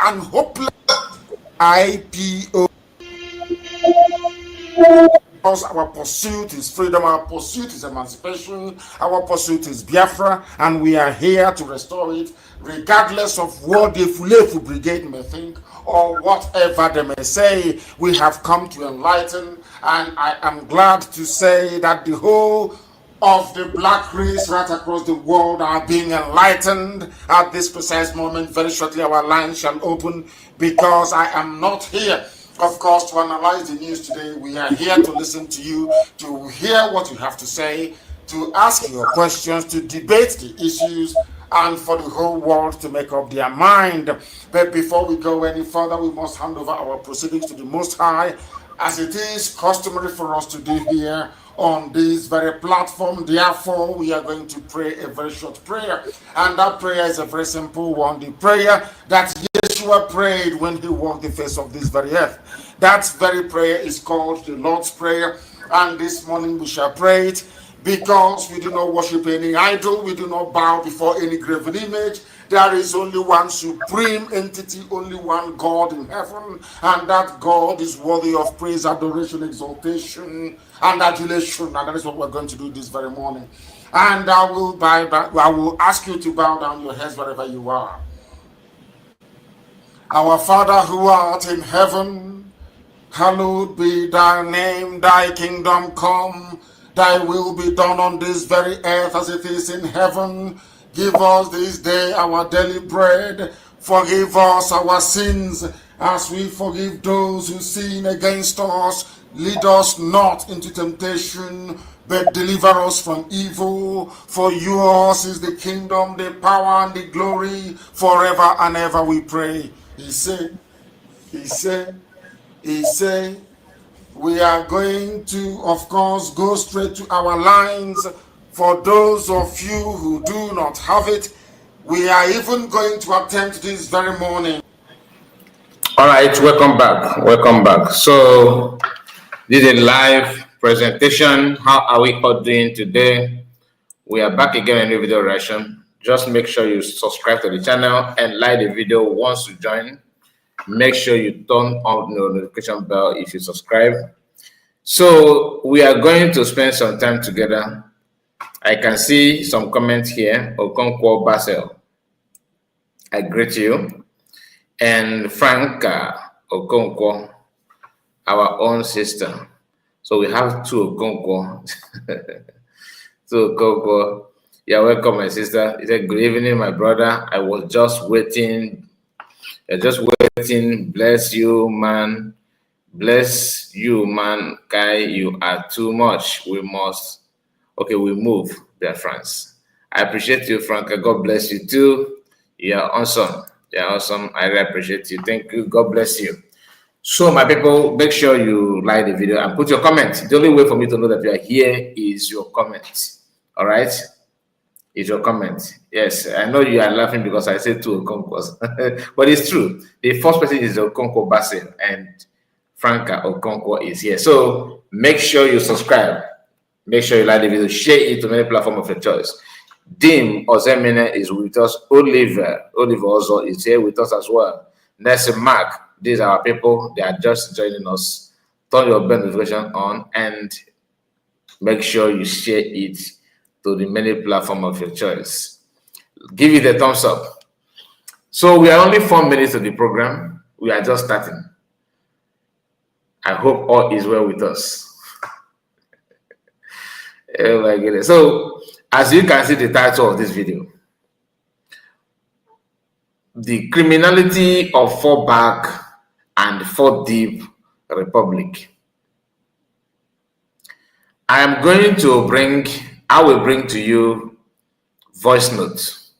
and hopeless IPO. Because our pursuit is freedom, our pursuit is emancipation, our pursuit is Biafra, and we are here to restore it, regardless of what the Fulefu Brigade may think or whatever they may say. We have come to enlighten, and I am glad to say that the whole of the black race right across the world are being enlightened at this precise moment. Very shortly, our line shall open, because I am not here, of course, to analyze the news today. We are here to listen to you, to hear what you have to say, to ask your questions, to debate the issues, and for the whole world to make up their mind. But before we go any further, we must hand over our proceedings to the Most High, as it is customary for us to do here on this very platform. Therefore, we are going to pray a very short prayer, and that prayer is a very simple one, the prayer that Yeshua prayed when he walked the face of this very earth. That very prayer is called the Lord's Prayer, and this morning we shall pray it, because we do not worship any idol, we do not bow before any graven image. There is only one supreme entity, only one God in heaven, and that God is worthy of praise, adoration, exaltation, and adulation. And that is what we're going to do this very morning. And I will ask you to bow down your heads wherever you are. Our Father who art in heaven, hallowed be thy name, thy kingdom come, thy will be done on this very earth as it is in heaven. Give us this day our daily bread. Forgive us our sins as we forgive those who sin against us. Lead us not into temptation, but deliver us from evil. For yours is the kingdom, the power, and the glory, forever and ever, we pray. He said, we are going to, of course, go straight to our lines. For those of you who do not have it, we are even going to attempt this very morning. All right, welcome back. Welcome back. So, this is a live presentation. How are we all doing today? We are back again in a video reaction. Just make sure you subscribe to the channel and like the video once you join. Make sure you turn on the notification bell if you subscribe. So we are going to spend some time together. I can see some comments here. Okonkwo Basel, I greet you. And Franca Okonkwo, our own sister. So we have two Okonkwo. Two Okonkwo. You're welcome, my sister. He said, good evening, my brother. I was just waiting. Bless you, man. Bless you, man. Kai, you are too much. We must. Okay, we move, dear friends. I appreciate you, Franca. God bless you too. You are awesome. You are awesome. I really appreciate you. Thank you. God bless you. So, my people, make sure you like the video and put your comment. The only way for me to know that you are here is your comment. All right? Is your comment. Yes, I know you are laughing because I said two Okonkwas, but it's true. The first person is Okonkwo Basil, and Franca Okonkwo is here. So make sure you subscribe. Make sure you like the video. Share it to many platforms of your choice. Dim Ozemene is with us. Oliver also is here with us as well. Next, Mark. These are our people. They are just joining us. Turn your bell notification on and make sure you share it to the many platforms of your choice. Give it a thumbs up. So we are only 4 minutes of the program. We are just starting. I hope all is well with us. Oh my goodness. So as you can see the title of this video, the criminality of Fallback and Four Deep Republic. I will bring to you voice notes.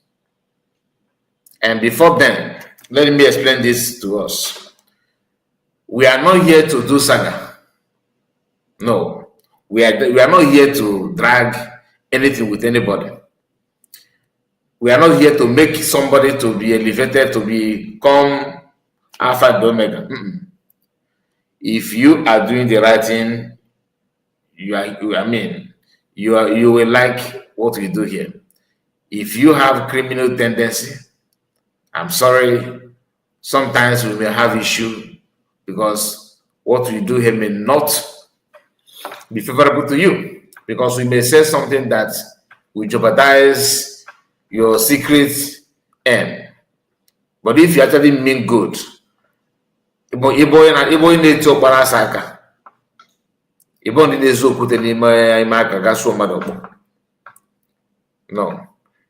And before then, let me explain this to us. We are not here to do saga. No, we are not here to drag anything with anybody. We are not here to make somebody to be elevated to become Alpha and Omega. If you are doing the right thing, you will like what we do here. If you have criminal tendency, I'm sorry sometimes we may have issue because what we do here may not be favorable to you, because we may say something that will jeopardize your secret aim. But if you actually mean good, no.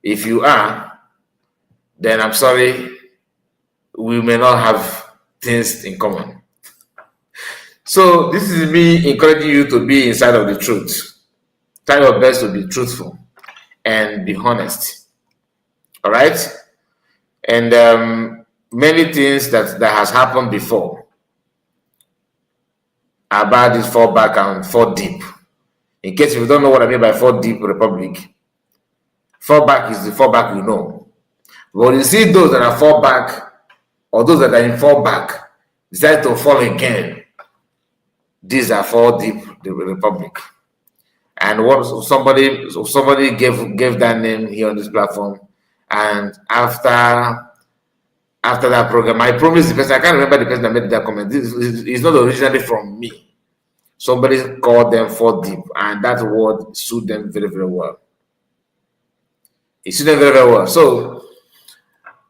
If you are, then I'm sorry, we may not have things in common. So this is me encouraging you to be inside of the truth. Try your best to be truthful and be honest. All right? And many things that has happened before about this fallback and fall deep. In case you don't know what I mean by fall deep republic, fallback is the fallback we know. But you see those that are fallback or those that are in fallback decide to fall again. These are fall deep the republic. And what somebody gave that name here on this platform, and after that program, I promised the person, I can't remember the person that made that comment. This is not originally from me. Somebody called them fall deep, and that word suited them very, very well. It suited them very, very well. So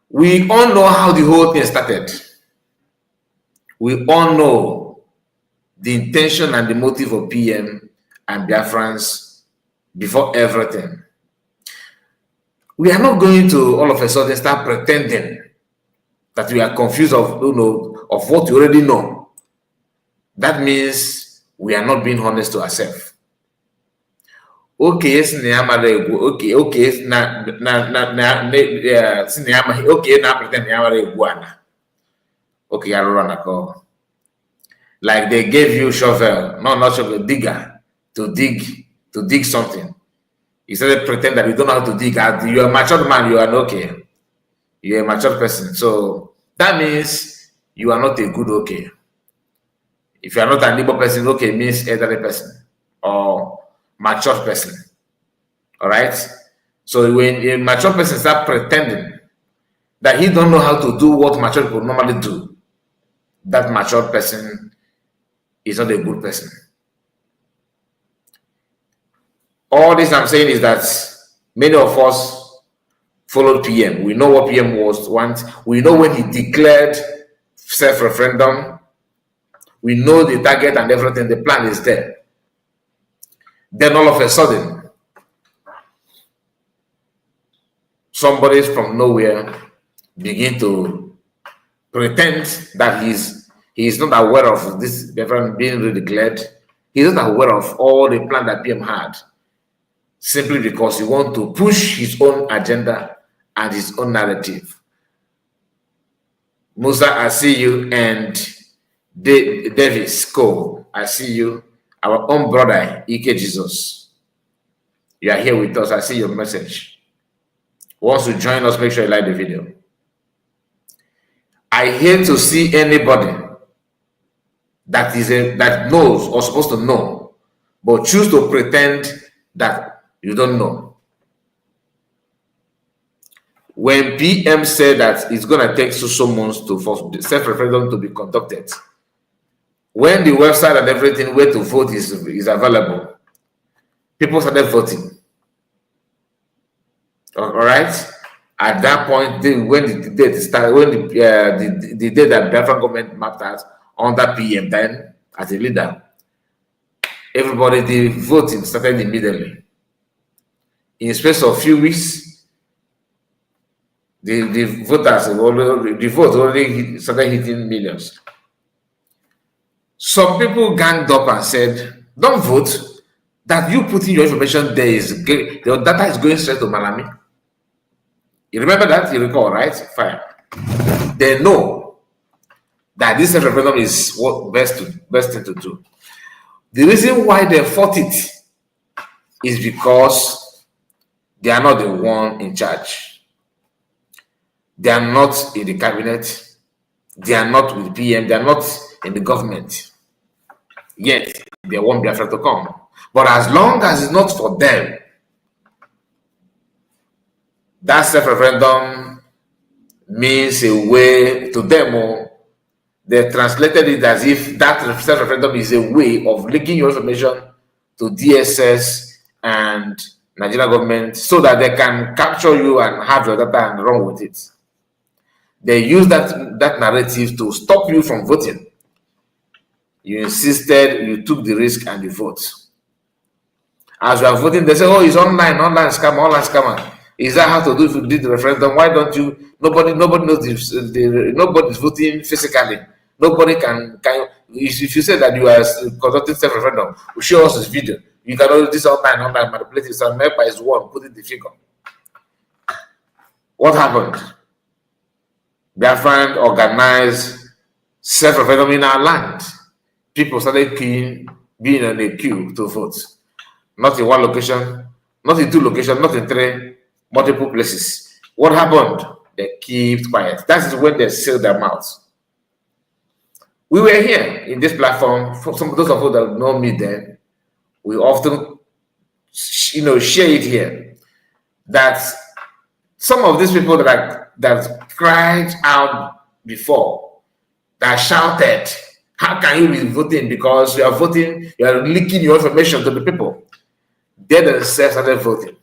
we all know how the whole thing started. We all know the intention and the motive of PM and Biafrans before everything. We are not going to all of a sudden start pretending that we are confused of what we already know. That means we are not being honest to ourselves. Okay, like they gave you shovel, not shovel, digger to dig something. You started pretend that you don't know how to dig. You're a mature man, you are okay. You're a mature person. So that means you are not a good okay. If you are not an Igbo person, okay means elderly person or mature person. All right? So when a mature person starts pretending that he don't know how to do what mature people normally do, that mature person is not a good person. All this I'm saying is that many of us followed PM. We know what PM was once. We know when he declared self-referendum. We know the target and everything. The plan is there. Then all of a sudden, somebody from nowhere begin to pretend that he's not aware of this Biafran being redeclared. He's not aware of all the plan that PM had, simply because he wants to push his own agenda and his own narrative. Musa, I see you, and Davis Cole, I see you. Our own brother, Ike Jesus, you are here with us. I see your message. Once you join us, make sure you like the video. I hate to see anybody that knows or supposed to know, but choose to pretend that you don't know. When PM said that it's going to take so months for the self-referendum to be conducted, when the website and everything where to vote is available, people started voting. All right. At that point, when the date started, when the day that Biafran government mapped out under PM, then as a leader, everybody, the voting started immediately. In space of a few weeks, the voters, the vote already started hitting millions. Some people ganged up and said, "Don't vote. That you put in your information there is your data is going straight to Malami." You remember that? You recall, right? Fine. They know that this referendum is what best thing to do. The reason why they fought it is because they are not the one in charge. They are not in the cabinet. They are not with PM. They are not in the government. Yet they want Biafra to come. But as long as it's not for them, that self-referendum means a way to them. They translated it as if that self-referendum is a way of linking your information to DSS and Nigerian government so that they can capture you and have your data and run with it. They use that narrative to stop you from voting. You insisted, you took the risk, and you vote. As you are voting, they say, "Oh, it's online scammer. Is that how to do if you did the referendum? Why don't you? Nobody knows this. Nobody's voting physically. Nobody can. If you say that you are conducting self-referendum, show us this video. You can do this online manipulate it. And MEPA is one, put it the figure." What happened? Biafran organized self-referendum in our land. People started being on a queue to vote. Not in one location, not in two locations, not in three, multiple places. What happened? They kept quiet. That is when they sealed their mouths. We were here in this platform. For some of those of you that know me then, we often, share it here. That some of these people that cried out before, that shouted, "How can you be voting? Because you are voting, you are leaking your information to the people." They themselves started voting.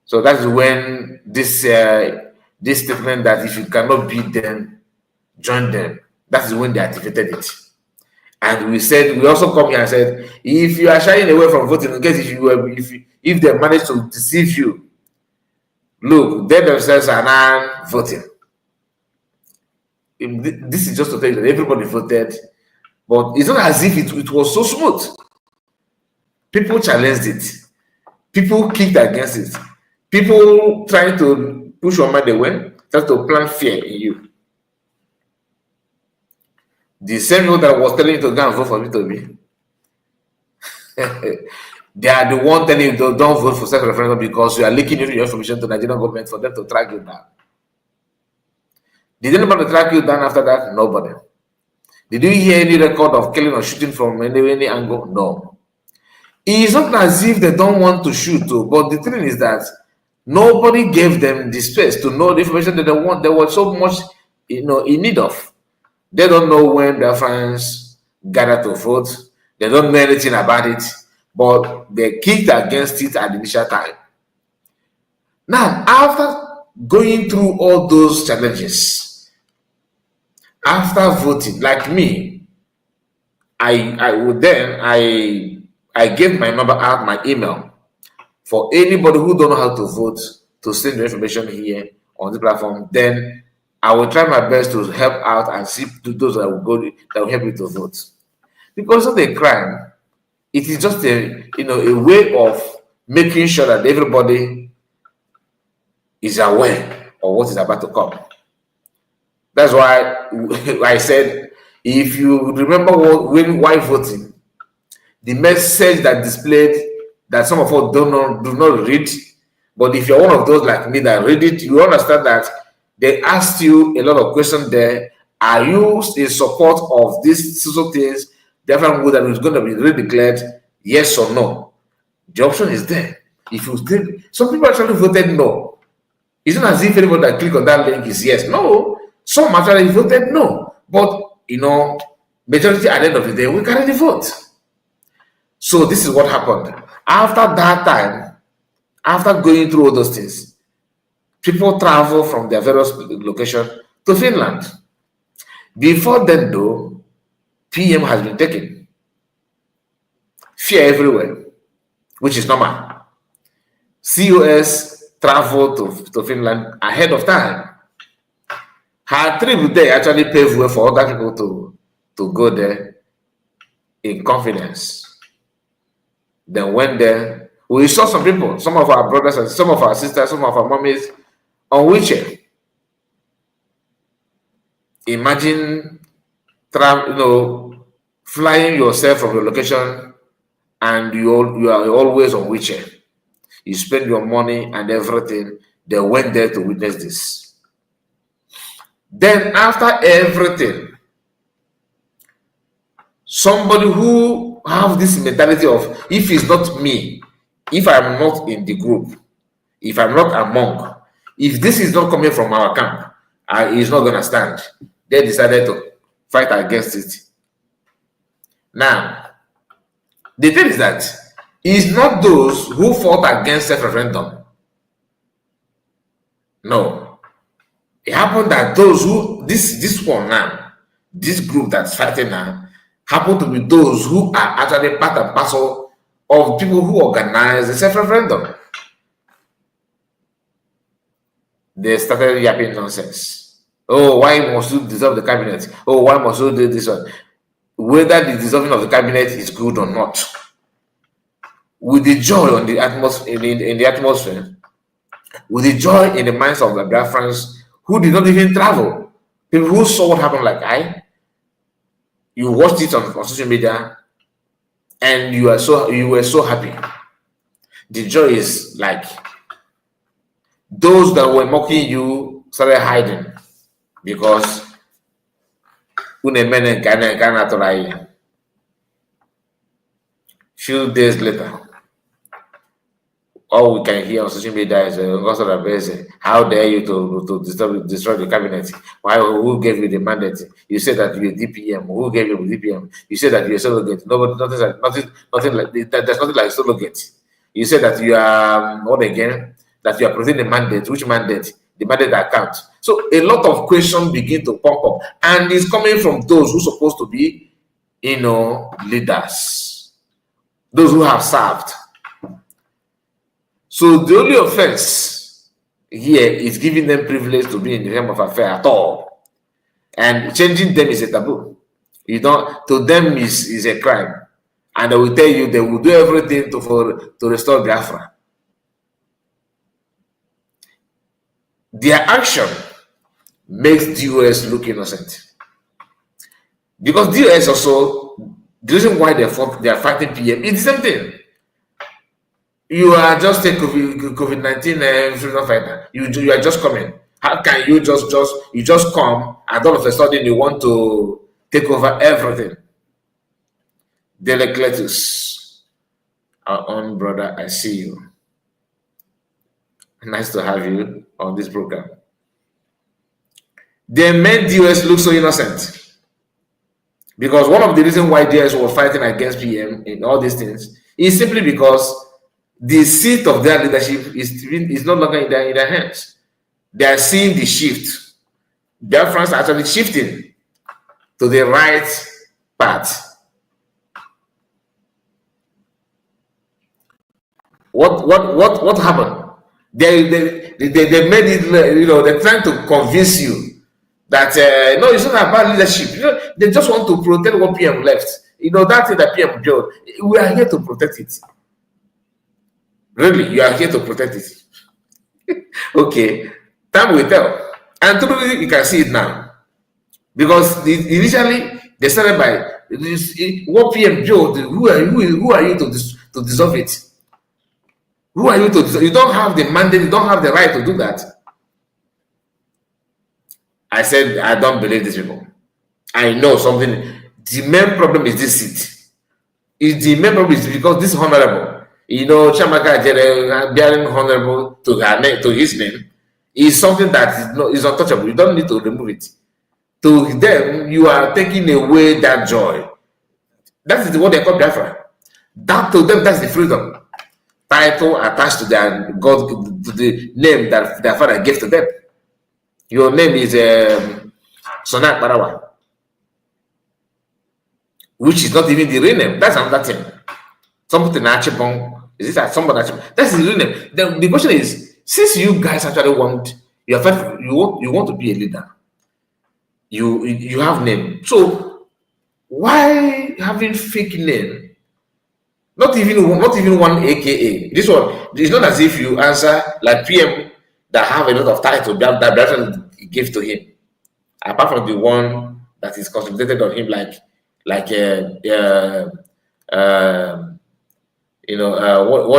So that's when this statement that if you cannot beat them, join them. That is when they activated it. And we also come here and said, if you are shying away from voting, in case if they manage to deceive you, look, they themselves are now voting. This is just to tell you that everybody voted, but it's not as if it was so smooth. People challenged it. People kicked against it. People trying to push your mind away, trying to plant fear in you. The same people that was telling you to go and vote for B2B, they are the one telling you to don't vote for self-referendum because you are leaking your information to the Nigerian government for them to track you down. Did anybody track you down after that? Nobody. Did you hear any record of killing or shooting from any angle? No. It's not as if they don't want to shoot, but the thing is that nobody gave them the space to know the information that they want. They were so much, in need of. They don't know when their friends gather to vote. They don't know anything about it, but they kicked against it at the initial time. Now, after going through all those challenges, after voting, like me, I gave my number out, my email, for anybody who don't know how to vote to send the information here on the platform. Then I will try my best to help out and see to those that will help you to vote. Because of the crime, it is just a way of making sure that everybody is aware of what is about to come. That's why I said, if you remember why voting, the message that displayed that some of us do not read, but if you're one of those like me that read it, you understand that they asked you a lot of questions there. Are you in support of these social things? Different way that is going to be redeclared, yes or no? The option is there. If you think some people actually voted no. It's not as if anybody that click on that link is yes. No, some actually voted no. But majority at the end of the day, we carry the vote. So this is what happened. After that time, after going through all those things, people travel from their various locations to Finland. Before then, though, PM has been taken. Fear everywhere, which is normal. COS traveled to Finland ahead of time. Her trip there actually paved way for other people to go there in confidence. Then went there. We saw some people, some of our brothers and some of our sisters, some of our mummies on wheelchair. Imagine flying yourself from your location and you are always on wheelchair. You spend your money and everything. They went there to witness this. Then after everything, somebody who have this mentality of, if it's not me, if I'm not in the group, if I'm not among, If this is not coming from our camp, he's not going to stand. They decided to fight against it. Now, the thing is that it's not those who fought against self-referendum. No. It happened that those who, this one now, this group that's fighting now, happen to be those who are actually part and parcel of people who organize the self-referendum. They started yapping nonsense. Oh, why must you dissolve the cabinet? Oh, why must you do this one? Whether the dissolving of the cabinet is good or not, with the joy on the atmosphere in the atmosphere, with the joy in the minds of the Biafrans who did not even travel, people who saw what happened, like you watched it on social media, and you were so happy. The joy is like those that were mocking you started hiding because few days later, all we can hear on social media is how dare you to destroy the cabinet? Why? Who gave you the mandate? You said that you're DPM. Who gave you the DPM? You said that you're surrogate. Nobody, nothing like that. There's nothing like surrogate. You said that you are what again? That you are presenting the mandate. Which mandate? The mandate account. So a lot of questions begin to pop up, and it's coming from those who are supposed to be, leaders, those who have served. So the only offense here is giving them privilege to be in the realm of affair at all, and changing them is a taboo. To them is a crime, and they will tell you they will do everything to restore Biafra. Their action makes DOS look innocent, because DOS also, the reason why they are fighting PM is the same thing. You are just a COVID-19 freedom fighter. You are just coming. How can you just come and all of a sudden you want to take over everything? Delecletus, our own brother, I see you. Nice to have you on this program. They made DOS look so innocent, because one of the reasons why DOS was fighting against PM in all these things is simply because the seat of their leadership is no longer in their hands. They are seeing the shift. Biafrans are actually shifting to the right path. What happened? They made it. They're trying to convince you that no, it's not about leadership. They just want to protect what PM left. That thing that PM built. We are here to protect it. Really, you are here to protect it. Okay, time will tell. And truly, you can see it now. Because initially, they started by what PM built. Who are you to dissolve it? Who are you to dissolve? You don't have the mandate, you don't have the right to do that. I said, I don't believe these people. I know something. The main problem is this seat. The main problem is because this honorable. Chamaka bearing honorable to his name is something that is untouchable. You don't need to remove it. To them, you are taking away that joy. That is what they call Biafra. That to them, that's the freedom. Title attached to their God, to the name that their father gave to them. Your name is Sonak Barawa, which is not even the real name. That's another thing. Something Achibong. Is it somebody? That's the real name. The question is, since you guys actually want you want to be a leader, you have name. So why having fake name? Not even one AKA. This one, it's not as if you answer like PM that have a lot of title that Biafran gave to him, apart from the one that is consolidated on him, what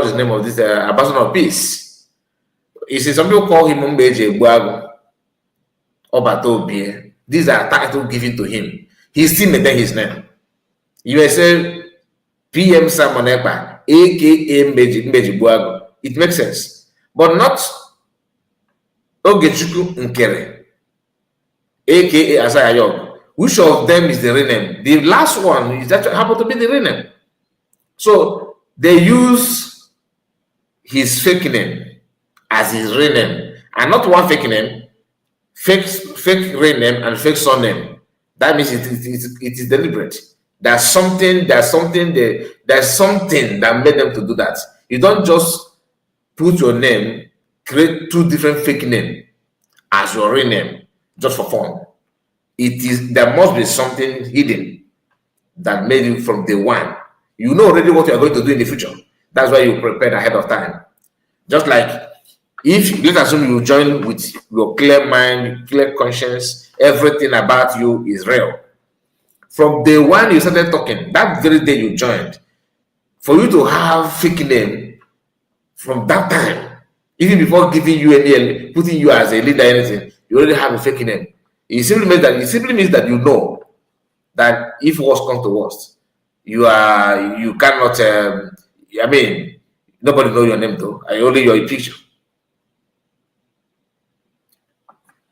is the name of this ambassador of peace? You see, some people call him Mbeje Buago or Batobie. These are titles given to him. He still maintain his name. You may say PM Samonepa, aka Mbeje Buago. It makes sense, but not Ogechukwu Nkere, aka Asayayog. Which of them is the real name? The last one is actually happened to be the real name. So they use his fake name as his real name, and not one fake name, fake real name and fake surname. That means it is deliberate. There's something that made them to do that. You don't just put your name, create two different fake names as your real name just for fun. There must be something hidden that made you from day one. You know already what you are going to do in the future. That's why you prepared ahead of time. Just like if let's assume you join with your clear mind, clear conscience, everything about you is real. From day one you started talking, that very day you joined, for you to have fake name from that time, even before giving you any, putting you as a leader, anything, you already have a fake name. It simply means that you know that if worst comes to worst, you cannot. I mean, nobody know your name though. I only your picture.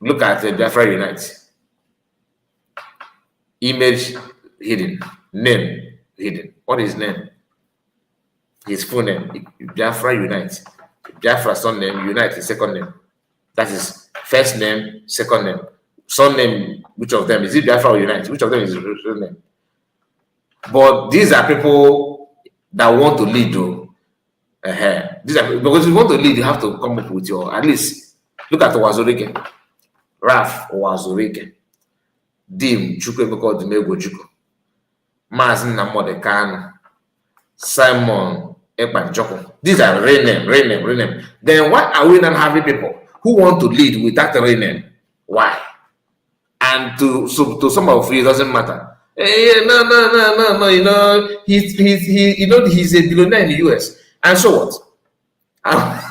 Look at Biafran Unite. Image hidden, name hidden. What is name? His full name. Biafran Unite. Biafra surname, Unite his second name. That is first name, second name. Surname, which of them? Is it Biafra or Unite? Which of them is his real name? But these are people that want to lead though. These are, because if you want to lead, you have to come up with your, at least, look at Wazorike. Raf Wazorike. Dim Chukwemeko Dimego Juko. Mazin Namode Kanu. Simon Eggman Joko. These are real name. Then why are we not having people who want to lead with that real name? Why? And to some of you, it doesn't matter. No. You know, he's a billionaire in the US. And so what?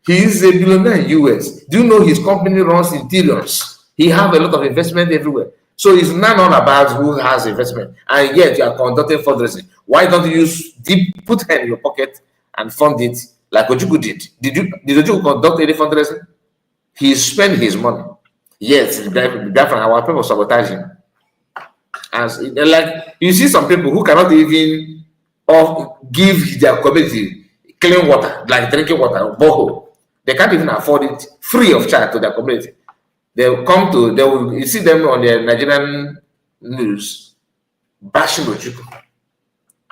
He's a billionaire in the US. Do you know his company runs interiors? He have a lot of investment everywhere. So it's not all about who has investment. And yet you are conducting fundraising. Why don't you put hand in your pocket and fund it like Ojukwu did? Did Ojukwu conduct any fundraising? He spent his money. Yes, Biafran, our people sabotage him. As like you see some people who cannot even give their community clean water, like drinking water, borehole. They can't even afford it free of charge to their community. They will you see them on the Nigerian news bashing Ojukwu.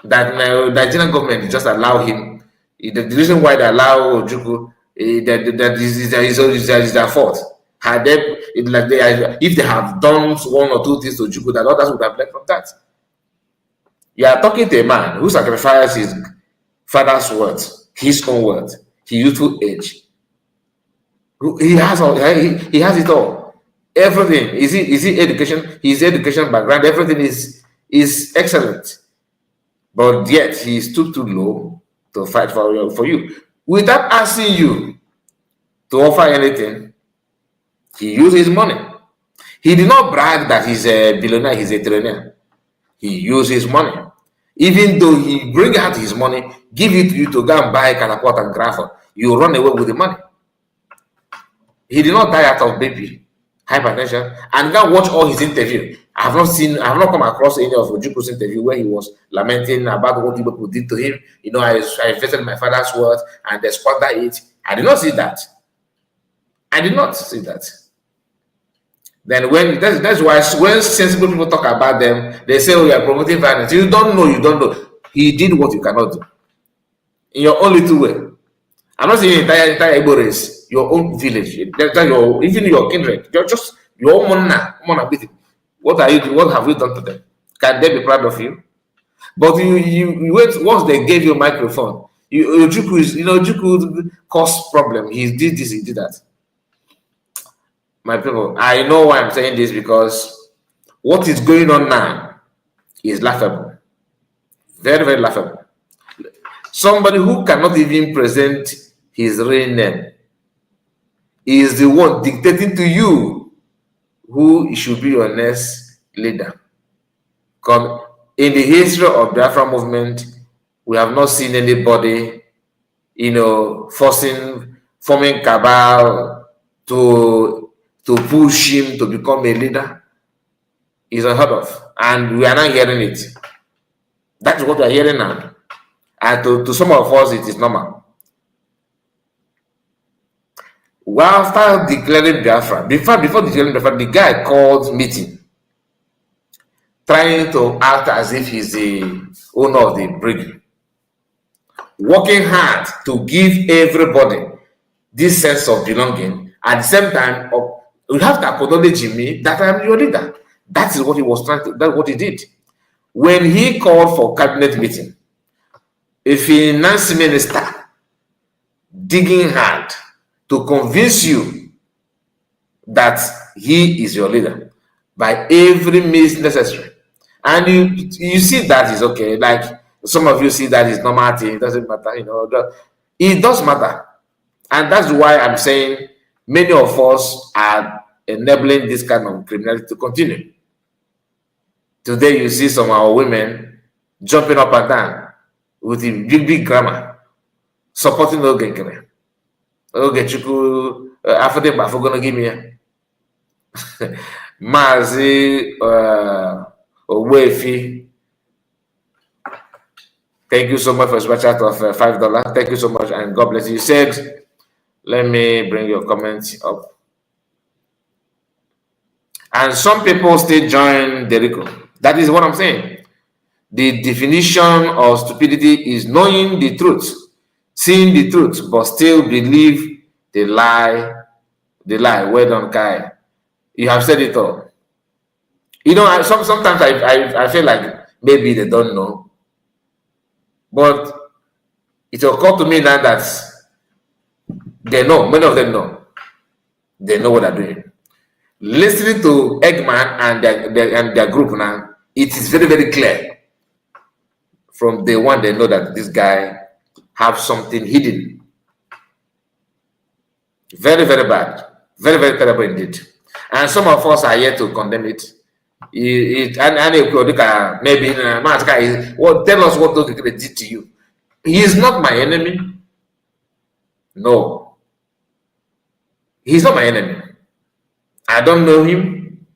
That Nigerian government just allow him. The reason why they allow Ojukwu that is their fault. Had they, if they have done one or two things to Ojukwu, that others would have learned from that. You are talking to a man who sacrificed his father's words, his own words, his youthful age. He has it all. Everything. Is it education? His education background, everything is excellent. But yet he stooped too low to fight for you. Without asking you to offer anything, he used his money. He did not brag that he's a billionaire, he's a trillionaire. He used his money. Even though he bring out his money, give it to you to go and buy catapult and grapher, you run away with the money. He did not die out of BP, hypertension, and go watch all his interview. I have not come across any of Ojukwu's interview where he was lamenting about what people did to him. You know, I invested my father's words and they squandered it. I did not see that. Then that's why when sensible people talk about them, they say, "Oh, you are promoting violence." You don't know. He did what you cannot do in your own little way. I'm not saying entire Igbo race, your own village, even your kindred, you're just your own man. What have you done to them? Can they be proud of you? But you wait. Once they gave you a microphone, Ojukwu caused problem. He did this, he did that. My people, I know why I'm saying this, because what is going on now is laughable. Very, very laughable. Somebody who cannot even present his real name is the one dictating to you who should be your next leader. Because in the history of the Biafran movement, we have not seen anybody, forming cabal to push him to become a leader is unheard of. And we are not hearing it. That is what we are hearing now. And to some of us, it is normal. Well, after declaring Biafra, before declaring Biafra, the guy called meeting, trying to act as if he's the owner of the brigade, working hard to give everybody this sense of belonging. At the same time, you have to acknowledge me that I'm your leader. That is what he was trying to. That's what he did. When he called for cabinet meeting, a finance minister digging hard to convince you that he is your leader by every means necessary, and you see that is okay. Like some of you see that is normal thing. It doesn't matter, it does matter, and that's why I'm saying many of us are enabling this kind of criminality to continue. Today, you see some of our women jumping up and down with the big grammar, supporting Ogenkere. Ogechukwu, after the Bafo gonna give me Mazi Owefi. Thank you so much for a special chat of $5. Thank you so much, and God bless you. You said, let me bring your comments up. And some people still join Derico. That is what I'm saying. The definition of stupidity is knowing the truth, seeing the truth, but still believe the lie. The lie. Well done, Kai. You have said it all. Sometimes I feel like maybe they don't know, but it occurred to me now that they know. Many of them know. They know what they're doing. Listening to Eggman and their group now, it is very, very clear. From day one, they know that this guy has something hidden. Very, very bad. Very, very terrible indeed. And some of us are yet to condemn it. Maybe tell us what those people did to you. He is not my enemy. No. He's not my enemy. I don't know him.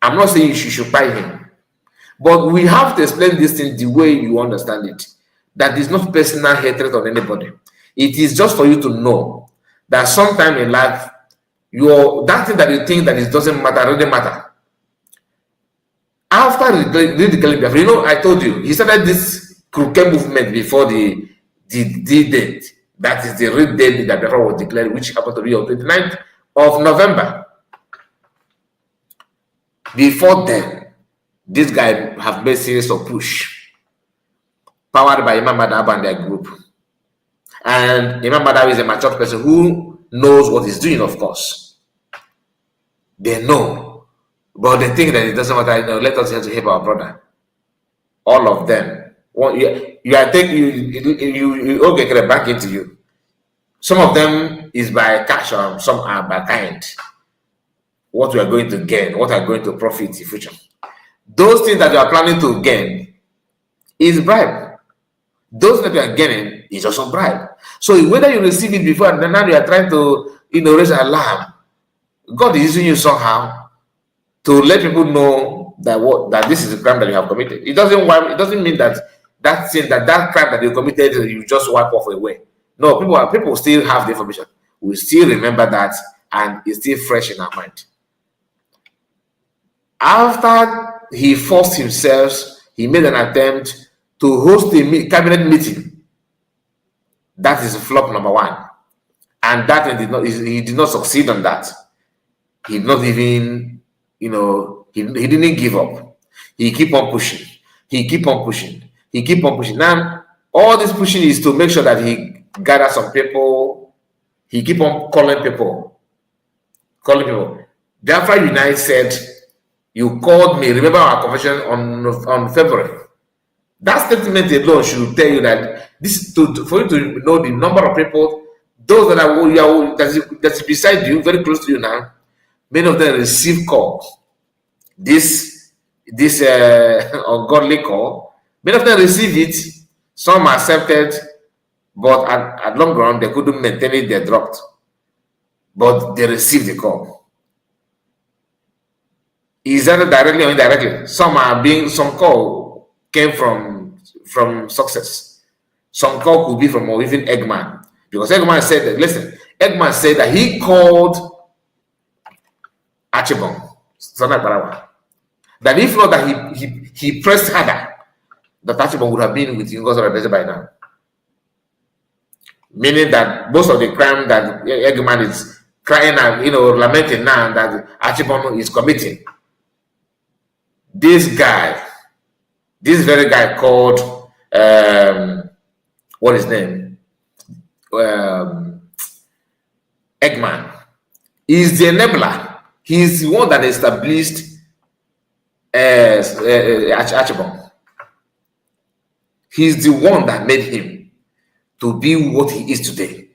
I'm not saying you should buy him. But we have to explain this thing the way you understand it. That is not personal hatred of anybody. It is just for you to know that sometime in life, that thing that you think that it doesn't matter, really matter. After declaring Biafra, I told you, he started this crooked movement before the date. That is the real date that Biafra was declared, which happened to be on 29th of November. Before then, this guy have made series of push, powered by Imam Madab and their group. And Imam Madab is a mature person who knows what he's doing, of course. They know, but they think that it doesn't matter. Let us help our brother. All of them. You are taking you okay back into you. Some of them is by cash, or some are by kind. What we are going to gain, what are going to profit in the future. Those things that you are planning to gain is bribe. Those that you are gaining is also bribe. So whether you receive it before and then now you are trying to raise an alarm, God is using you somehow to let people know that this is a crime that you have committed. It doesn't mean that that crime that you committed you just wipe off away. No, people still have the information. We still remember that, and it's still fresh in our mind. After he forced himself, he made an attempt to host a cabinet meeting. That is flop number one. And that he did not succeed on that. He did not even, he didn't give up. He keep on pushing. He keep on pushing. He keep on pushing. Now, all this pushing is to make sure that he gathers some people. He keep on calling people. Biafra Unite said, you called me. Remember our conversation on February. That statement alone should tell you that for you to know the number of people, those that's beside you, very close to you now, many of them receive call. This ungodly call. Many of them receive it. Some accepted, but at long run they couldn't maintain it. They dropped. but they received the call. Is that directly or indirectly? Some call came from success. Some call could be from or even Eggman. Because Eggman said that, listen, Eggman said that he called Archibald, that if not that he pressed harder, that Archibald would have been with Universal Revelation by now. Meaning that most of the crime that Eggman is crying out, lamenting now that Archibald is committing. This very guy called what is his name? Eggman is the enabler. He's the one that established Archibald. He's the one that made him to be what he is today.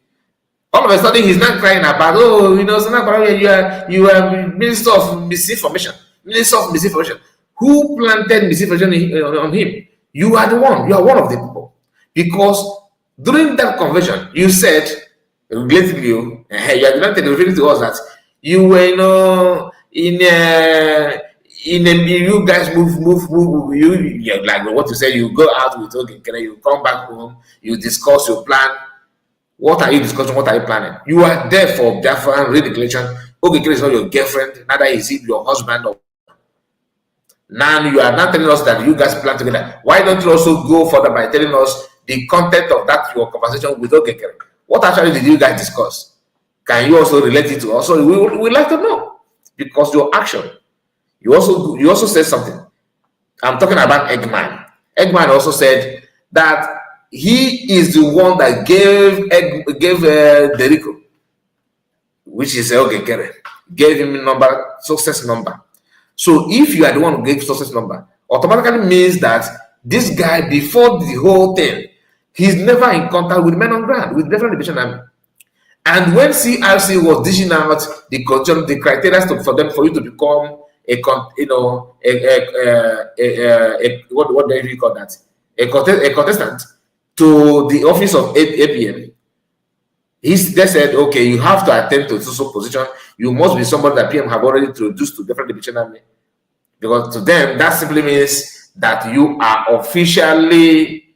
All of a sudden, he's not crying about, you are minister of misinformation. Minister of misinformation. Who planted misinformation on him? You are the one. You are one of the people. Because during that convention, you said, relatively, you are referring to us that you were, you guys move. You like what you say. You go out with you come back home. You discuss your plan. What are you discussing? What are you planning? You are there for Biafran redeclaration. Is not your girlfriend. Neither is it your husband. Now you are not telling us that you guys plan together. Why don't you also go further by telling us the content of that your conversation with Ogekere? What actually did you guys discuss? Can you also relate it to us? So we like to know, because your action. You also said something. I'm talking about Eggman. Eggman also said that he is the one that gave Derico, which is Ogekere, gave him success number. So if you are the one who gave success number, automatically means that this guy, before the whole thing, he's never in contact with men on ground, with different division army. And when CRC was dishing out the criteria for you to become what do you call that? A contestant to the office of APM, they said, okay, you have to attend to social position. You must be somebody that PM have already introduced to different division army. Because to them, that simply means that you are officially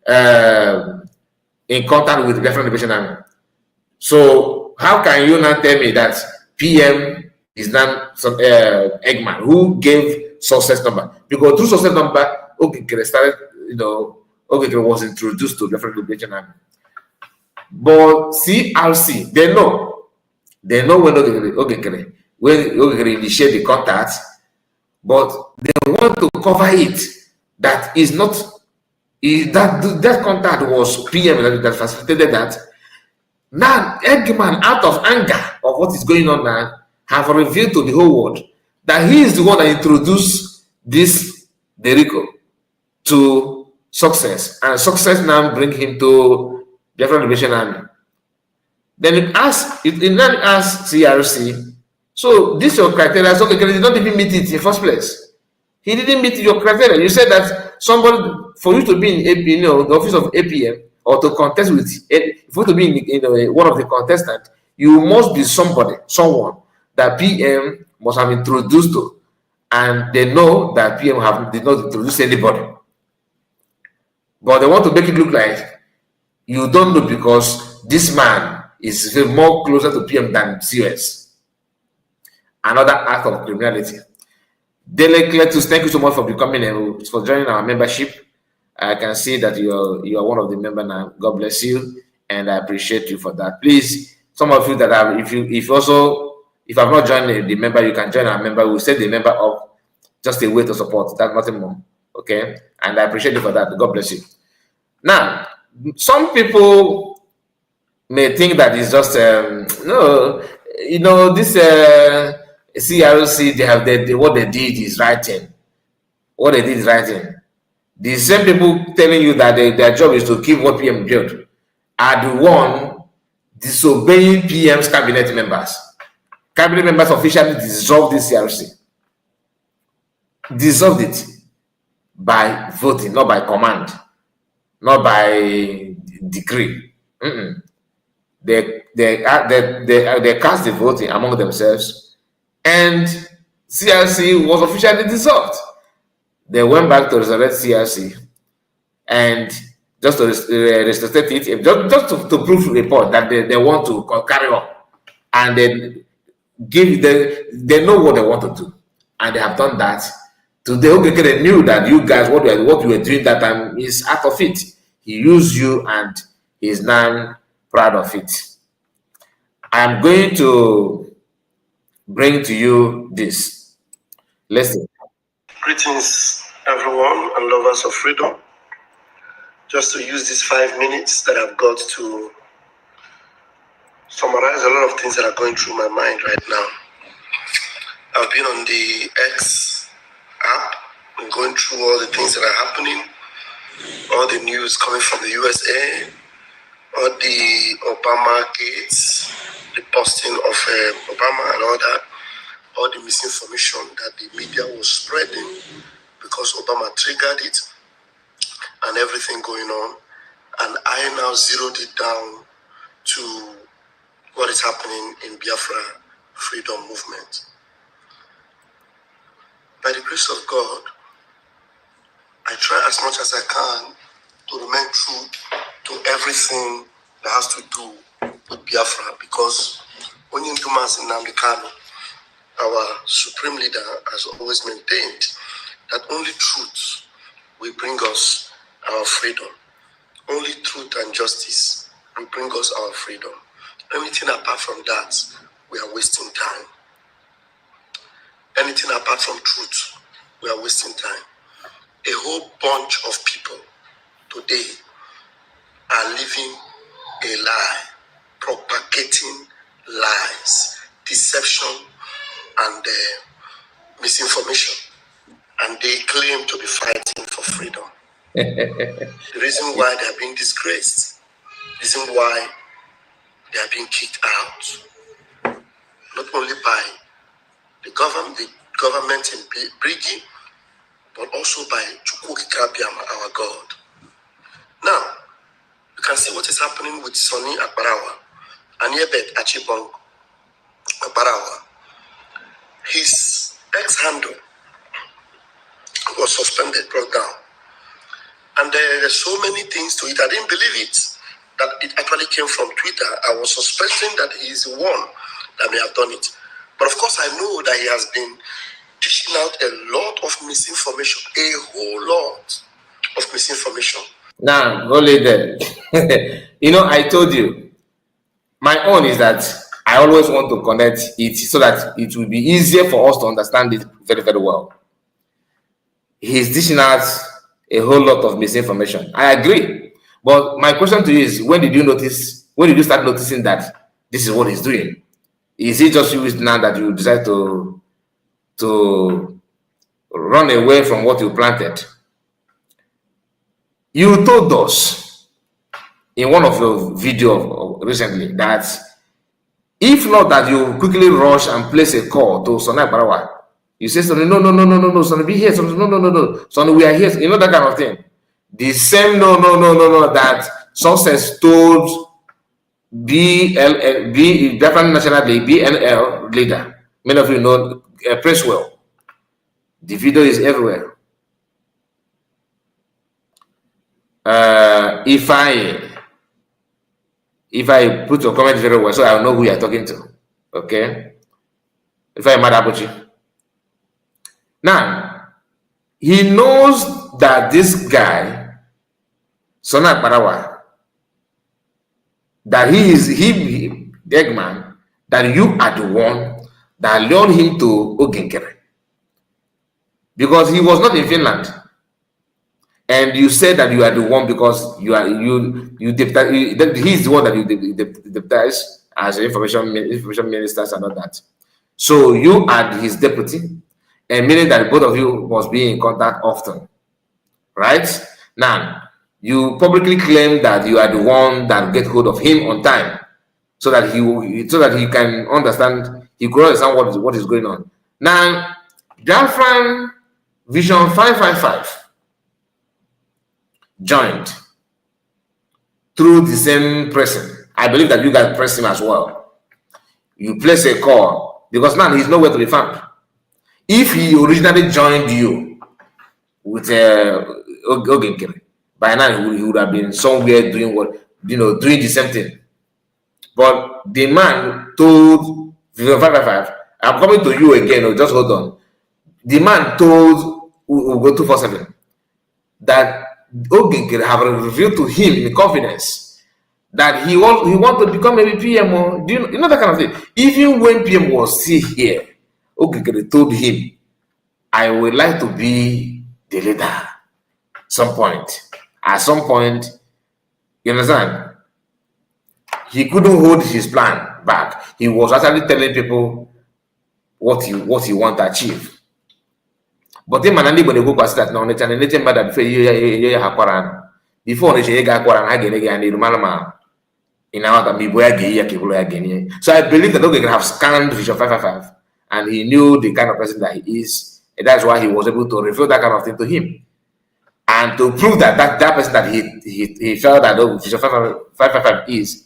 in contact with different division army. So how can you not tell me that PM is not some Eggman who gave success number? Because through success number, Ogekere started, Ogekere was introduced to different division army. But CRC, they know when Ogekere initiate the contact, but they want to cover it. That is not that contact was PM that facilitated that. Now Eggman, out of anger of what is going on now, have revealed to the whole world that he is the one that introduced this Derico to success, and success now bring him to different division army. Then it asked CRC, so this your criteria. So Ogekere did not even meet it in the first place. He didn't meet your criteria. You said that somebody, for you to be in the office of APM or to contest with, if you to be in one of the contestants, you must be someone that PM must have introduced to, and they know that PM did not introduce anybody. But they want to make it look like you don't know, because this man is more closer to PM than CS. Another act of criminality. Dele Cletus, thank you so much for for joining our membership. I can see that you are one of the members now. God bless you, and I appreciate you for that. Please, some of you that have, if I've not joined the member, you can join our member. We'll set the member up, just a way to support. That's nothing more. Okay, and I appreciate you for that. God bless you. Now, some people may think that it's just this CRC, what they did is writing. What they did is writing. The same people telling you that their job is to keep what PM built are the one disobeying PM's cabinet members. Cabinet members officially dissolved this CRC. Dissolved it by voting, not by command, not by decree. they cast the voting among themselves, and CRC was officially dissolved. They went back to resurrect CRC, and just to resuscitate it, just to prove report that they want to carry on, and then they know what they want to do, and they have done that. Today, they knew that you guys, what you were doing that time is out of it. He used you, and he's now proud of it. I'm going to bring to you this. Listen. Greetings, everyone, and lovers of freedom. Just to use these 5 minutes that I've got to summarize a lot of things that are going through my mind right now. I've been on the X app and going through all the things that are happening, all the news coming from the USA, all the Obama gates, the posting of Obama and all that, all the misinformation that the media was spreading because Obama triggered it and everything going on. And I now zeroed it down to what is happening in Biafra freedom movement. By the grace of God, I try as much as I can to remain true to everything that has to do with Biafra, because Onye Ndumazi Nnamdi Kanu, our supreme leader, has always maintained that only truth will bring us our freedom. Only truth and justice will bring us our freedom. Anything apart from that, we are wasting time. Anything apart from truth, we are wasting time. A whole bunch of people today are living a lie, propagating lies, deception, and misinformation. And they claim to be fighting for freedom. The reason why they are being disgraced, the reason why they are being kicked out, not only by the government in Brigi, but also by Chukwuki Krabiama, our God. Now, you can see what is happening with Sonny Akbarawa and Yebet Achibong Akbarawa. His ex-handle was suspended, brought down. And there are so many things to it. I didn't believe it, that it actually came from Twitter. I was suspecting that he is the one that may have done it. But of course, I know that he has been dishing out a lot of misinformation, a whole lot of misinformation. Now, hold it there. I told you, my own is that I always want to connect it so that it will be easier for us to understand it very, very well. He's dishing out a whole lot of misinformation. I agree. But my question to you is, when did you start noticing that this is what he's doing? Is it just you now that you decide to run away from what you planted? You told us in one of your videos recently that if not that you quickly rush and place a call to Sonny Akbarawa, you say, Sonny, no, Sonny, be here. Sonny, no, Sonny, we are here. You know that kind of thing. The same no, that Success told Biafran National League, BNL leader. Many of you know Presswell. The video is everywhere. If I put your comment very well, so I'll know who you're talking to. Okay? If I Madabuchi. Now, he knows that this guy, Sonny Akbarawa, that he Eggman, that you are the one that lured him to Oginkere. Because he was not in Finland. And you said that you are the one because he's the one that you deputized as information ministers and all that. So you are his deputy, and meaning that both of you must be in contact often, right? Now, you publicly claim that you are the one that get hold of him on time, so that he can understand, he could understand what is going on. Now, Biafran Vision 555 joined through the same person I believe that you guys press him as well. You place a call because now he's nowhere to be found. If he originally joined you with Ogenkere, by now he would have been somewhere doing doing the same thing. But the man told 555, I'm coming to you again, just hold on. The man told Ugo 247 that Ogenkere have revealed to him in confidence that he want to become maybe PMO. Do you know that kind of thing? Even when PM was still here, Ogenkere told him, I would like to be the leader at some point. You understand? He couldn't hold his plan back. He was actually telling people what he want to achieve. But then man, when they go past that now, they tell that before you have before they get Quran, in our again. So I believe that Ogenkere have scanned Vision 555 and he knew the kind of person that he is. And that's why he was able to reveal that kind of thing to him. And to prove that person that he felt that Vision 555 is,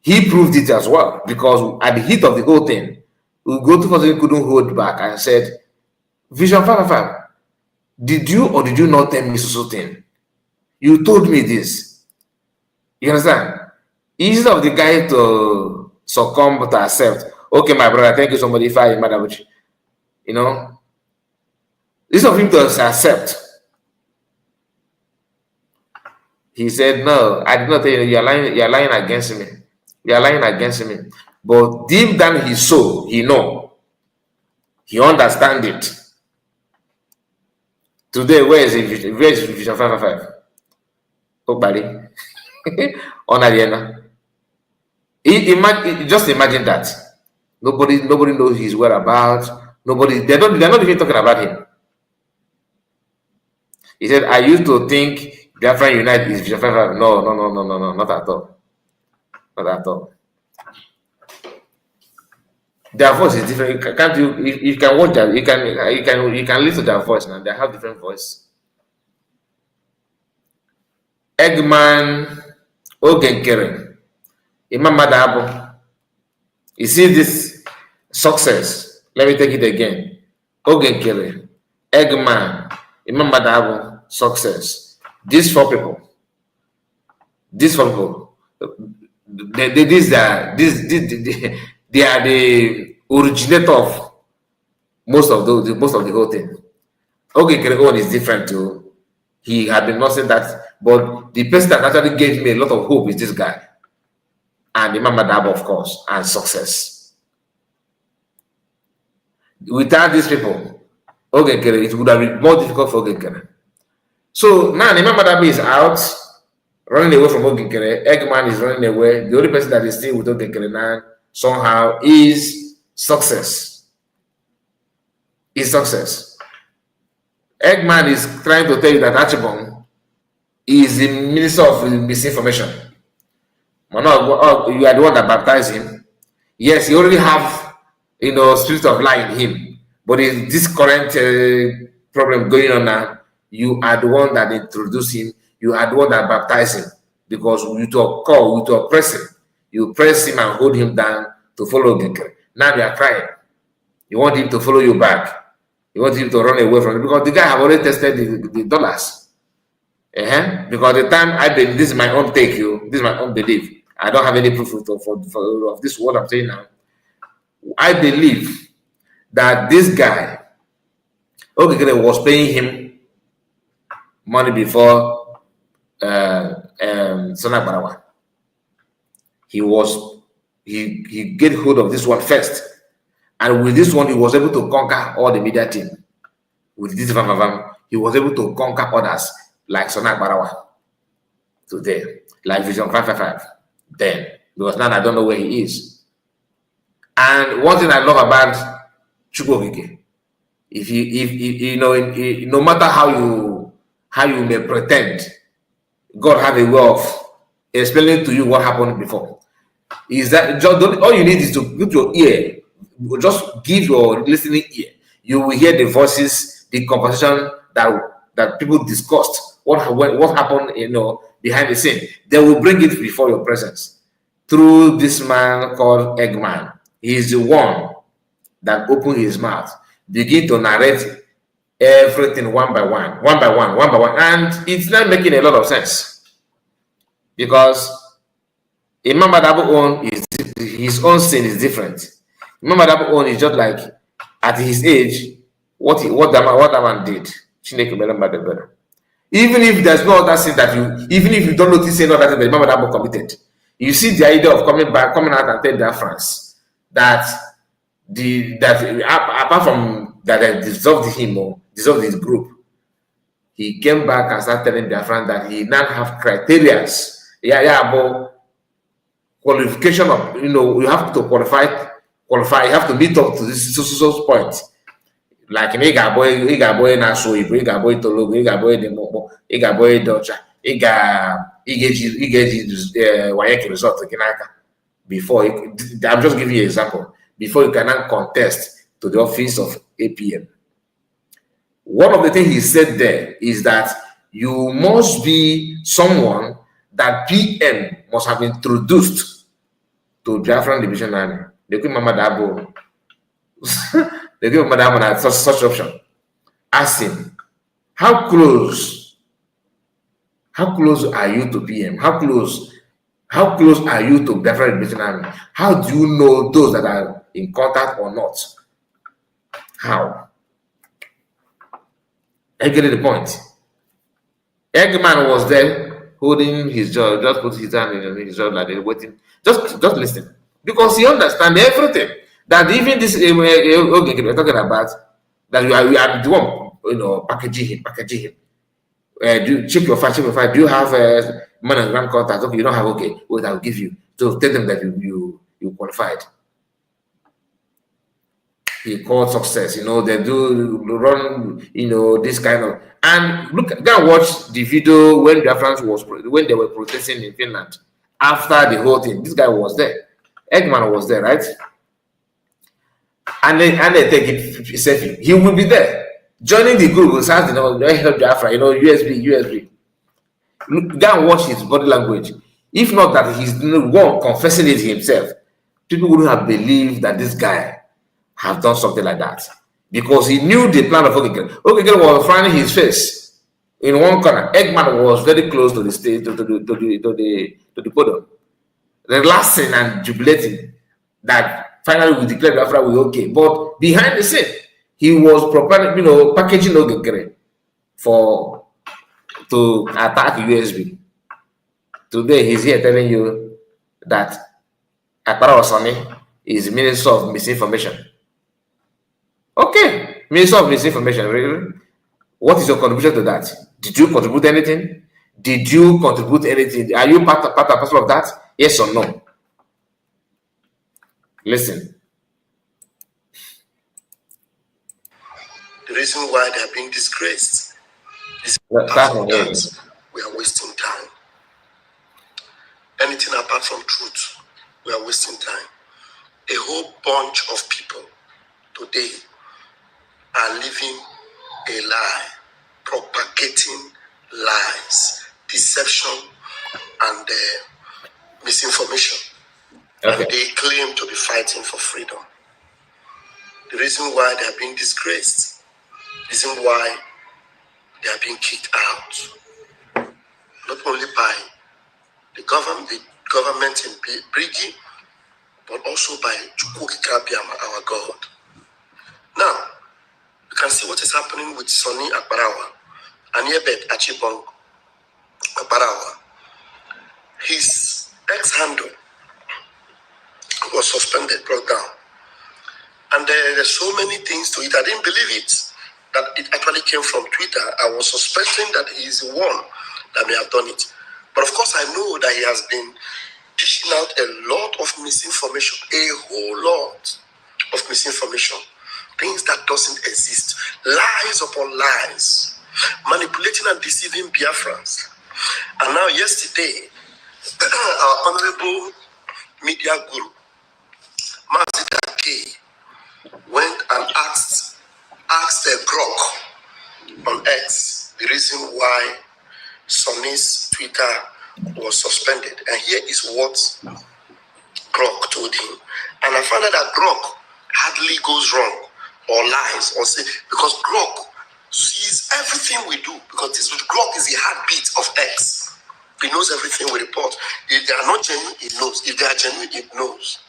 he proved it as well. Because at the heat of the whole thing, Ugo 247 couldn't hold back and said, Vision 555, did you or did you not tell me so thing? You told me this. You understand? Instead of the guy to succumb to accept, okay, my brother, thank you so much if I matter with you. You know? Instead of him to accept, he said, no, I did not tell you, you're lying against me. You're lying against me. But deep down his soul, he know. He understand it. Today, where is Vision 555? Oh, buddy. On Ariana. Just imagine that. Nobody knows his whereabouts. They're not even talking about him. He said, I used to think Biafran Unite is Vision 555. No, not at all. Not at all. Their voice is different. Can't you? If you can watch them, you can listen to their voice now. They have different voice. Eggman, Ogenkere, Imam Madabo. You see this success. Let me take it again. Ogenkere, Eggman, Imam Madabo, success. These four people. They are the originator of most of the whole thing. Ogenkere own is different too. He had been not saying that, but the person that actually gave me a lot of hope is this guy. And Imam Madabo, of course, and success. Without these people, Ogenkere, it would have been more difficult for Ogenkere. So now Imam Madabo is out, running away from Ogenkere. Eggman is running away. The only person that is still with Ogenkere now somehow is success. Eggman is trying to tell you that Achibong is the minister of misinformation. You are the one that baptized him. Yes, he already have spirit of lie in him. But in this current problem going on now, you are the one that introduced him. You are the one that baptized him. Because you to oppress him. You press him and hold him down to follow Ogenkere. Now you are crying. You want him to follow you back. You want him to run away from it because the guy have already tested the dollars. Because the time this is my own take, this is my own belief. I don't have any proof of this what I'm saying now. I believe that this guy, Ogenkere, was paying him money before Sana Barawa. He get hold of this one first. And with this one, he was able to conquer all the media team. With this he was able to conquer others like Sonak Barawa today, like Vision 555 then. Because now I don't know where he is. And one thing I love about Chukwokike, no matter how you may pretend, God have a way of explaining to you what happened before. Is that just all you need is to put your ear. Just give your listening ear. You will hear the voices, the conversation that people discussed. What happened, behind the scene. They will bring it before your presence. through this man called Eggman. He's the one that opened his mouth, begin to narrate everything one by one, and it's not making a lot of sense because Imam Adabu own is his own sin is different. Imam Adabu own is just like at his age, what that man did. Even if there's no other sin that even if you don't notice any other thing that Imam Adabu committed, you see the idea of coming out and tell Biafrans that apart from that they dissolved him or dissolved his group, he came back and started telling Biafran that he now have criteria. About qualification of, you have to qualify, you have to meet up to this social point. Like in Igaboy Naso, Igaboy Tologo, Igaboy Demobo, Igaboy Docha, Wayaki result to Kinaka. Before, I'm just giving you an example, before you cannot contest to the office of APM. One of the things he said there is that you must be someone that PM must have introduced to Biafran Division Army. They give Mama Dabo. They give Mama Dabo such option. Ask him, how close are you to PM? How close are you to Biafran Division Army? How do you know those that are in contact or not? How? I get the point. Eggman was there holding his jaw, just put his hand in his jaw like they're waiting. Just listen. Because he understands everything. That even this we're talking about, that we are the one, packaging him. Do you check your file? Do you have man and grand contact? Okay, you don't have, okay, wait, I'll give you. So tell them that you qualified. He called success, they do run, this kind of, and go and watch the video when when they were protesting in Finland after the whole thing. This guy was there, Eggman was there, right? And they take it selfie. He will be there joining the group. Will start, help Biafra, USB. Go and watch his body language. If not that he's one confessing it himself, people wouldn't have believed that this guy have done something like that, because he knew the plan of Okeke. Okeke was finding his face in one corner. Eggman was very close to the stage, to the podium, relaxing and jubilating that finally we declared Biafra we okay. But behind the scene, he was preparing, packaging Okeke to attack USB. Today he's here telling you that Akpara Osani is Minister of Misinformation. Okay, Minister of Misinformation, really? What is your contribution to that? Did you contribute anything? Are you part and parcel of that? Yes or no? Listen. The reason why they are being disgraced is that we are wasting time. Anything apart from truth, we are wasting time. A whole bunch of people today are living a lie, propagating lies, deception, and misinformation. Okay. And they claim to be fighting for freedom. The reason why they are being disgraced, the reason why they are being kicked out, not only by the government in Brigi, but also by Chukwukikabiama, our God. Now, you can see what is happening with Sonny Akbarawa and Yebet Achibong Akbarawa. His ex-handle was suspended, brought down. And there's so many things to it. I didn't believe it, that it actually came from Twitter. I was suspecting that he is the one that may have done it. But of course, I know that he has been dishing out a lot of misinformation, a whole lot of misinformation, things that doesn't exist, lies upon lies, manipulating and deceiving Biafrans. And now yesterday, our honorable media guru, Mazida K, went and asked Grok on X the reason why Sonny's Twitter was suspended. And here is what told him. And I found out that Grok hardly goes wrong or lies or say, because Grok sees everything we do, because this Grok is the heartbeat of X. He knows everything we report. If they are not genuine, he knows. If they are genuine, he knows.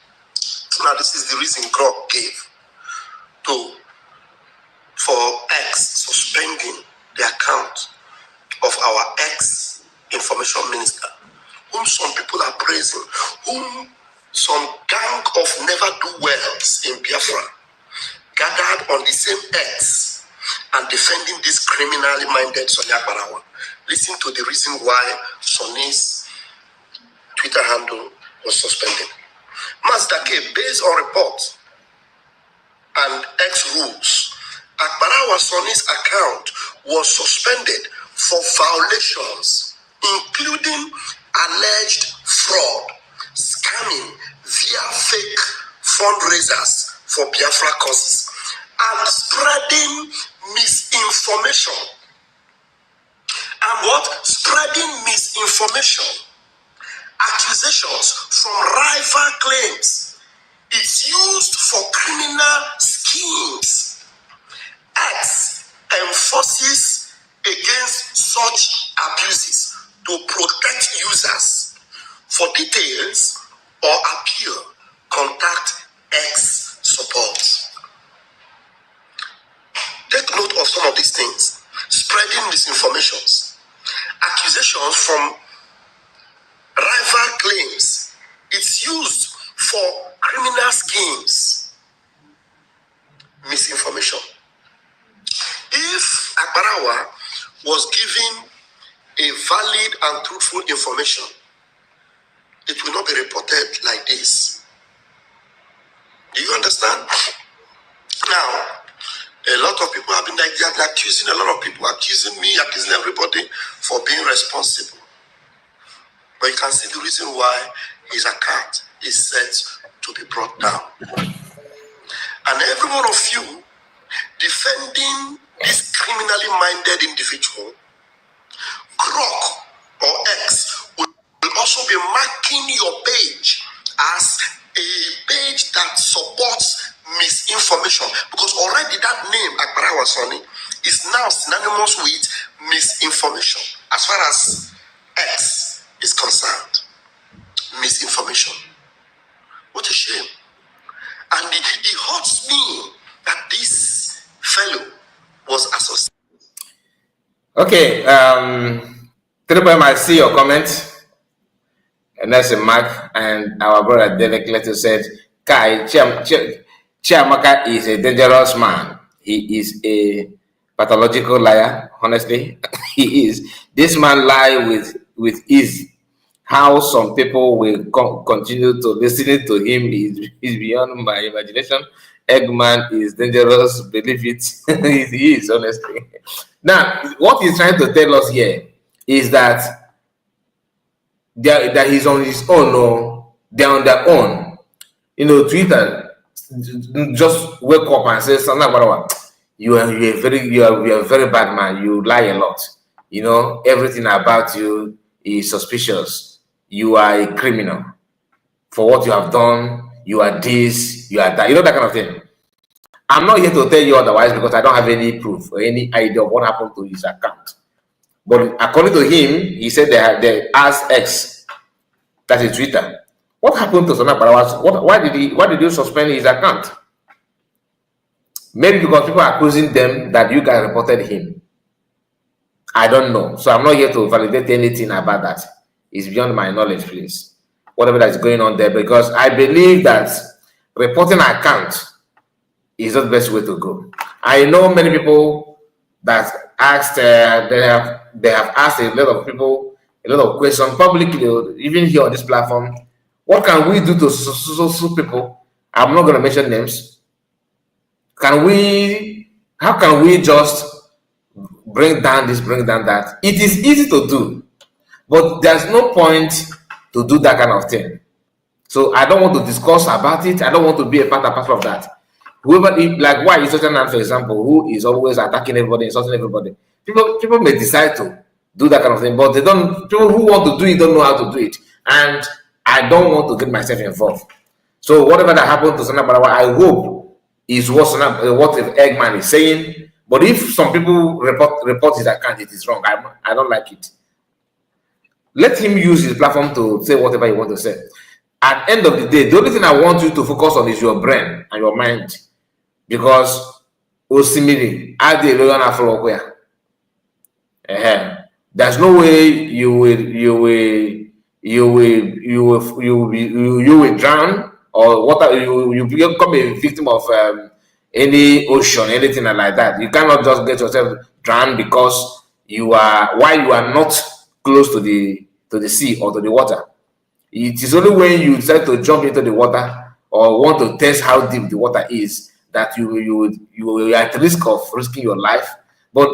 Now, this is the reason Grok gave for X suspending the account of our ex-information minister, whom some people are praising, whom some gang of never-do-wells in Biafra gathered on the same X and defending this criminally minded Sonia Barawa. Listen to the reason why Sonny's Twitter handle was suspended. Master K, based on reports and X rules, Akbarawa Sonny's account was suspended for violations, including alleged fraud, scamming via fake fundraisers for Biafra causes, and spreading misinformation. And what? Spreading misinformation, accusations from rival claims. It's used for criminal schemes. X enforces against such abuses to protect users. For details or appeal, contact X support. Take note of some of these things. Spreading misinformations, accusations from rival claims. It's used for criminal schemes. Misinformation. If Akbarawa was given a valid and truthful information, it will not be reported like this. Do you understand? Now, a lot of people have been like that, accusing a lot of people, accusing me, accusing everybody for being responsible. But you can see the reason why his account is set to be brought down. And every one of you defending this criminally minded individual, Grok or X will also be marking your page as a page that supports misinformation, because already that name, Akbarawa Sonny, is now synonymous with misinformation as far as X is concerned. Misinformation. What a shame. And it hurts me that this fellow was associated. Okay, Triple, I see your comment. And that's a mark. And our brother Derek Leto said, Kai Chiamaka is a dangerous man. He is a pathological liar, honestly. He is. This man lie with ease. How some people will continue to listen to him is beyond my imagination. Eggman is dangerous, believe it. He is, honestly. Now, what he's trying to tell us here is that he's on his own, or they're on their own. You know, Twitter just wake up and say something about you are a very bad man. You lie a lot. You know, everything about you is suspicious. You are a criminal for what you have done. You are this, you are that. You know, that kind of thing. I'm not here to tell you otherwise because I don't have any proof or any idea of what happened to his account. But according to him, he said they asked X, that is Twitter, what happened to Sonia Barawa? Why did you suspend his account? Maybe because people are accusing them that you guys reported him. I don't know. So I'm not here to validate anything about that. It's beyond my knowledge, please. Whatever that is going on there, because I believe that reporting an account is not the best way to go. I know many people that asked, they have asked a lot of people a lot of questions publicly, even here on this platform. What can we do to so people? I'm not going to mention names. How can we just bring down this, bring down that? It is easy to do, but there's no point to do that kind of thing. So I don't want to discuss about it. I don't want to be a part and parcel of that. Whoever, like why is such a man, for example, who is always attacking everybody, insulting everybody, people may decide to do that kind of thing, but they don't. People who want to do it don't know how to do it, and I don't want to get myself involved. So whatever that happened to Sana Barawa, I hope is what Eggman is saying. But if some people report his account, it is wrong. I don't like it. Let him use his platform to say whatever he wants to say. At the end of the day, the only thing I want you to focus on is your brain and your mind. Because Osimiri, there's no way you will drown, or water you become a victim of any ocean, anything like that. You cannot just get yourself drowned because you are not close to the sea or to the water. It is only when you decide to jump into the water or want to test how deep the water is that you are at risk of risking your life. But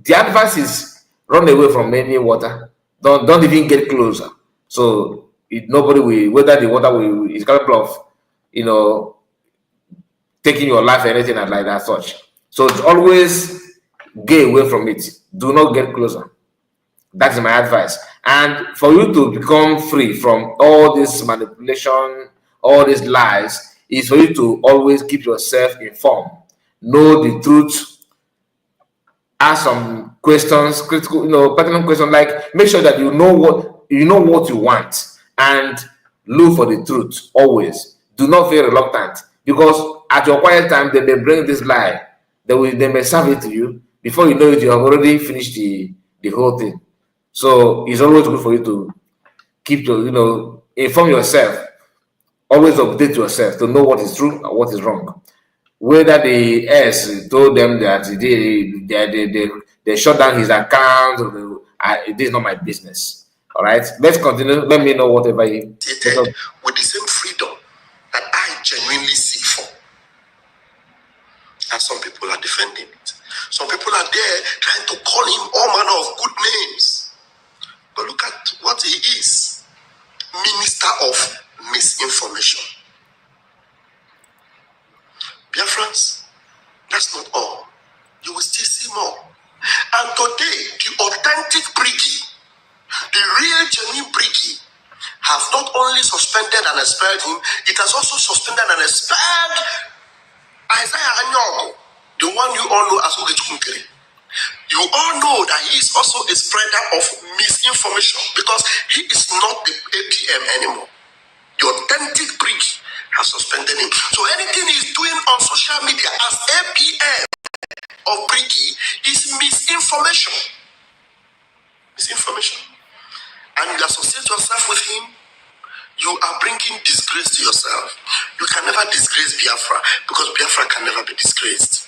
the advice is run away from any water. Don't even get closer. So nobody will, whether the water is capable of taking your life or anything like that such. So always get away from it. Do not get closer. That's my advice. And for you to become free from all this manipulation, all these lies, is for you to always keep yourself informed, know the truth, ask some questions, critical, pertinent questions, like make sure that you know what you want, and look for the truth always. Do not feel reluctant, because at your quiet time they may bring this lie. They may serve it to you. Before you know it, you have already finished the whole thing. So it's always good for you to keep inform yourself, always update yourself to know what is true and what is wrong. Whether the S told them that they shut down his account, this is not my business. All right, let's continue. Let me know whatever you with the same freedom that I genuinely seek for. And some people are defending it. Some people are there trying to call him all manner of good names. But look at what he is. Minister of misinformation. Biafrans, that's not all. You will still see more. And today, the authentic Briggy, the real genuine Briggy, have not only suspended and expelled him, it has also suspended and expelled Isaiah Anyogo, the one you all know as Ogechunkere. You all know that he is also a spreader of misinformation, because he is not the APM anymore. The authentic Briggy has suspended him. So anything he's doing on social media as APM of Briggy is misinformation. Misinformation. And you associate yourself with him, you are bringing disgrace to yourself. You can never disgrace Biafra, because Biafra can never be disgraced.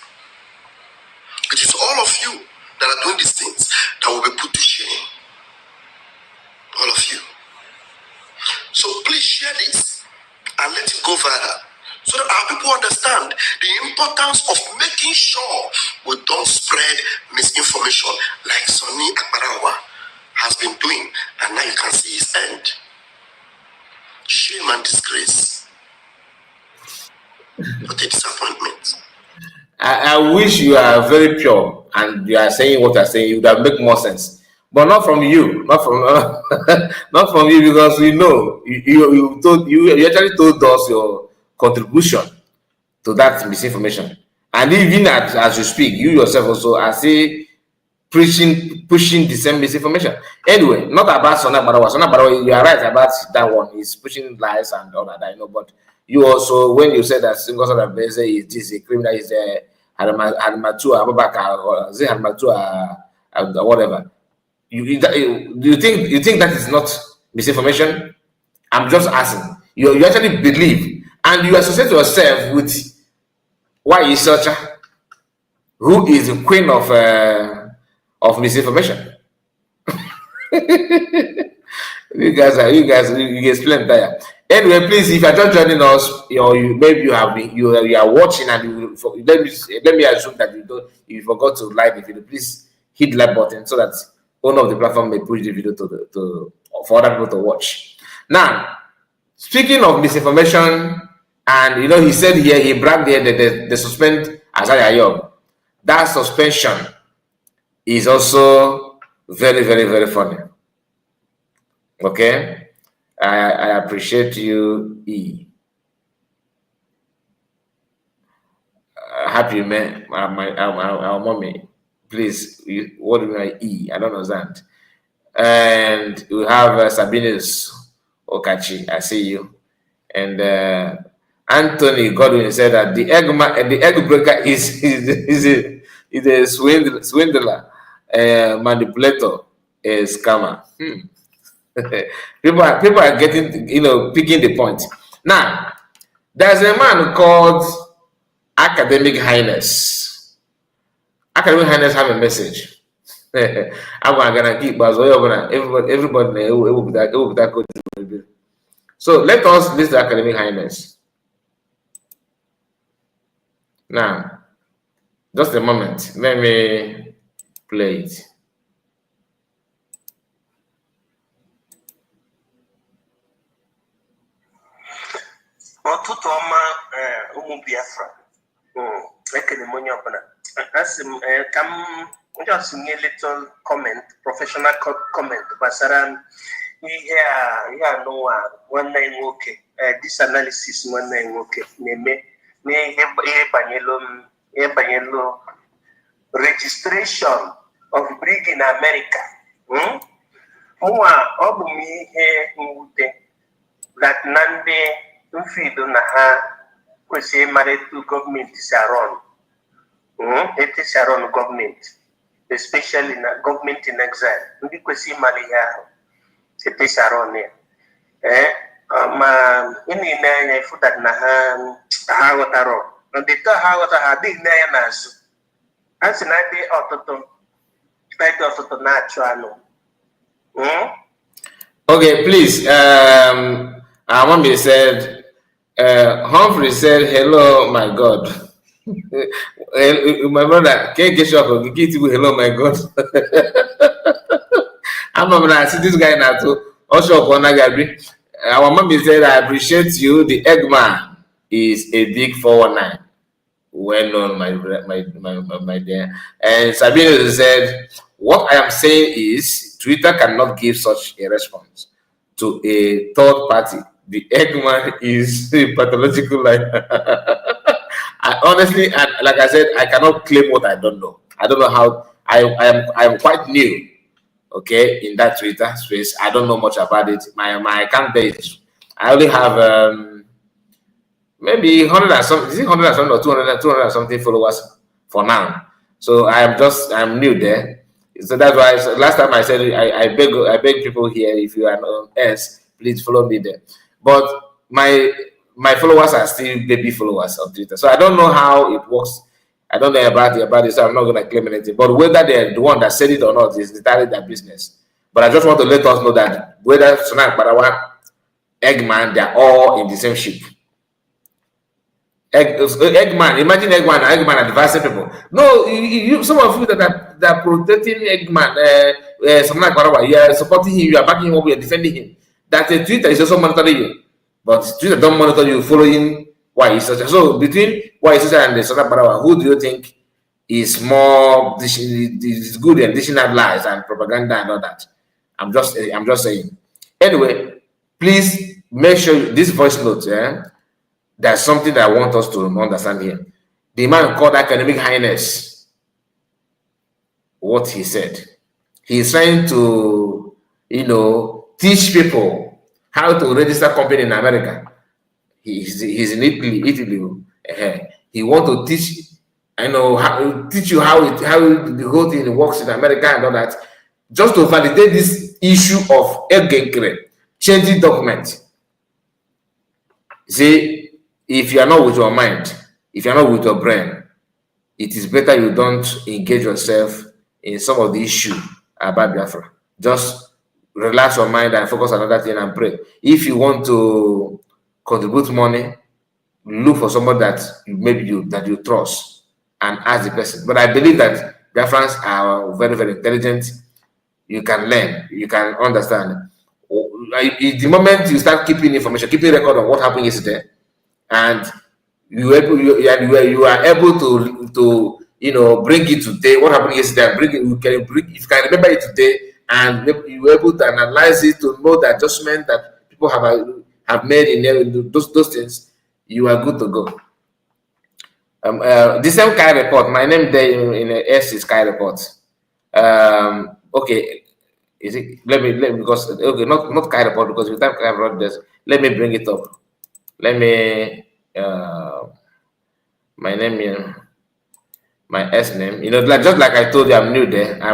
It is all of you that are doing these things that will be put to shame. All of you. So please share this and let it go further, so that our people understand the importance of making sure we don't spread misinformation like Sonny Akbarawa has been doing, and now you can see his end. Shame and disgrace. What a disappointment. I wish you are very pure and you are saying what you are saying. It would have make more sense, but not from you, not from not from you, because we know you actually told us your contribution to that misinformation, and even as you speak, you yourself also are say pushing the same misinformation. Anyway, not about Sona Barawa. Sona Barawa, you are right about that one. He's pushing lies and all that, I know. But you also, when you said that single son of Beze is this a criminal, is a Hadmatua Abubakar, or is it Hadmatua whatever? Do you think that is not misinformation? I'm just asking. You actually believe, and you associate yourself with why is such who is the queen of misinformation. You explain that. Anyway, please, if you're just joining us, or maybe you are watching, and let me assume that you forgot to like the video. Please hit the like button so that owner of the platform may push the video for other people to watch. Now, speaking of misinformation, and he said here, he bragged here that they suspend Isaiah Ayog. That suspension is also very, very, very funny. Okay, I appreciate you, E. happy man, our mommy. Please, what do I E? I don't understand. And we have Sabinus Okachi. I see you. And Anthony Godwin said that the egg breaker is a swindler, manipulator, a scammer. People are getting, picking the point. Now, there's a man called Academic Highness. Academic Highness have a message. I'm gonna keep everybody it will be that good. So let us listen to Academic Highness. Now, just a moment. Let me play it. Ọtụtụ ọma ụmụ Biafra ekele m onye ọbụla asị m ka m just nye little comment, professional comment gbasara ihe a n'ụwa nwanne anyị nwoke this analysis nwanne anyị nwoke na-eme n'ihe banyelu registration of brig in America. Mụnwa ọ bụ m ihe mwute that na ndị mfido na ha kwesịrị ịmara etu gọọmenti si arụ ọrụ etu si arụ ọrụ gọọmenti, especially na gọọmenti in exile. Ndị kwesịrị ịmara ihe ahụ etu si arụ ọrụ ya. Ma ịna-ene anya ifu that na ha ghọtara ndị taa ha ghọtara ha adịghị n'anya n'azụ. A sị na dị ọtụtụ na-achụ anụ. Okay, please. Mommy said, Humphrey said, hello, my God. My brother, can't get shot. Hello, my God. I'm going to see this guy now too. Also, our mommy said, I appreciate you. The Eggman is a big 419. Well known, my dear. And Sabine said, what I am saying is Twitter cannot give such a response to a third party. The Eggman is a pathological liar. I honestly, like I said, I cannot claim what I don't know. I don't know how. I am quite new, okay, in that Twitter space. I don't know much about it. My account page, I only have maybe 100 and something. Is it 100 and something or 200 and something followers for now? So I'm new there. So that's why last time I said I beg people here, if you are on S, please follow me there. But my followers are still baby followers on Twitter, so I don't know how it works. I don't know about it, so I'm not going to claim anything. But whether they're the one that said it or not is entirely their business. But I just want to let us know that whether Sunak Barawa, Eggman, they're all in the same ship. Eggman, imagine Eggman advising people. No, some of you that are protecting Eggman, Sunak Barawa, you are supporting him, you are backing him up, you are defending him. That Twitter is also monitoring you, but Twitter don't monitor you following why is such. So between why is such and the Sunak Barawa, who do you think is more is good in dishing out lies and propaganda and all that? I'm just saying. Anyway, please make sure this voice note. There's something that I want us to understand here. The man called Academic Highness. What he said, he's trying to, teach people how to register company in America. He's in Italy. He want to teach, teach you how the whole thing works in America and all that, just to validate this issue of Eggman changing document. See, if you are not with your mind, if you are not with your brain, it is better you don't engage yourself in some of the issue about Biafra. Just relax your mind and focus on another thing and pray. If you want to contribute money, look for someone that you trust and ask the person. But I believe that Biafrans are very, very intelligent. You can learn, you can understand. The moment you start keeping information, keeping record of what happened yesterday, and you are able to bring it today, what happened yesterday, if you can remember it today, and you are able to analyze it to know the adjustment that people have made in those things, you are good to go. The same Kai report. My name there in S is Kai report. Okay, is it? Let me because okay, not Kai report because with time Kai report this. Let me bring it up. Let me my name here, my S name. Like just like I told you, I'm new there. I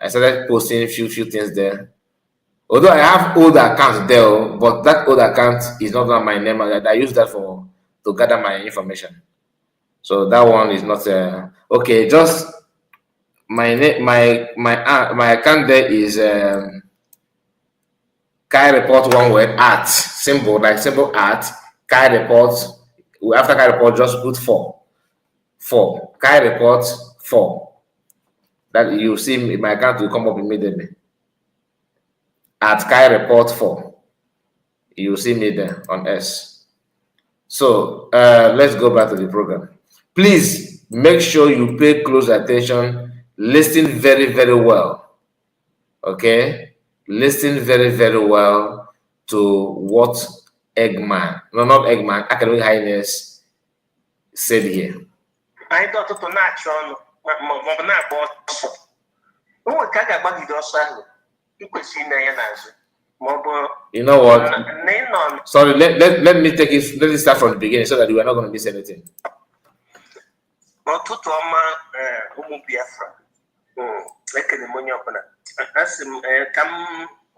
started posting few things there. Although I have old accounts there, but that old account is not on my name. I use that to gather my information. So that one is not okay. Just my name, my account there is Kai report one word at symbol like symbol at Kai report. After Kai report, just put 4 Kai report 4. That you see my account will come up immediately. At Kai report 4, you see me there on S. So let's go back to the program. Please make sure you pay close attention, listen very, very well. Okay? Listen very, very well to what Eggman, no, not Eggman, Academic Highness said here. I thought to natural, you know what? Sorry, let me take it. Let me start from the beginning so that we are not going to miss anything.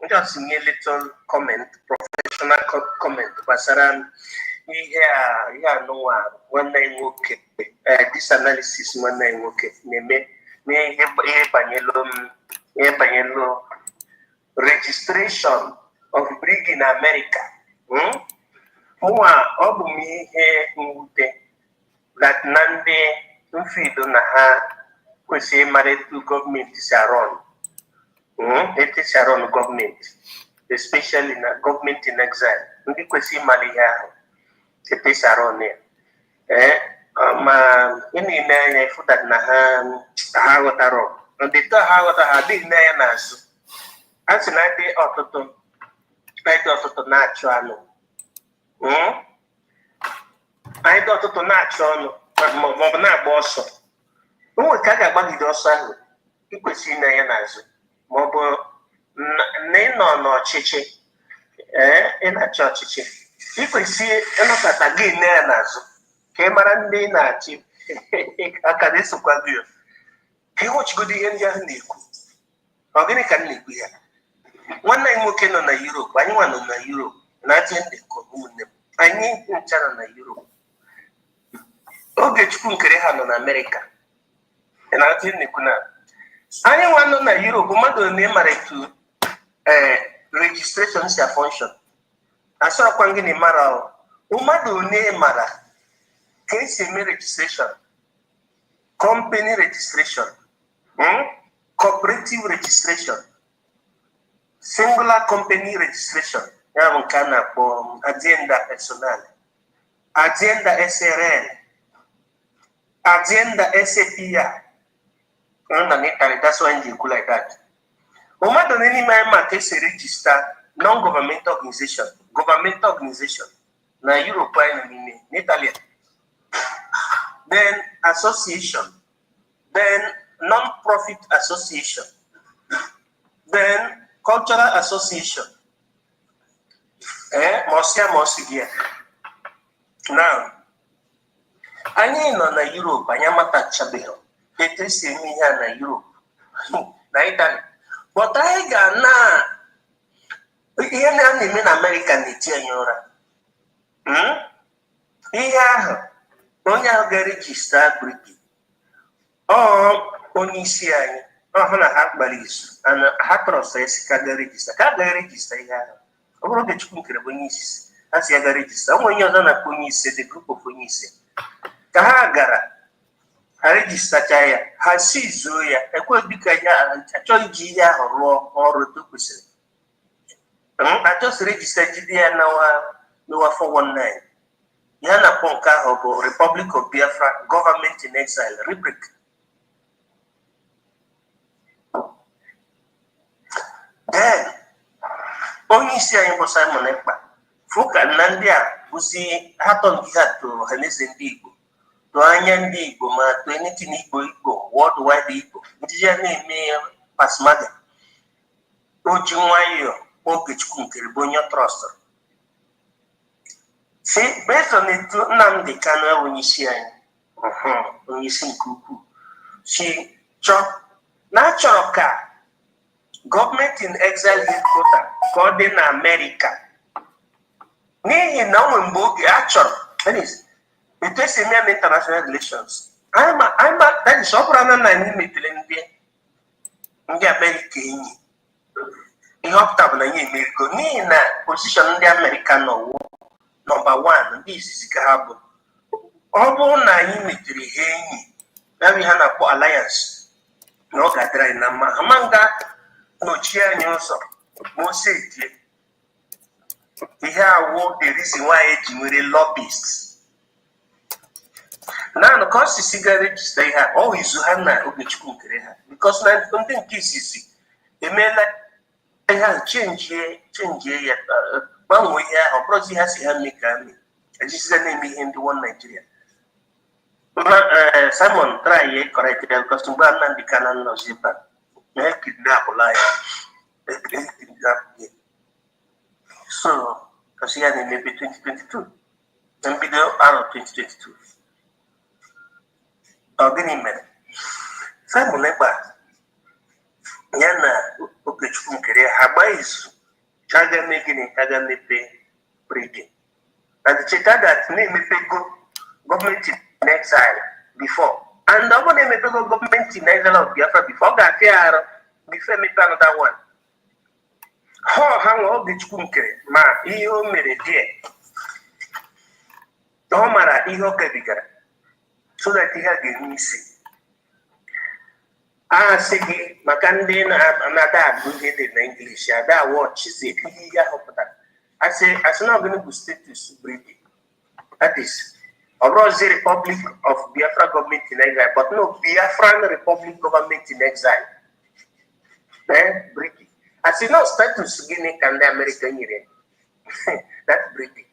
Just a little comment, professional comment, Basaran. Yeah, no one name okay. This analysis one name okay. Me registration of brig in America. That Nande Ufido Naha Kwesi married to government is around. It is around government, especially in a government in exile. Ndi Kwesi Malia, it is around here. In food that Naha Hawataro. And the Tahawata had been there Nasu. As an idea of the natural. I thought to natural, but Mobana Bosso. Who will take a body dorsal? You could see Nayanas. Mobo name no chichi, in a church. You could see another again Nayanas. Came around the Nachi. I can listen to you. He watch good in Yanniku. Organic and Nikia. One night working on a Europe, anyone on a Europe, not in the community. I need in China Europe. Okay, Chunkerehan on America. And I think Nikuna. Anyone on Europe, Mother name to registration is a function. I saw Kwangini Mara, Umadu name Mara, case registration, company registration, cooperative registration, singular company registration, agenda personal, agenda SRL. Agenda SAPR. That's why you like that. Oma don't any man case register non-governmental organization, governmental organization. Na European in Italy. Then association. Then non-profit association. Then cultural association. Mosia. Now. Anyị nọ na Europe, anyị amatachabeghị etu esi eme ihe a na Europe na Italy. But anyị ga na ihe na-eme na America na-eti anyị ụra. Ihe ahụ onye ahụ ga-erejista briki onye isi anyị ọhụ na ha gbara izu ha trọst esi ka ga-erejista ka ga-erejista ihe ahụ. Ọ bụrụ oge Chukwu nkere bụ onye isi ha si ya ga-erejista onwe onye ọzọ na-akpọ onye isi the group of onye isi ka ha gara register ya ha si zuo ya ekwe dịka ya achọghị iji ihe ahụ rụọ ọrụ etu kwesịrị achọsị register jide ya n'ọwa 419 ya na kpọ nke ahụ bụ Republic of Biafra Government in Exile Republic. Then onye isi anyị bụ Simon Ekpa fụka na ndị a kwụsị hatọ nke ha to haneze ndị Igbo to anya ndị Igbo ma to anything Igbo worldwide Igbo ndị ya na-eme pasmaga oji nwayọọ Ogechukwu nkere bụ onye trọst si based on etu Nnamdi Kanu onye isi anyị onye isi nke ukwuu si chọrọ ka gọọmenti in exile headquarter ka ọ dị na Amerịka n'ihi na onwe mgbe oge a chọrọ etu esi eme international relations that is ọ bụrụ na anyị metere ndị Amerịka enyi ihe ọpụta bụ na anyị emerigo n'ihi na posishọn ndị Amerịka nọwo nọmba 1 ndị izizi ka ha bụ ọ bụrụ na anyị metere ha enyi ya ha na-akpọ alliance na ọ ga-adịrị anyị na mma ha ma nga nọchie anyị ụzọ ma o setie ihe awụ the reason why eji nwere lobbyists naanị ka ọ sisi ga regista ihe a ọ izu ha na Ogechukwu nkere ha because na ndị nke izizi emeela ihe ahụ chenjie ya gbanwee ihe ahụ ọ bụrụzi ha si ha mee ka ame ejiziga na-eme ihe ndị one Nigeria Simon try ye correct ya because mgbe Nnamdi Kanu nọzi ebe a na kidnapụla ya so kasi ya na-emebe 2022 na mbido arọ 2022 ọ gịnị mere Simon Ekpa ya na Ogechukwu nkere ha gba izu chaga mee gịnị chaga mepe brigade and cheta that na-emepego gọọmenti in exile before and ọ bụ na-emepego gọọmenti in exile of Biafra before ọ ga-afịa arụ before emepe another one ha nwe Ogechukwu nkere ma ihe o mere die ọ mara ihe o kebigara so that ihe a ga-enwe isi asị gị maka ndị na-ada agụ ihe dị na English ada wọchizi ihe ihe ahụ pụtara asị na ọgịnị bụ status brigade that is Obrozi Republic of Biafra government in exile, but no Biafran Republic government in exile. British. As you know, status Guinea can the American Union. That's British.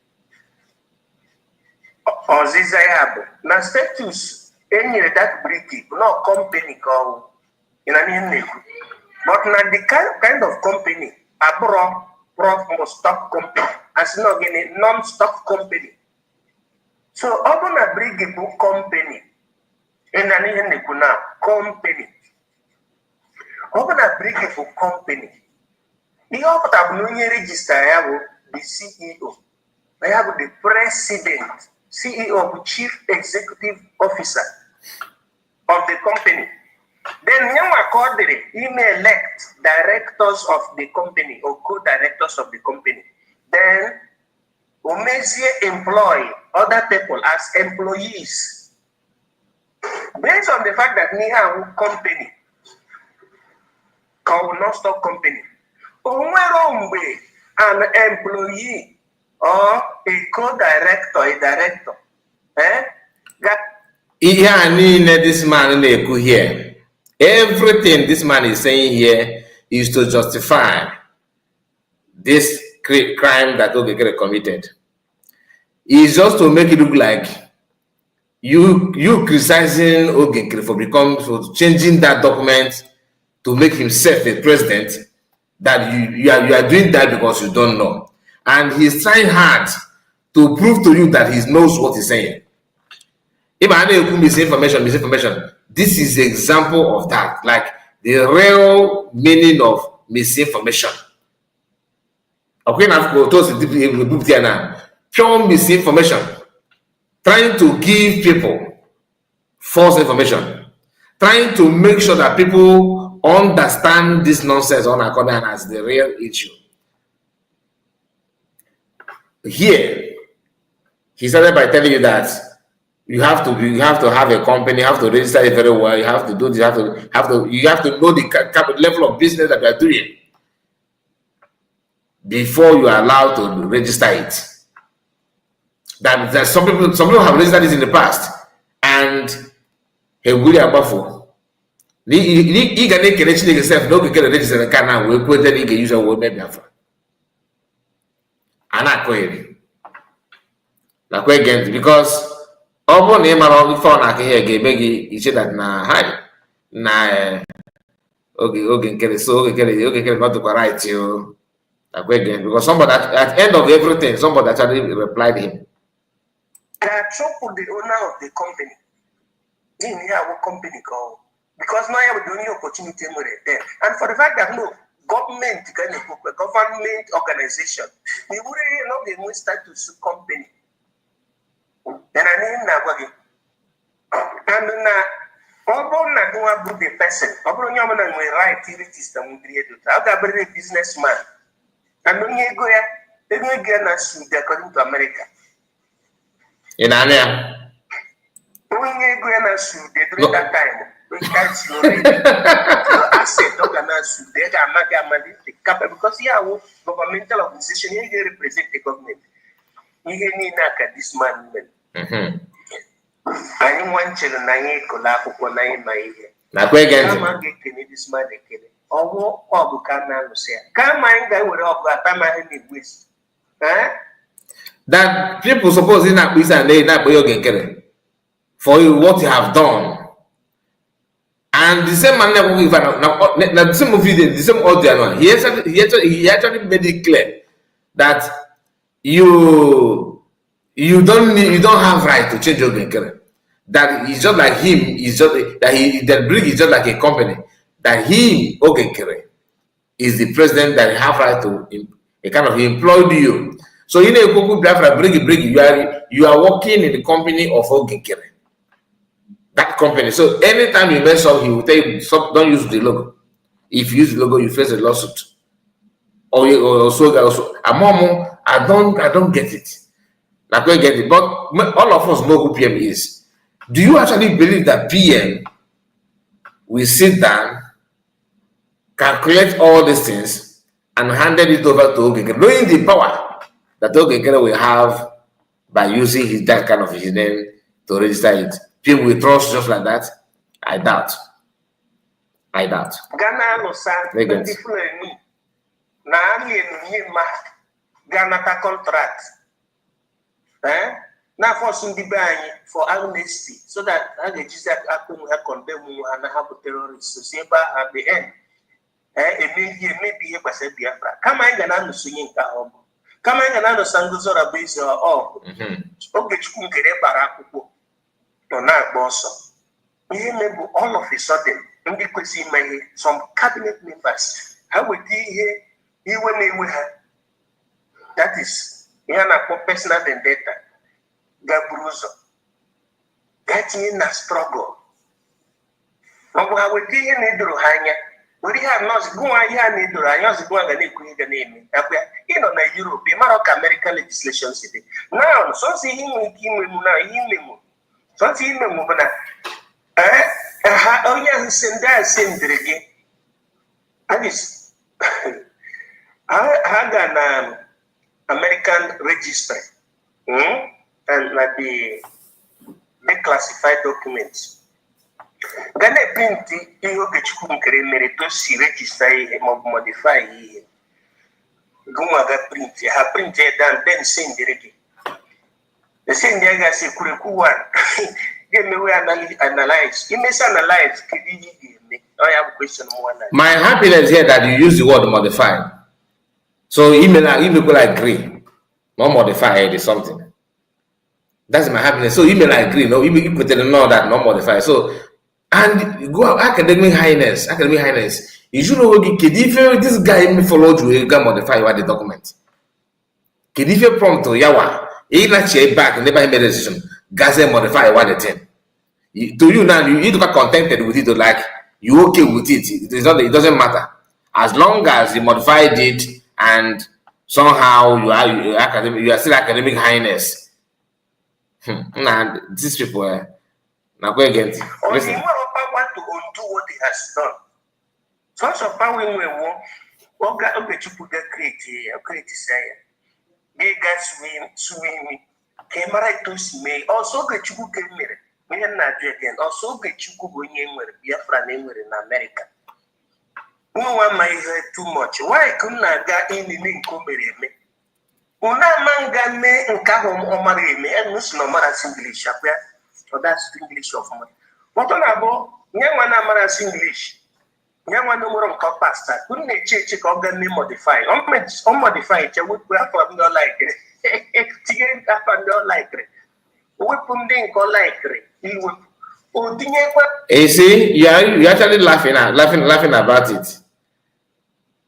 Or Zizayab. Now status any that British, no company called in an Indian. But now the kind of company, a stock company, as no again non-stock company. So, open a brigade company in an Indian company. Open a brigade company. The offer of new register, I have the CEO. I have the president, CEO, chief executive officer of the company. Then you accordingly, you may elect directors of the company or co-directors of the company. Then Umezie employ other people as employees. Based on the fact that we have a company called non-stock company, an employee or a co-director, a director, this man here. Everything this man is saying here is to justify this crime that Ogekere committed. It's just to make it look like you criticizing Ogekere for changing that document to make himself a president. That you are doing that because you don't know, and he's trying hard to prove to you that he knows what he's saying. If I know misinformation, this is the example of that, like the real meaning of misinformation. Okay, now pure misinformation, trying to give people false information, trying to make sure that people understand this nonsense on according as the real issue. Here, he started by telling you that you have to have a company, you have to register it very well, you have to do this, you have to know the level of business that you are doing before you are allowed to register it. That some people have registered this in the past, and he will be above. He can make himself no can register the car now. We put the use of word Biafra. And I query. again, because all name around the phone I can hear each that na hi na okay get it so get it not to right you again because somebody at the end of everything somebody actually replied him. That trouble the owner of the company. In our company call because now you have the only opportunity then. And for the fact that no government kind of government organization, we wouldn't know the most status company. Then I mean now and now although not do a good person, although you have a right to register with the I'll be a businessman. And when you go here, they will get us according to America. In Ania. When you go and sue, they during that time, we can't see your asset, organize, they are money, because here, governmental organization, you represent the government. You need this man. I want children, I collapse for 9 my Now, where again? This man, or what can I say? Come mind that would have got time in waste. That people suppose in that piece and they not be for you what you have done. And the same man never give now the same video, the same audio. He actually made it clear that you don't have right to change your game. That it's just like him, it's just that brig is just like a company. That he is the president that have right to a kind of employed you. So you know Biafra brig you are working in the company of Ogekere. That company. So anytime you mess up, he will tell you don't use the logo. If you use the logo, you face a lawsuit. Also, I don't get it. Like we get it, but all of us know who PM is. Do you actually believe that PM will sit down, calculate all these things, and handed it over to Ogekere, knowing the power that Ogekere will have by using that kind of his name to register it? People will trust just like that? I doubt. Ghana no sa Ghana contract. Now for some for amnesty, so that I get just condemn and have terrorists to say at the end. Maybe a Biafra. Come on, Ghana swinging Kahom. Come on, Ghana Sanguzora base or all. Okay, Barakupo. To now, boss. All of a sudden, some cabinet members. How would he even that is personal vendetta. Gabruzo. That's in a struggle. How would he need to hang? We have not go on here, need to I also go on the name. You know, Europe, American legislation city. Now, so see him with him. So see him moving. Oh, yes, and that's him again. And it's I got an American register and like the classified documents. Gane print iyo ke chukun kere mere to si register modify guma ga print ha print then send direct the send there ga say kureku one give me we analyze you may analyze I have a question more. My happiness here that you use the word modify. So email agree, not modify or something. That's my happiness. So email agree, no, you put know that not modify. So and go academic highness. You should know if this guy me follow you can modify what the document. If you prompt to Yawa, he not share back, never made a decision. Gaze modify what the thing. To you now, you need to be contented with it, like you okay with it. It doesn't matter. As long as you modified it and somehow you are still academic highness. Nah, these people now go again. Listen. Want to undo what he has done. Source of power we want. What got to put the create say. They got swim. Camera to me. Also get you camera. Me and Nigerian. Also get you going in with Biafran in America. No one might hear too much. Why couldn't I get in the link? Una manga me nkaho omare me enus no mara English apia. Or that's English of money. What on abo nyama mara English. Nyama no more on pastor. Couldn't check organ modify. On modify che we from no like it. Tigen up and don't like it. We put them call like it. You see, you're actually laughing about it.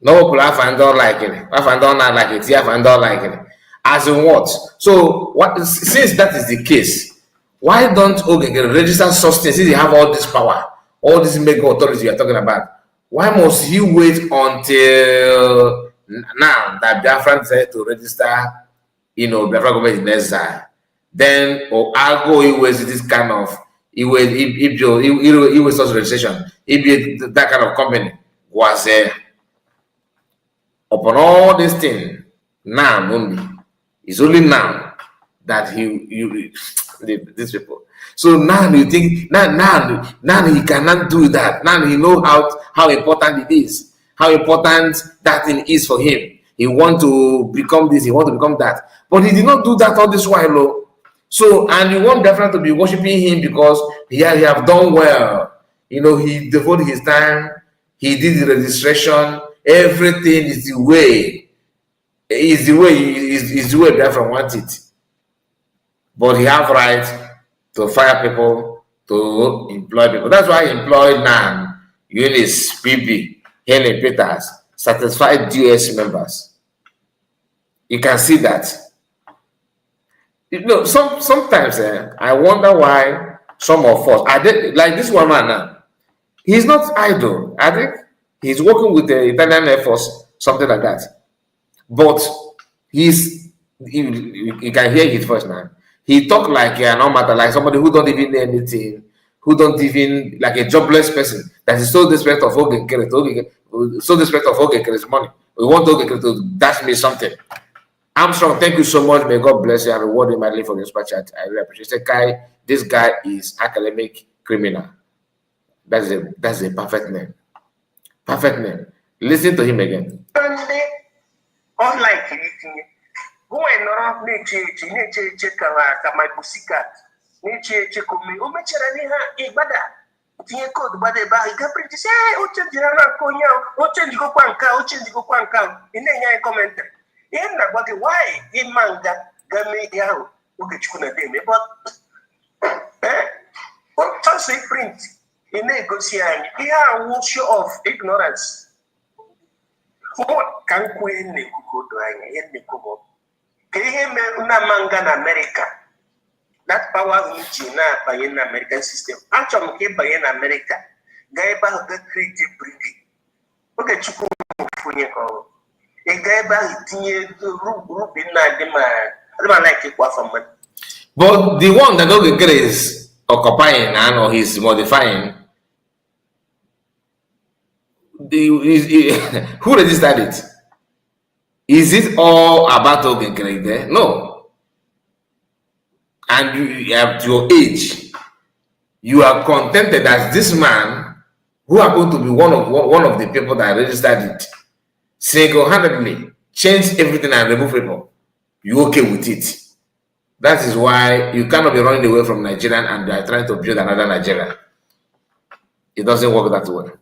No people laugh and don't like it. Laugh and don't not like it. Laugh and don't like it. As in what? So what? Since that is the case, why don't Ogege register sustenance since they have all this power, all this mega authority you are talking about? Why must he wait until now that Biafran decided to register, Biafran government in exile? Then, or I'll go with this kind of, he was such registration, if that kind of company was upon all this thing, now only, it's only now that these people. So now you think now he cannot do that. Now he know how important it is, how important that thing is for him. He want to become this, he want to become that, but he did not do that all this while. Though. So and you want Biafran to be worshiping him because he have done well. He devoted his time. He did the registration. Everything is the way. Is the way Biafran wants it. But he have right to fire people, to employ people. That's why he employed Nan, Eunice, PB, Helen Peters, satisfied DS members. You can see that. Sometimes I wonder why some of us, like this one man now, he's not idle. I think he's working with the Italian Air Force, something like that. But you can hear his voice now. He talk like no matter, like somebody who don't even know anything, who don't even, like a jobless person that is so desperate of so desperate of Ogekere's money. We want Ogekere to dash me something. Armstrong, thank you so much. May God bless you and reward you mightily for your super chat. I really appreciate it. This guy is academic criminal. That's a perfect name. Perfect name. Listen to him again. Unlike go and not nature my pussycat. Nature come o mechara ha igbada. Tinye code ba de ba ga print say o change na konya o change go kwa nka ina commentary. In na but why in manga game yao Ogechukwu na dem but what say print in negotiate here show of ignorance. What can queen ne kukodo anya ne kubo ke ihe me una manga na America that power which na by in American system actually ke by in America ga eba ga create brigade Ogechukwu funye ko e ga eba tinye group na dem like kwa from. But the one that Ogekere is occupying and or he's modifying, who registered it? Is it all about Ogekere there? No. And you at your age, you are contented as this man who happened to be one of the people that registered it, single-handedly change everything and remove people. You okay with it? That is why you cannot be running away from Nigerian and they are trying to build another Nigeria. It doesn't work that way.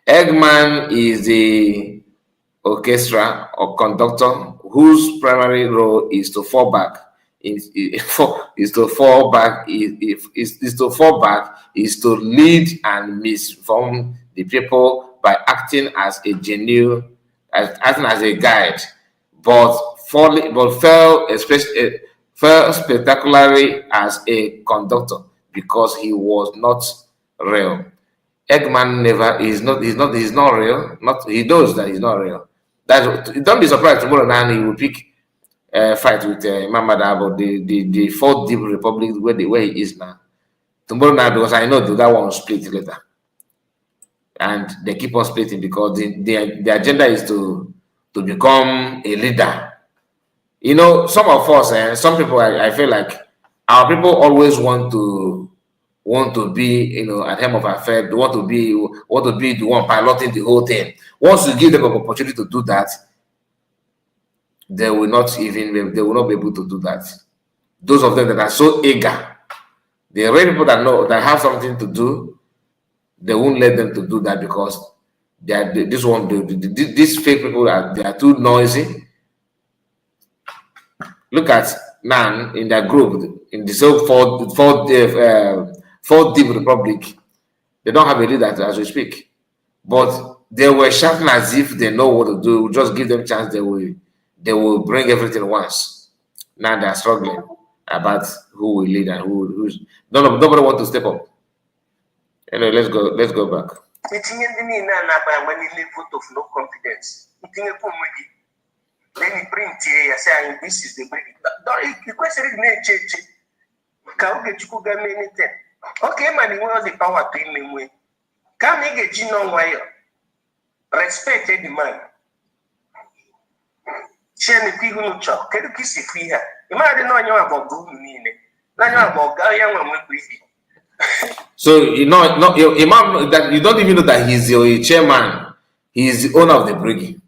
Eggman is the orchestra or conductor whose primary role is to fall back. Is to lead and misinform the people by acting as a guide, but fell spectacularly as a conductor because he was not real. Eggman he's not real. He knows that he's not real. Don't be surprised tomorrow now he will pick fight with Mamada about the fourth deep republic where he is now. Tomorrow now, because I know that one will split later. And they keep on splitting because the agenda is to become a leader. Some of us, some people, I feel like our people always want to be, at the helm of affairs. They want to be the one piloting the whole thing. Once you give them an opportunity to do that, they will not be able to do that. Those of them that are so eager, the real people that know that have something to do, they won't let them to do that because these fake people they are too noisy. Look at now in their group in the so-called fourth deep republic, they don't have a leader as we speak, but they were shouting as if they know what to do. Just give them chance, they will bring everything once. Now they are struggling about who will lead and who's nobody want to step up. Anyway, let's go back. Vote of no confidence. Then he print here saying this is the break. The question is okay, man, he wants the power to him way. Can he get you know why? Respect the man. Share the people who chop. Can you kiss it here? You might not know about good meaning. Not know about Gaya when we breathe. So you know, Imam, that you don't even know that he's your chairman. He is the owner of the brigade.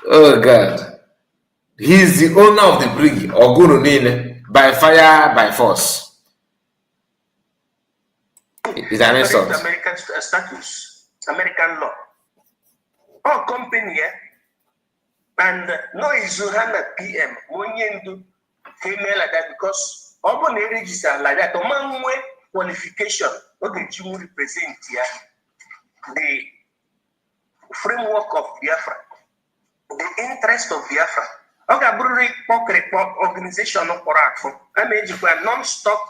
Oh God, he is the owner of the brigade. Ogurunine, by fire, by force. It's an insult. American status, American law. Oh, company, and no Izuhana PM. Monyendu. Female like that because all register like that. Among qualification, okay, you represent here the framework of Biafra, the interest of Biafra. Okay, Brewery organization of Porak. I made you a non-stock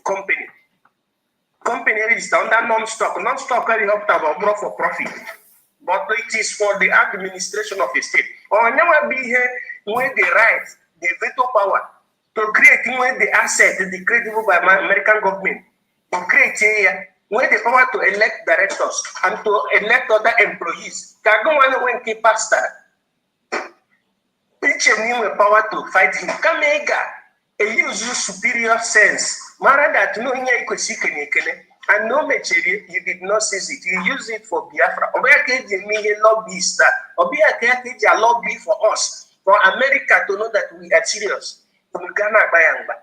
company. Company register under non-stock. Non-stock very helped about more for profit, but it is for the administration of the state. Or never be here when the right. The veto power to create the asset the created by American government to create where the power to elect directors and to elect other employees. Can go on when keep pastor. Each of them with power to fight him. Come a use superior sense. Mara that no nya could seek and no material you did not seize it. You use it for Biafra. Or be a lobbyist or be a lobby for us. For America to know that we are serious, from Ghana Bayangba,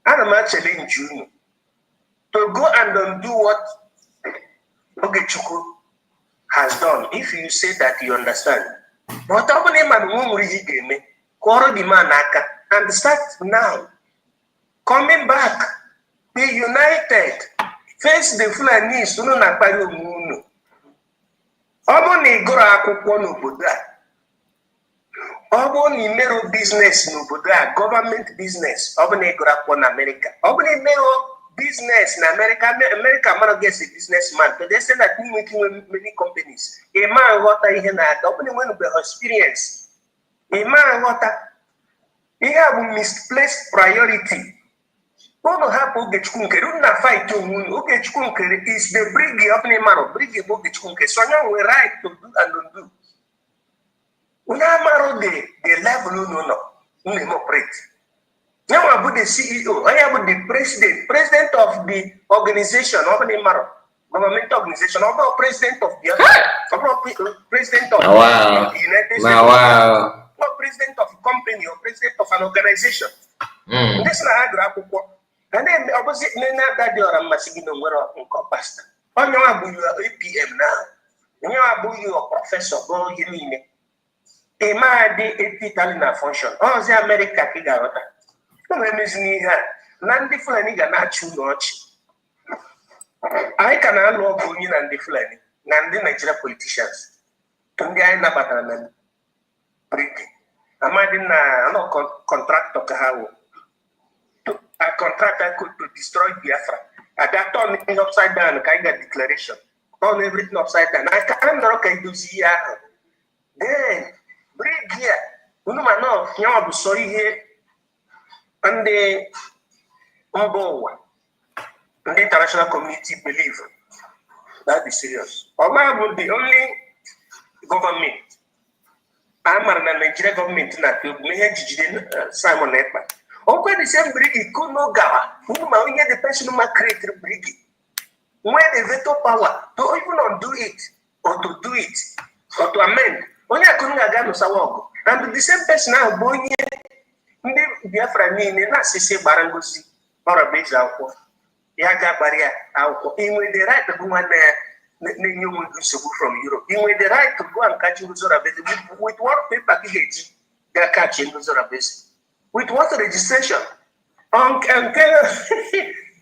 I'm actually in June to go and undo what Ogechukwu has done. If you say that you understand, but and start now, coming back, be united, face the Fulanis, no Napayo Munu. Oboni Gora Kupono Buddha. Oboni mero business no Buddha, government business, Oboni Gora Pon America. Oboni mero business in America, America man gets a businessman. So they say that we making many companies. A man what I hear that Oboni when be experience. A man what he have misplaced priority. What happen Ogechkunke? Do not fight to Ogechkunke is the brigade of Nemaro, brigade Ogechkunke. So now we right to do and undo. We now the level no operate. Now I put the CEO, I have the president of the organization of Nemaro, government organization, or president of the president of the United States, or president of a company, or president of an organization. This is not and then opposite that you are a Masigino pastor. On your APM now, you are professor, go in a man de Italian function. Oh, the America Kigarota. No, I'm missing here. Nandi Flanagan, not too much. I can unlock going and the Flanagan, Nandi Nigeria politicians. Tunga Nabatan, Bricky. I'm adding a contract of Kahawa. A contractor could to destroy Biafra. At that time, everything upside down, kind of declaration. Turn everything upside down. I can't rock and do see then bring here. No, you are sorry here. And the international community believe that is serious. Oman will be only government. I'm a Nigerian government that will make Simon Eggman. Okay, the same brigade could no gawa. Who may get the person who create the brigade. When the veto power to even undo it. or to do it or to amend. Onye akụnụ ga-aga n'ụsawa ọgụ. And the same person ahụ bụ onye ndị Biafra niile na-asịsị gbara ngozi ọrụ bụ ezi akwụkwọ. Ya ga-agbara ya akwụkwọ. I nwere the right to go nwanne ya na-enye onwe gị nsogbu from Europe. I nwere the right to go and catch Nguzorabeze with what paper gị ga-eji ga-catch Nguzorabeze. With what registration?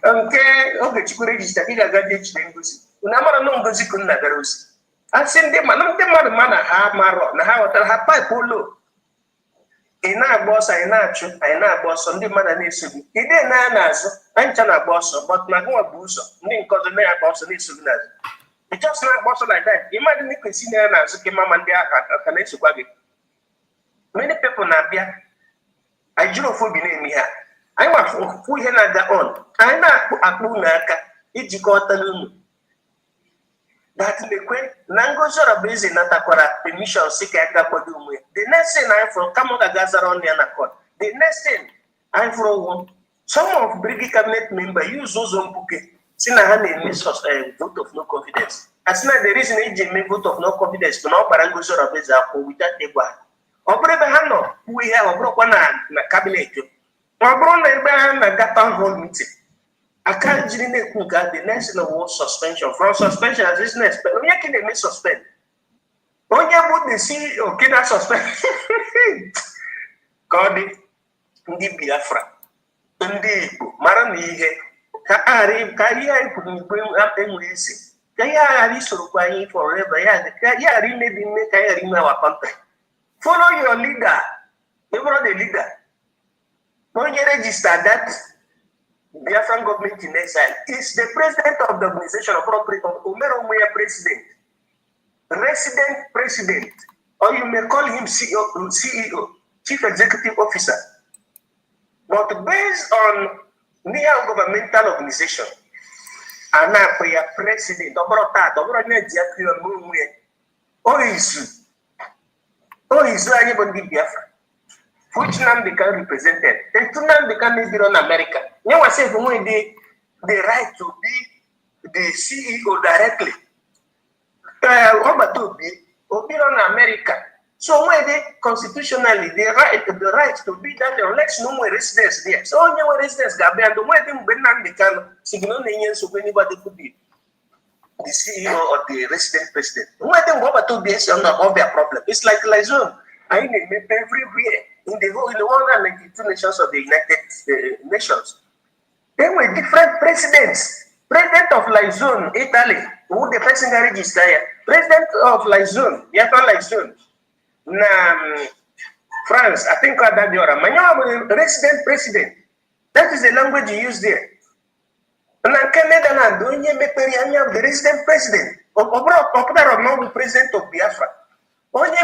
Nke Ogechukwu register ị ga-aga dị ejide ngozi. Unu amara na ngozi ka nna gara ozi. Asị ndị mmadụ ma na ha marọ na ha ghọtara ha paịpụ ụlọ. Ị na-agba ọsọ, anyị na-achụ, anyị na-agba ọsọ, ndị mmadụ na-esogbu. Ide na n'azụ, anyị ncha na-agba ọsọ, but na gụnwa bụ ụzọ, ndị nke ọzọ na-agba ọsọ na-esogbu n'azụ. Ị just na-agba ọsọ like that. Ịmadụ na ikwesị na ya n'azụ ka mama ndị agha ka na-esokwa gị. Many people na-abịa, anyị jiri ofu obi na-eme ha. Anyị nwafu ihe na-aga on. Anyị na-akpụ unu aka ijikọtala unu. That mekwe na Nguzorabeze natakwara permission si ka ya gakwado onwe. The next thing I from come on gazara on ya na court. The next thing I from some of Brigade cabinet member use ụzọ mkpuke si na ha na-eme vote of no confidence. As na the reason eji eme vote of no confidence bụ na ọ gbara Nguzorabeze akwụ without egwa. Ọ bụrụ ebe ha nọ kwuo ihe ọ bụrụkwa na cabinet. Ọ bụrụ na ebe ha na town hall meeting. I can't really make the next level suspension. From suspension as business, but only can they make suspend. Only about the CEO can I suspend. God, the Biafra, the Marani, Kari, Kaya, couldn't bring up them with it. Kaya is requiring forever. Yeah, really didn't make Kaya in our country. Follow your leader. You are the leader. When you register that. Biafran government in exile is the president of the organization of Umeromwe president, resident president, or you may call him CEO, chief executive officer. But based on neo-governmental organization, and now for your president, anybody Biafra. Which Nnamdi can represented? And to Nnamdi can be on America. You want to say the right to be the CEO directly. To be on America. So when they constitutionally the right to be that election no more residence there. So only one residence got banned. When they Nnamdi can signal names of anybody could be the CEO or the resident president. When they go to be of their problem. It's like Lizone. I name everywhere. In the 192 nations of the United Nations. There were different presidents. President of Lizone, Italy, who the person got registered. President of Lizone, Biafran Lizone. France, I think that the resident president. That is the language you use there. And Canada, the resident president. Of president of Biafra. Onye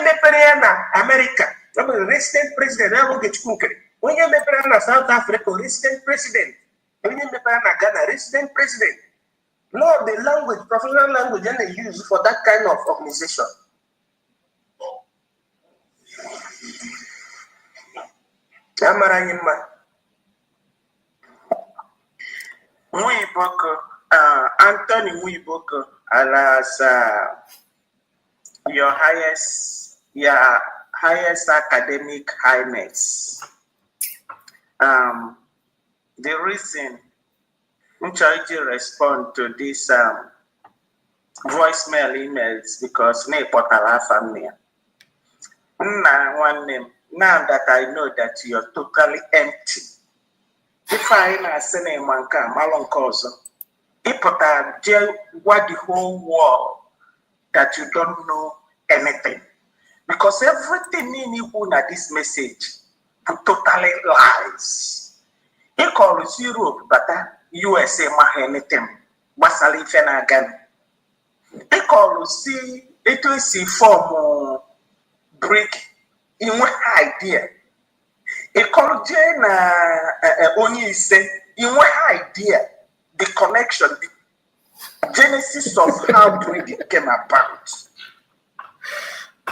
America. The resident president, when you make South Africa, resident president, when you make Ghana, resident president. No, the language, professional language, and they use for that kind of organization. Anthony Mwiboko, alas, your highest academic highness. The reason I'm trying to respond to this voicemail emails because now that I know that you're totally empty. If I say Malon Kozo, what the whole world that you don't know anything. Because everything in you at this message totally lies. He calls Europe, but USA anything. Basali Fenagan. He calls see it will see form break in one idea. He called Jane only say in one idea the connection, the genesis of how breed came about.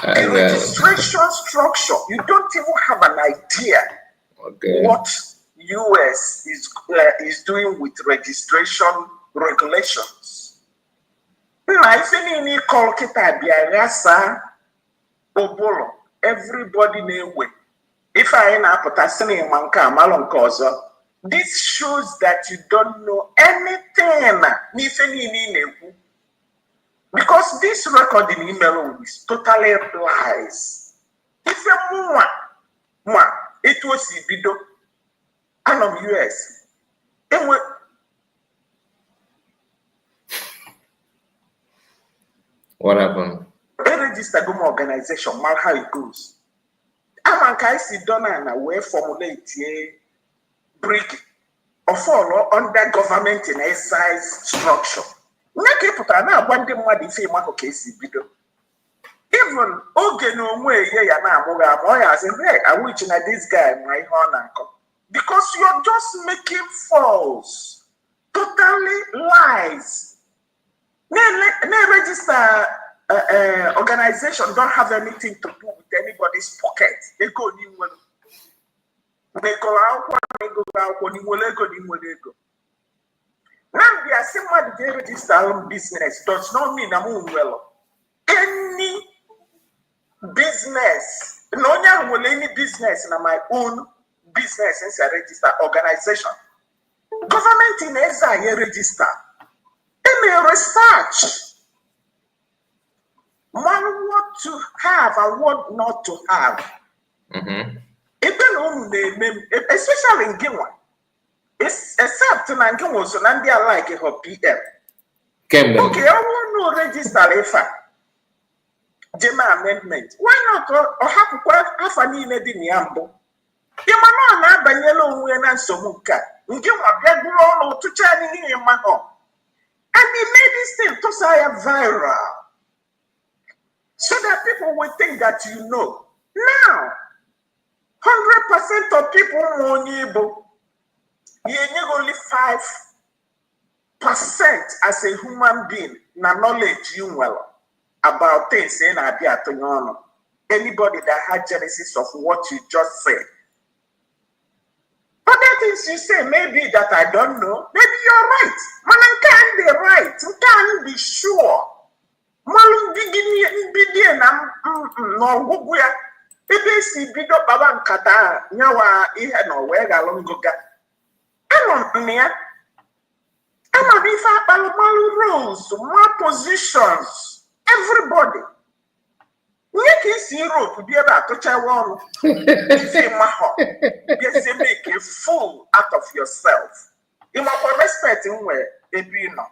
The registration structure, you don't even have an idea what US is doing with registration regulations. I say ni call kita biarasa obolo everybody na-ewe. If I na-apụta asị na ịma nke a malụ nke ọzọ, this shows that you don't know anything n'ife niile ị na-ekwu. Because this recording email is totally lies. Ife mwa it was ibido anọ US. Enwe what happened? A register go organization, mal how it goes. I'm a sit down and way formulate a brick or follow under government in a size structure. Make put an one day more the same case video. Even okay no way yeah na moya say hey I wish na this guy my honor because you're just making false, totally lies. No register organization don't have anything to do with anybody's pocket. They go in one. They go out now they are saying what they register own business does not mean I'm well. Any business, no one will any business in my own business since I register organization. Government in Ezra register. Any research. What to have and what not to have. Especially in Gimwa. It's except in Gimwa, so Nandia like her PM. Okay, I want to register if Jema amendment. Why not? Or have quite half an in the Yambo. You might not have a yellow win and so muka. Gimwa, get grown to Chinese in my home. And he made this thing to say viral. So that people will think that you know. Now, 100% of people only 5% as a human being na knowledge you well about things in anybody that had genesis of what you just said. Other things you say, maybe that I don't know, maybe you're right. Man, can't be right. You can't be sure. Malum bigini na no gugu ya ebe si bido baba nkata nyawa ihe no we ga longoga ano mmia ama bi fa malu roles more positions everybody nyeki si Europe bi ebe atocha won ife maho bi se make a fool out of yourself you must respect nwe ebi no.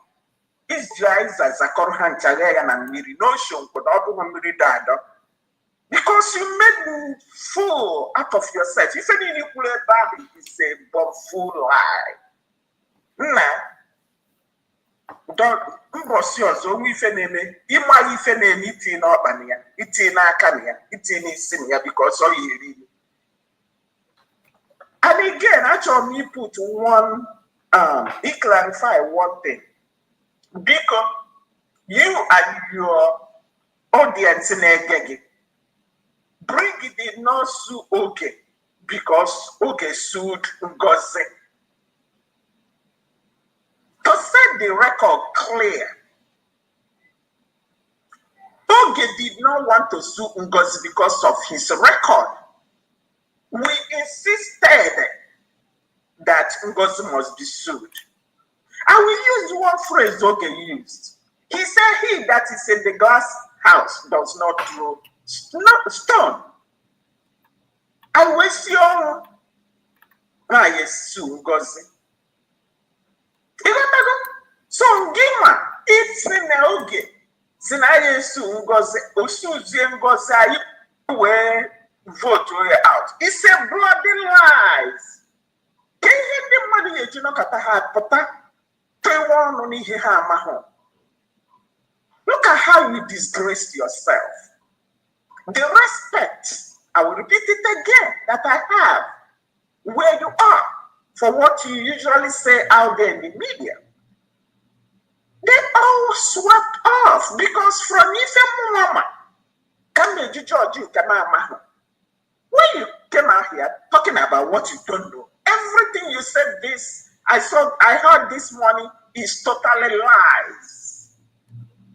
His eyes as a corhan chagaya and miri notion could not be dado. Because you made fool out of yourself. If any play bad, it's a bomb fool lie. Nah. Don't so we feneme, ima ifene eating up and eating a cania, eating is senior because all you read. And again, actually, me put one, he clarify one thing. Because you and your audience in Egegi, Briggy did not sue Oge because Oge sued Ngozi. To set the record clear, Oge did not want to sue Ngozi because of his record. We insisted that Ngozi must be sued. I will use one phrase Oge used. He said he that is in the glass house does not throw stone. I wish you yes, Ngozi. So Ngima, it's in Oge. Sinaye Ngozi, Osuzi Ngozi, you will vote out. It's a bloody lies. Can you hear the money you know at the look at how you disgraced yourself. The respect, I will repeat it again, that I have where you are for what you usually say out there in the media. They all swept off because from Ife Mama, when you came out here talking about what you don't know, everything you said I heard this morning is totally lies.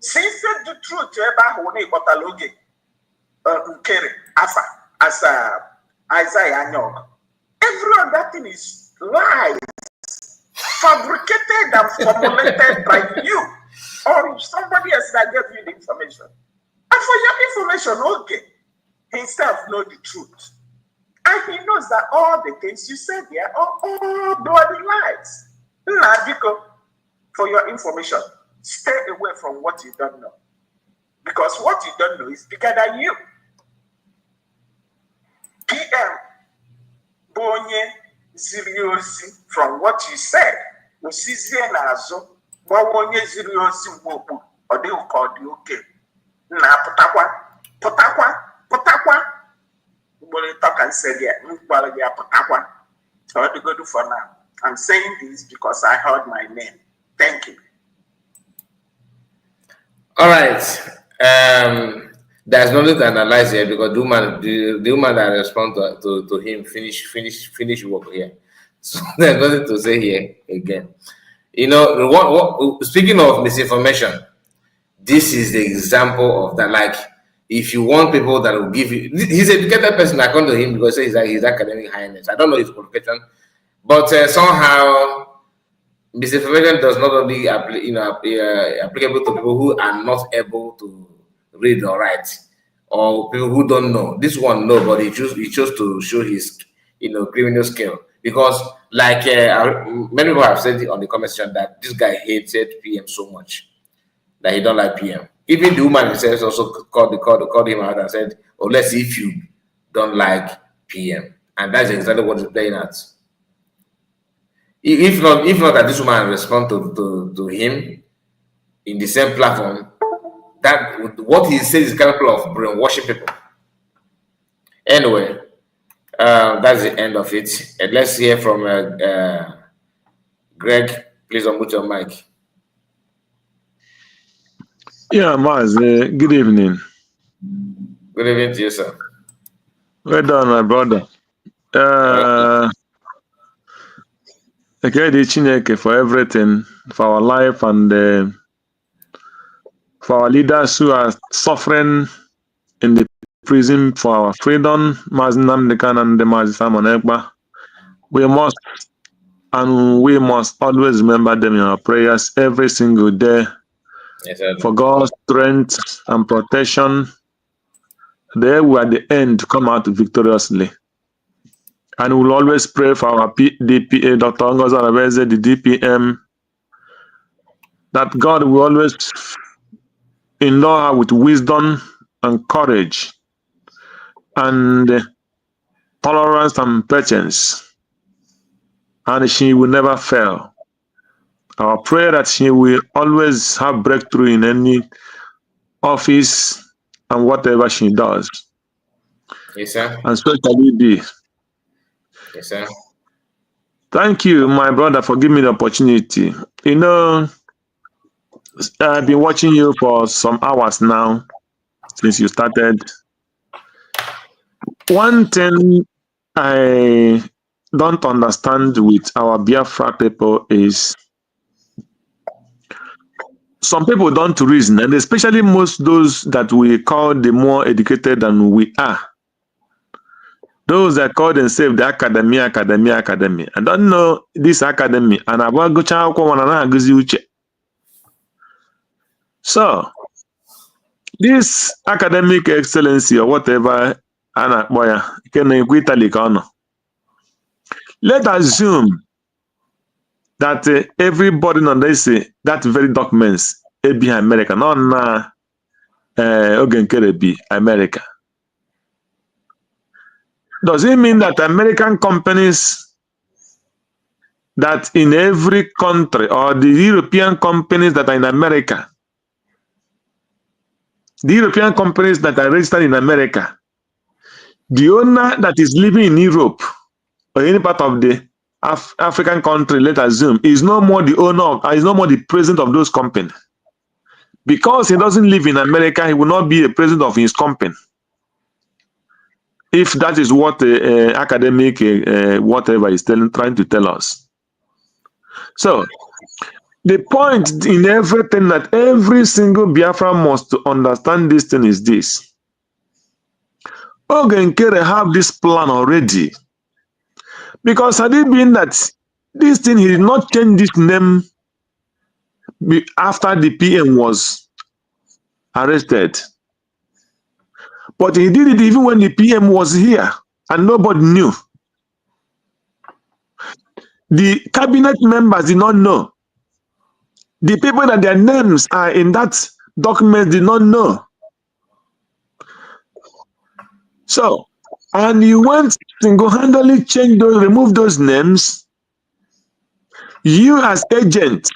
Since the truth about who they got a loge, as Isaiah Nyong. Every other thing is lies, fabricated and formulated by you or somebody else that gave you the information. And for your information, okay, himself know the truth. And he knows that all the things you said there are all bloody lies. Now, for your information, stay away from what you don't know. Because what you don't know is bigger than you. PM Bonye Ziriosi, from what you said, Usizie Nazo, Wawonye Ziriosi Wopu, or they will call you okay. Na Potakwa. We talk and say, yeah, Potakwa. So what do you go do for now? I'm saying this because I heard my name. Thank you. All right. There's nothing to analyze here because the woman that respond to him finish work here. So there's nothing to say here again. You know, what speaking of misinformation, this is the example of that. Like, if you want people that will give you, he's an educated person. I come to him because he's like his academic highness. I don't know his qualification, but somehow misinformation does not only applicable to people who are not able to read or write, or people who don't know. This one no, but he chose to show his criminal skill, because like many people have said on the comment section that this guy hated PM so much that he don't like PM. Even the woman himself also called him out and said, "Oh, let's see if you don't like PM," and that's exactly what he's playing at. If not that this woman respond to him in the same platform, that what he says is capable of brainwashing people. Anyway, that's the end of it. And let's hear from Greg. Please unmute your mic. Yeah, Maz, good evening. Good evening to you, sir. Well done, my brother. Okay, Chineke for everything, for our life, and for our leaders who are suffering in the prison for our freedom, Maz Nnamdi and the Maz Simon Ekpa. We must always remember them in our prayers every single day. Yes, sir. For God's strength and protection. They will at the end come out victoriously. And we'll always pray for our DPA, Dr. Ngozi Arabeze, the DPM, that God will always endow her with wisdom and courage and tolerance and patience. And she will never fail. Our prayer that she will always have breakthrough in any office and whatever she does. Yes, sir. And so shall it be. Yes, sir. Thank you, my brother, for giving me the opportunity. You know, I've been watching you for some hours now, since you started. One thing I don't understand with our Biafra people is some people don't reason, and especially most those that we call the more educated than we are. Those that call themselves the academy. I don't know this academy, and I've got so this academic excellency or whatever, let's assume that everybody on this that very documents be America, not America. Does it mean that American companies that in every country, or the European companies that are in America, the European companies that are registered in America, the owner that is living in Europe or any part of the African country, let's assume, is no more the owner, is no more the president of those companies. Because he doesn't live in America, he will not be a president of his company. If that is what academic whatever is trying to tell us. So The point in everything that every single Biafran must understand this thing is this. Ogenkere have this plan already. Because had it been that this thing, he did not change this name after the PM was arrested. But he did it even when the PM was here and nobody knew. The cabinet members did not know. The people that their names are in that document did not know. So, and you went single-handedly change those, remove those names. You as agent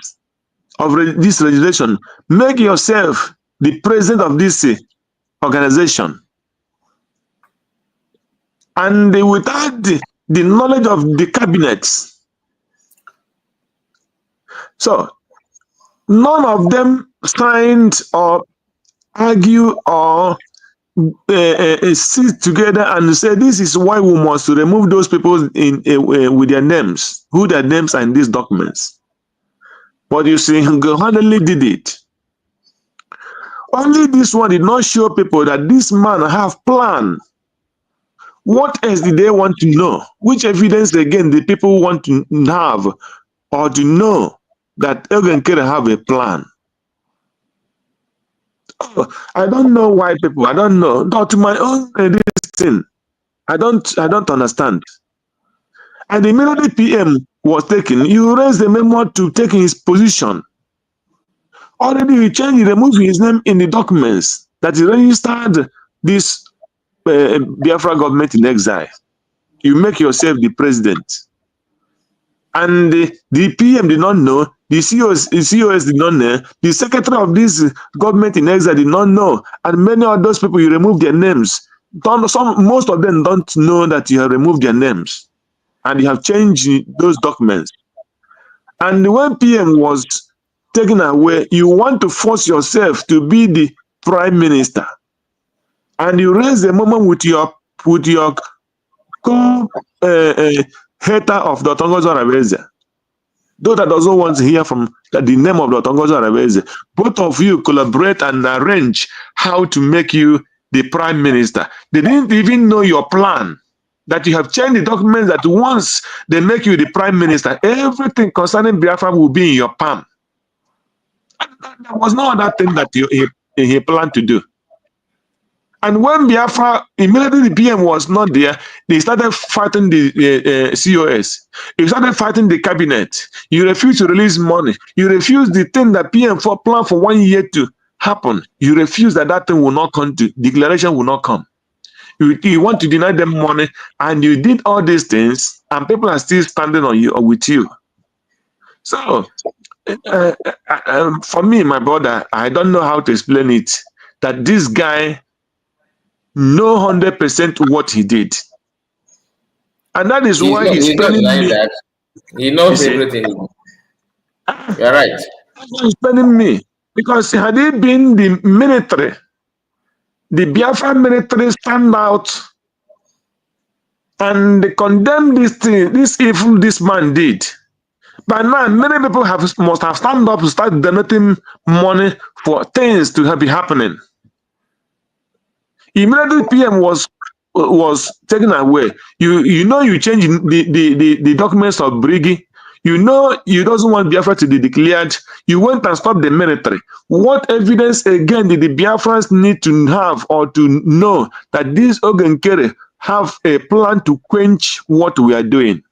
of this legislation, make yourself the president of this organization. And without the knowledge of the cabinets. So, none of them signed or argue or sit together and say this is why we must remove those people in with their names, who their names are in these documents. But you see, handily did it. Only this one did not show people that this man have plan. What else did they want to know? Which evidence again the people want to have or to know that Ogenkere have a plan? Oh, I don't know why people. I don't know. Not to my own this thing. I don't understand. And the minute the PM was taken, you raised the memo to take his position. Already you changed, you removed his name in the documents that he registered this Biafra government in exile. You make yourself the president. And the PM did not know, the COS did not know, the secretary of this government in exile did not know, and many of those people, you removed their names. Most of them don't know that you have removed their names, and you have changed those documents. And when PM was taken away, you want to force yourself to be the prime minister, and you raise the moment with your hater of the Tongozo Arabese. Those that doesn't want to hear from the name of the Tongozo Arabese, both of you collaborate and arrange how to make you the prime minister. They didn't even know your plan, that you have changed the documents that once they make you the prime minister, everything concerning Biafra will be in your palm. There was no other thing that he planned to do. And when Biafra, immediately the PM was not there, they started fighting the COS. You started fighting the cabinet. You refused to release money. You refused the thing that PM planned for 1 year to happen. You refused that thing will not come to, declaration will not come. You want to deny them money, and you did all these things, and people are still standing on you or with you. So, for me, my brother, I don't know how to explain it, that this guy know 100% what he did, and that is why he's spending me. That. He knows everything. You're right. He's spending me, because had it been the military, the Biafra military stand out and condemn this thing, this evil this man did. But now many people must have stand up to start donating money for things to be happening. Immediately PM was taken away. You know you change the documents of Brigi. You know you doesn't want Biafra to be declared. You went and stopped the military. What evidence again did the Biafrans need to have or to know that this Ogenkere have a plan to quench what we are doing?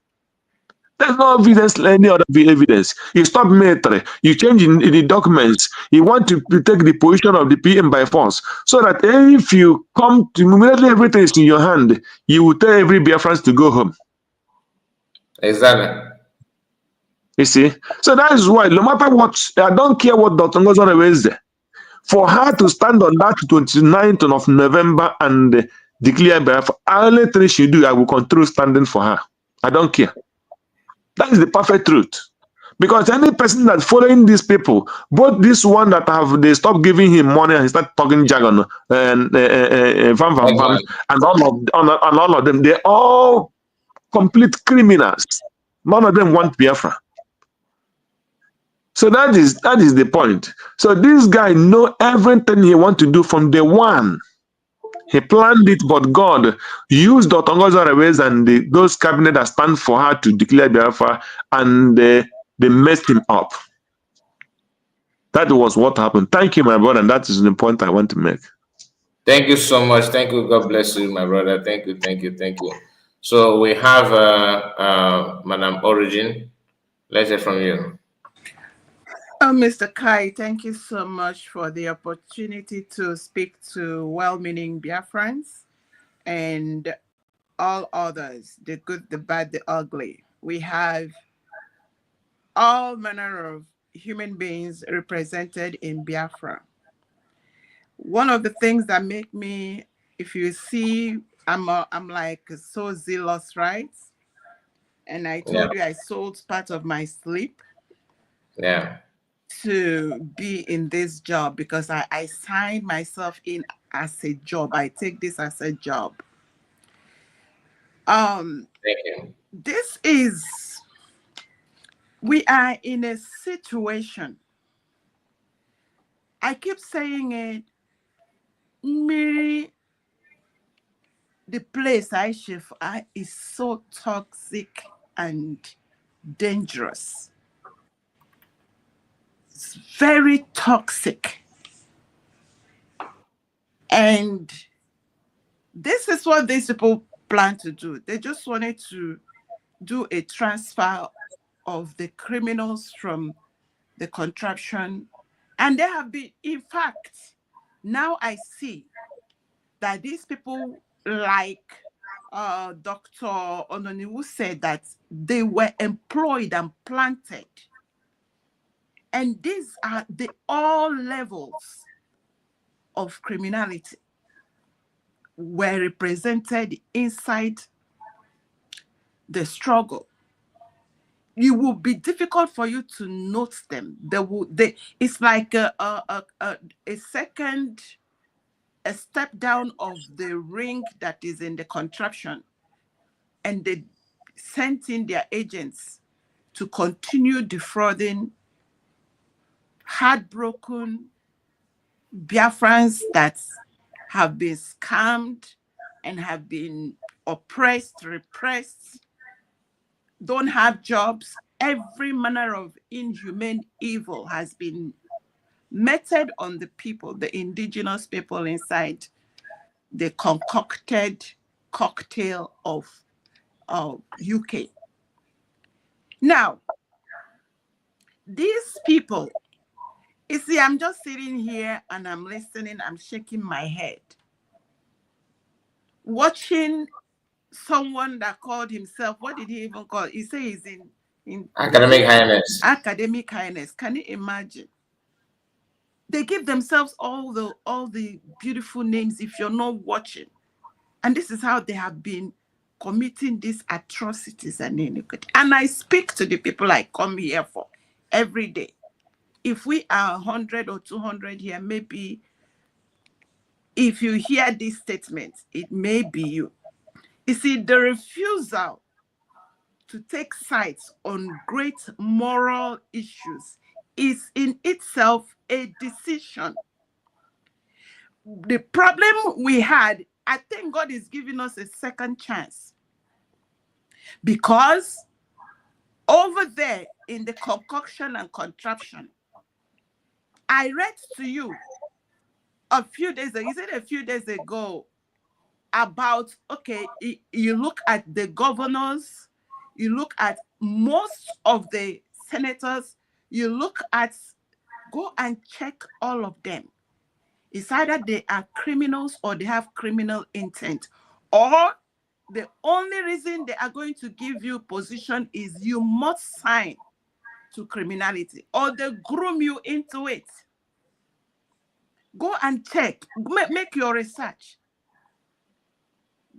There's no evidence, any other evidence. You stop military, you change in the documents, you want to take the position of the PM by force, so that if you come to immediately everything is in your hand, you will tell every Biafran to go home. Exactly. You see? So that is why, no matter what, I don't care what Dr. Ngozo is there. For her to stand on that 29th of November and declare Biafra, only thing she do, I will continue standing for her. I don't care. That is the perfect truth. Because any person that's following these people, both this one that they stopped giving him money and he started talking jargon and and all of them, they're all complete criminals. None of them want Biafra. So that is the point. So this guy know everything he want to do from day one. He planned it, but God used Dr. Ngozi and those cabinet that stand for her to declare Biafra, and they messed him up. That was what happened. Thank you, my brother, and that is the point I want to make. Thank you so much. Thank you. God bless you, my brother. Thank you. Thank you. Thank you. So we have Madam Origin. Let's hear from you. Oh, Mr. Kai, thank you so much for the opportunity to speak to well-meaning Biafrans and all others, the good, the bad, the ugly. We have all manner of human beings represented in Biafra. One of the things that make me, if you see, I'm like so zealous, right? And I told you I sold part of my sleep. Yeah. To be in this job because I signed myself in as a job. I take this as a job. Thank you. This is, we are in a situation. I keep saying it, Miri, the place I shift is so toxic and dangerous. It's very toxic. And this is what these people plan to do. They just wanted to do a transfer of the criminals from the contraption. And they have been, in fact, now I see that these people like Dr. Ononiwu said that they were employed and planted. And these are the all levels of criminality were represented inside the struggle. It will be difficult for you to note them. It's like a step down of the ring that is in the contraption, and they sent in their agents to continue defrauding heartbroken Biafrans that have been scammed and have been oppressed, repressed, don't have jobs. Every manner of inhumane evil has been meted on the people, the indigenous people inside the concocted cocktail of UK. Now, these people, you see, I'm just sitting here and I'm listening, I'm shaking my head, watching someone that called himself, what did he even call? He said he's in Academic highness. Academic highness. Can you imagine? They give themselves all the beautiful names if you're not watching. And this is how they have been committing these atrocities and iniquity. And I speak to the people I come here for every day. If we are 100 or 200 here, maybe if you hear this statement, it may be you. You see, the refusal to take sides on great moral issues is in itself a decision. The problem we had, I think God is giving us a second chance. Because over there in the concoction and contraption, I read to you a few days ago about, okay, you look at the governors, you look at most of the senators, you look at, go and check all of them. It's either they are criminals or they have criminal intent, or the only reason they are going to give you position is you must sign to criminality, or they groom you into it. Go and check, make your research.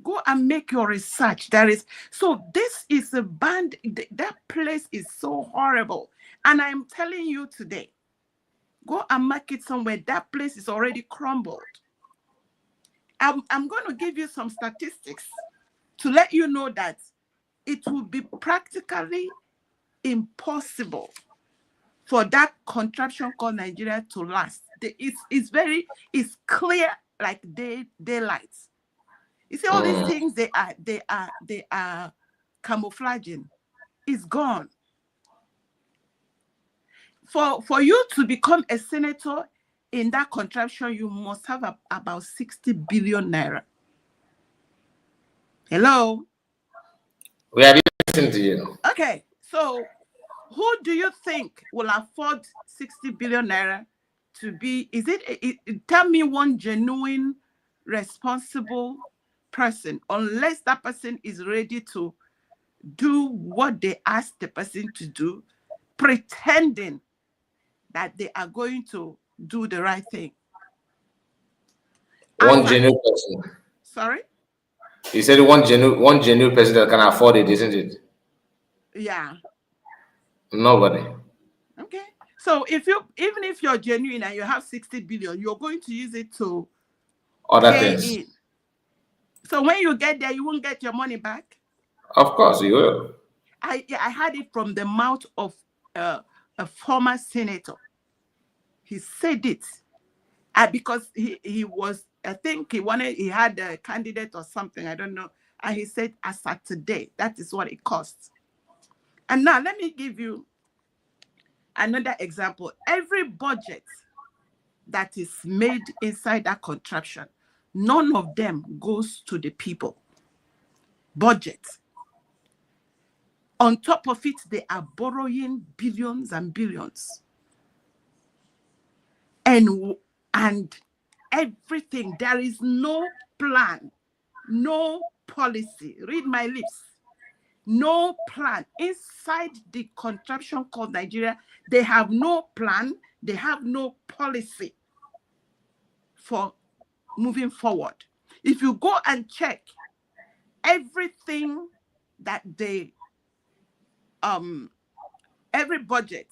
Go and make your research. So this is a band, that place is so horrible. And I'm telling you today, go and mark it somewhere. That place is already crumbled. I'm going to give you some statistics to let you know that it will be practically impossible for that contraption called Nigeria to last. It's clear like daylight. You see, all these things they are camouflaging. It's gone. For you to become a senator in that contraption, you must have about 60 billion naira. Hello? We are listening to you. Okay, so who do you think will afford 60 billion naira to be? Tell me one genuine, responsible person, unless that person is ready to do what they ask the person to do, pretending that they are going to do the right thing. One genuine person. Sorry? You said one genuine person that can afford it, isn't it? Yeah. Nobody. Okay. So even if you're genuine and you have 60 billion, you're going to use it to other pay things. in. So when you get there, you won't get your money back. Of course you will. I had it from the mouth of a former senator. He said it because he was, I think he had a candidate or something, I don't know. And he said, as at today, that is what it costs. And now let me give you another example. Every budget that is made inside that contraption, none of them goes to the people. Budget. On top of it, they are borrowing billions and billions. And everything, there is no plan, no policy. Read my lips. No plan. Inside the contraption called Nigeria, they have no plan, they have no policy for moving forward. If you go and check everything that every budget,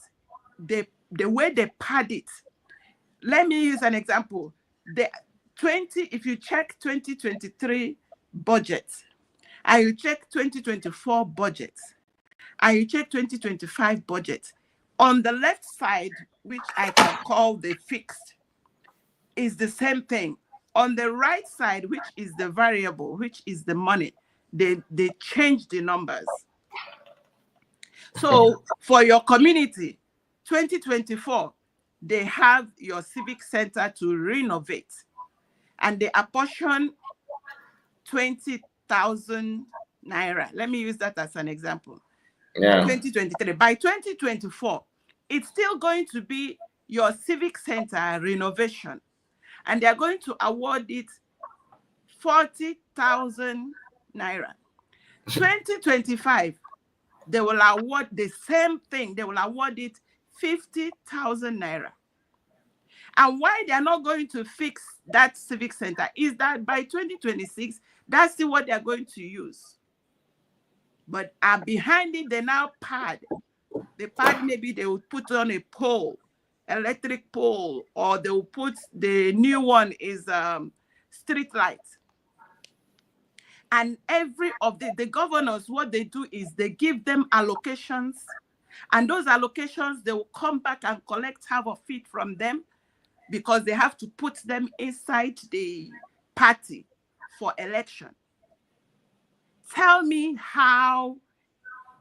the way they pad it. Let me use an example. If you check 2023 budget, and you check 2024 budget, and you check 2025 budget, on the left side, which I can call the fixed, is the same thing. On the right side, which is the variable, which is the money, they change the numbers. So for your community, 2024, they have your civic center to renovate, and they apportion 20,000 naira. Let me use that as an example. Yeah. 2023. By 2024, it's still going to be your civic center renovation, and they're going to award it 40,000 naira. 2025, they will award the same thing. They will award it 50,000 naira. And why they're not going to fix that civic center is that by 2026, that's what they're going to use. But behind it, they now pad. The pad, maybe they will put on a pole, electric pole, or they will put, the new one is street lights. And every of the governors, what they do is they give them allocations, and those allocations, they will come back and collect half of it from them, because they have to put them inside the party for election. Tell me how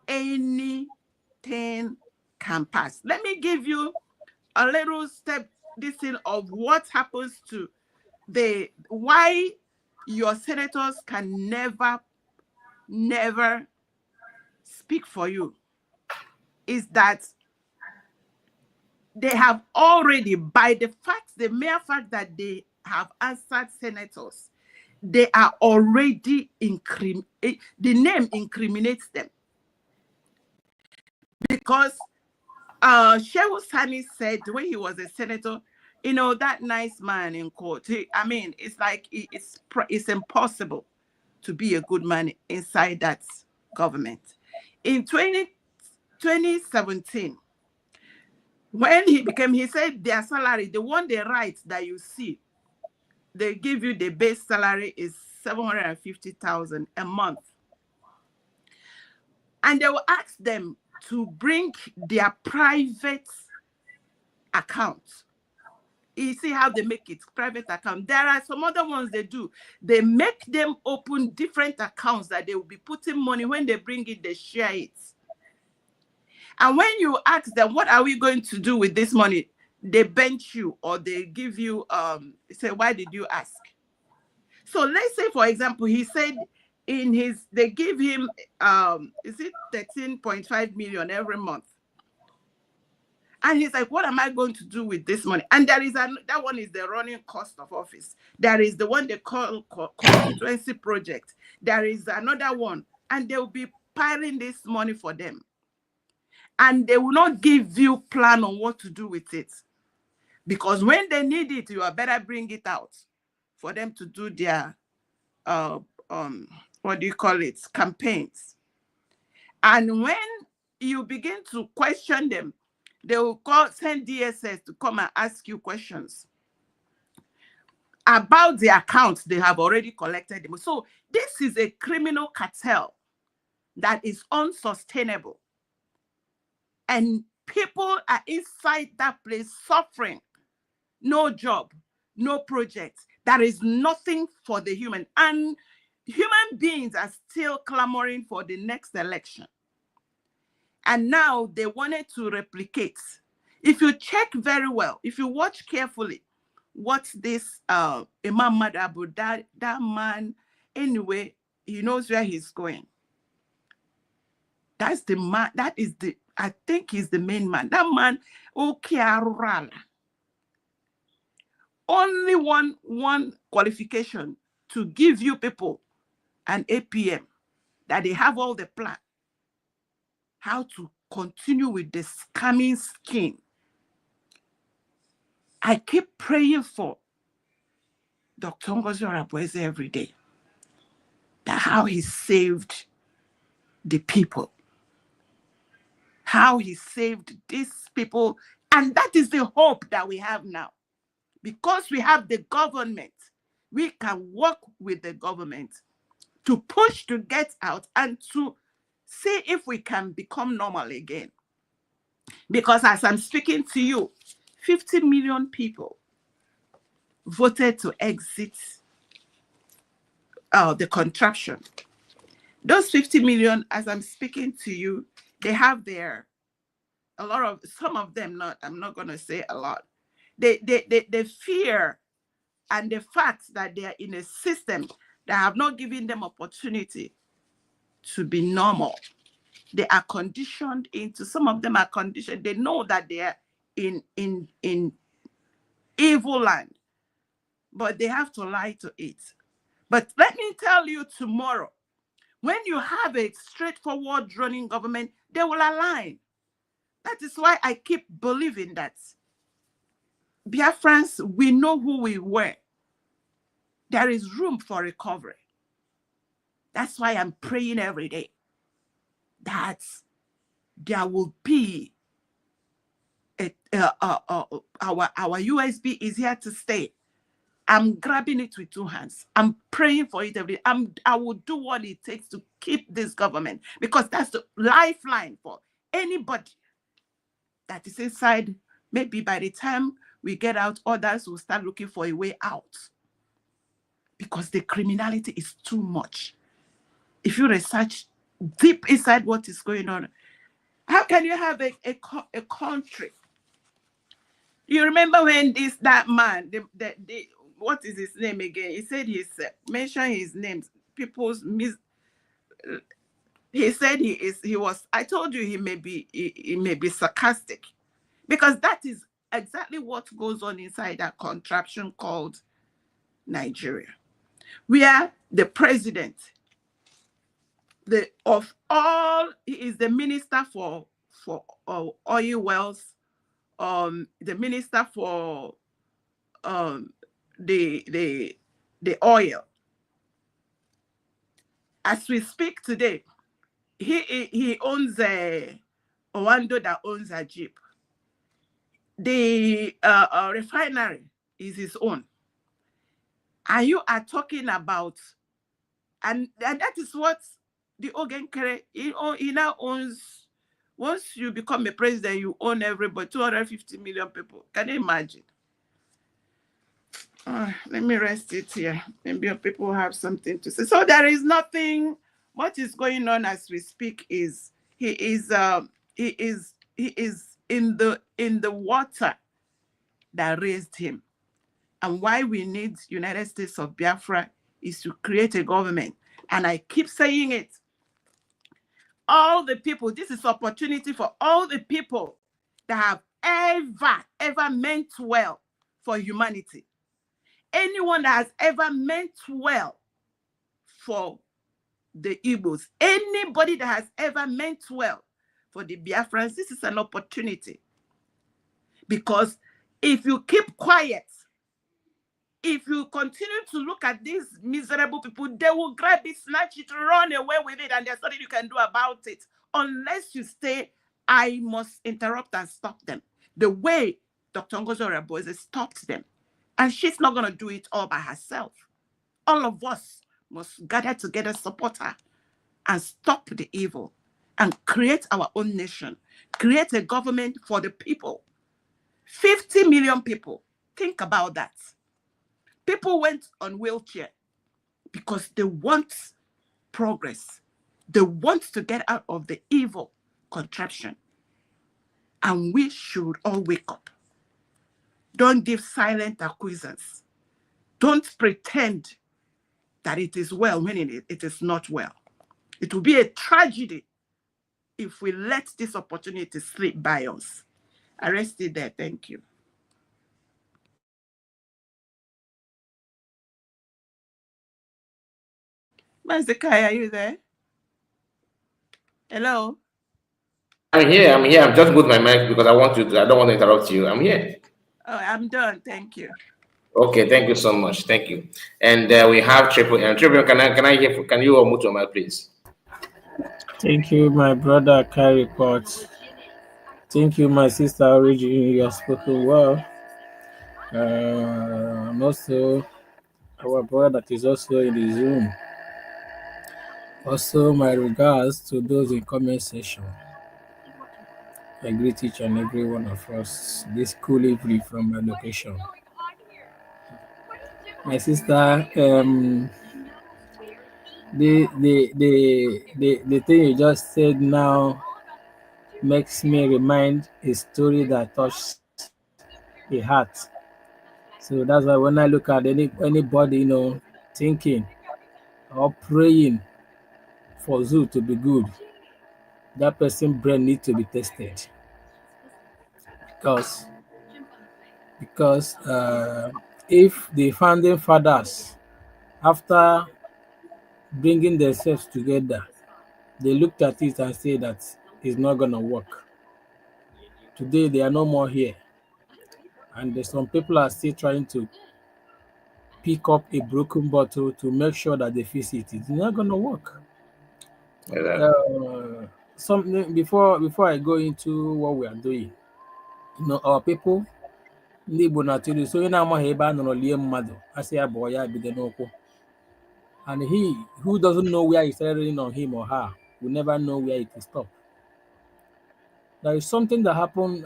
anything can pass. Let me give you a little step of what happens to why your senators can never speak for you. Is that they have already, by the mere fact that they have answered senators, they are already the name incriminates them. Because Shehu Sani said when he was a senator, you know, that nice man in court, it's like it's impossible to be a good man inside that government. In 2017, when he said their salary, the one they write that you see, they give you the base salary is 750,000 a month. And they will ask them to bring their private account. You see how they make it, private account. There are some other ones they do. They make them open different accounts that they will be putting money. When they bring it, they share it. And when you ask them, what are we going to do with this money? They bench you, or they give you, say, why did you ask? So let's say, for example, he said they give him, is it 13.5 million every month? And he's like, what am I going to do with this money? And there is that one is the running cost of office. There is the one they call constituency project. There is another one, and they'll be piling this money for them. And they will not give you plan on what to do with it. Because when they need it, you are better bring it out for them to do their, what do you call it, campaigns. And when you begin to question them, they will send DSS to come and ask you questions about the accounts they have already collected them. So this is a criminal cartel that is unsustainable. And people are inside that place suffering. No job, no projects. There is nothing for the human. And human beings are still clamoring for the next election. And now they wanted to replicate. If you check very well, if you watch carefully, what this Imam Madabu, that man, anyway, he knows where he's going. That's the man, I think he's the main man. That man, only one qualification to give you people an APM, that they have all the plan, how to continue with the scamming scheme. I keep praying for Dr. Ngozi Orabueze every day, that how he saved the people, how he saved these people. And that is the hope that we have now. Because we have the government, we can work with the government to push to get out and to see if we can become normal again. Because as I'm speaking to you, 50 million people voted to exit the contraption. Those 50 million, as I'm speaking to you, they have some of them, I'm not going to say a lot. They fear and the fact that they are in a system that have not given them opportunity to be normal. They are conditioned into, some of them are conditioned. They know that they are in evil land, but they have to lie to it. But let me tell you, tomorrow, when you have a straightforward running government, they will align. That is why I keep believing that Biafrans, we know who we were. There is room for recovery. That's why I'm praying every day that there will be our USB is here to stay. I'm grabbing it with two hands. I'm praying for it every day. I will do what it takes to keep this government, because that's the lifeline for anybody that is inside. Maybe by the time we get out, others will start looking for a way out, because the criminality is too much. If you research deep inside what is going on, how can you have a country? You remember when that man, what is his name again? He said mention his name. He said he was. I told you he may be sarcastic, because that is exactly what goes on inside that contraption called Nigeria, where the president, he is the minister for oil wells, the minister for the oil. As we speak today, he owns Owando that owns a jeep. The refinery is his own. And you are talking about, and that is what the Ogenkere, he now owns Once you become a president, you own everybody, 250 million people. Can you imagine? Let me rest it here. Maybe people have something to say. So there is nothing. What is going on as we speak is he is in the water that raised him. And why we need United States of Biafra is to create a government. And I keep saying it. All the people, this is opportunity for all the people that have ever meant well for humanity. Anyone that has ever meant well for the Igbos, anybody that has ever meant well for the Biafrans, this is an opportunity. Because if you keep quiet, if you continue to look at these miserable people, they will grab it, snatch it, run away with it, and there's nothing you can do about it. Unless you stay, I must interrupt and stop them. The way Dr. Ngozi Orebose stopped them. And she's not going to do it all by herself. All of us must gather together, support her, and stop the evil, and create our own nation. Create a government for the people. 50 million people. Think about that. People went on wheelchair because they want progress. They want to get out of the evil contraption. And we should all wake up. Don't give silent acquiescence. Don't pretend that it is well when it is not well. It will be a tragedy if we let this opportunity slip by us. I rest it there. Thank you. Mazekai, are you there? Hello? I'm here. I'm just with my mic because I don't want to interrupt you. I'm here. Oh, I'm done. Thank you. Okay, thank you so much. Thank you. And we have Triple M. Triple M, can you unmute your mic, please? Thank you, my brother Kai Report. Thank you, my sister Origin. You have spoken well. And also our brother that is also in the Zoom. Also, my regards to those in comment section. I greet each and every one of us this cool evening from my location. My sister, the thing you just said now makes me remind a story that touched the heart. So that's why when I look at anybody, thinking or praying for Zoo to be good, that person's brain needs to be tested. Because if the founding fathers, after bringing themselves together, they looked at it and said that it's not going to work. Today, they are no more here. And some people are still trying to pick up a broken bottle to make sure that they fix it. It's not going to work. Something before I go into what we are doing, our people, ndị Igbo na-atụrụ so onye na-amaghị ebe a nọrọ lie mmadụ asị ya bụ ya bido n'ụkwụ. And he who doesn't know where it's raining on him or her will never know where it will stop. There is something that happened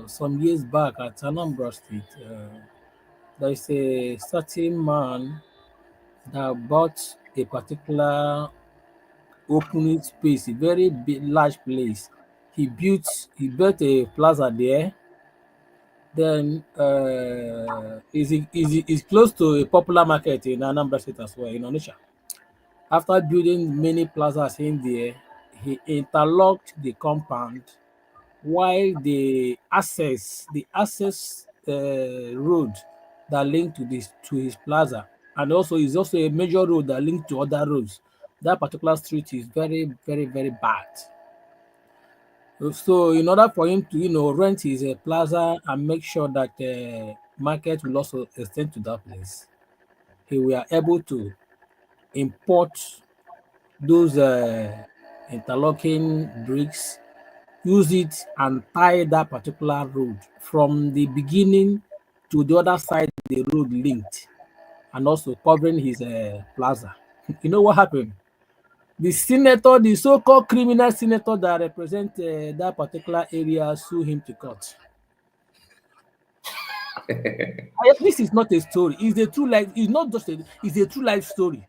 some years back at Anambra Street. There is a certain man that bought a particular open space, a very big, large place. He built a plaza there. Then is close to a popular market in Anambra State as well, in Onitsha. After building many plazas in there, he interlocked the compound while the access road that linked to his plaza, and also is also a major road that linked to other roads. That particular street is very, very, very bad. So in order for him to rent his plaza and make sure that the market will also extend to that place, he were able to import those interlocking bricks, use it and tie that particular road from the beginning to the other side the road linked, and also covering his plaza. You know what happened? The senator, the so-called criminal senator that represent that particular area, sue him to court. This is not a story. It's a true life. It's not just it's a true life story.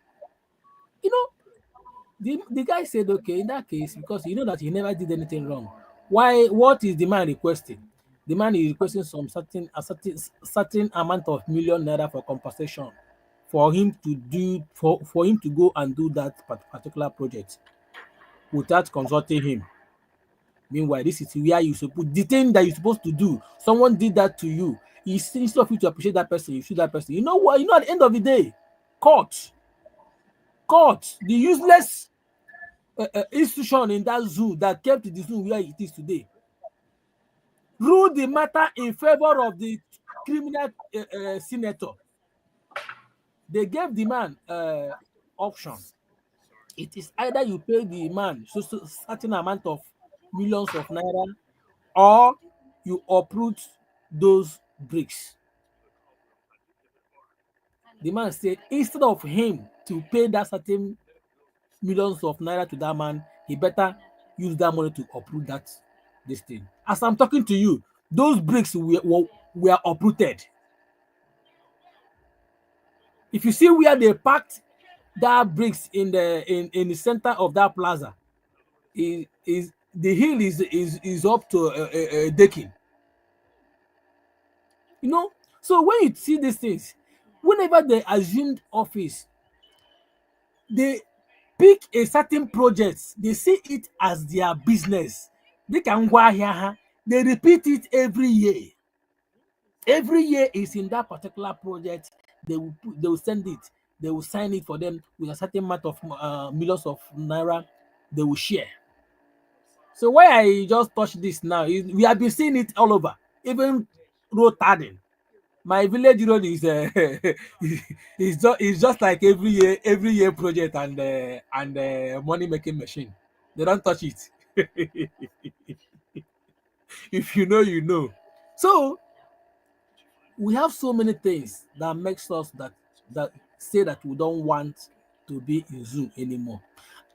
You know, the guy said, okay, in that case, because you know that he never did anything wrong. Why? What is the man requesting? The man is requesting some certain amount of million naira for compensation for him to do for him to go and do that particular project without consulting him. Meanwhile, this is where you suppose the thing that you're supposed to do. Someone did that to you. Instead of you to appreciate that person, you shoot that person. You know what? You know, at the end of the day, court, the useless institution in that zoo that kept the zoo where it is today, ruled the matter in favor of the criminal senator. They gave the man option. It is either you pay the man certain amount of millions of naira, or you uproot those bricks. The man said instead of him to pay that certain millions of naira to that man, he better use that money to uproot this thing. As I'm talking to you, those bricks were uprooted. If you see where they packed that bricks in the center of that plaza, is the hill is up to a decking. You know, so when you see these things, whenever they assumed office, they pick a certain project, they see it as their business. They can go here, they repeat it every year. Every year is in that particular project. They will send it, they will sign it for them with a certain amount of millions of naira. They will share. So why I just touch this now is we have been seeing it all over, even road tagging. My village road is is just like every year project and money making machine. They don't touch it. If you know, you know. So we have so many things that makes us that say that we don't want to be in zoo anymore.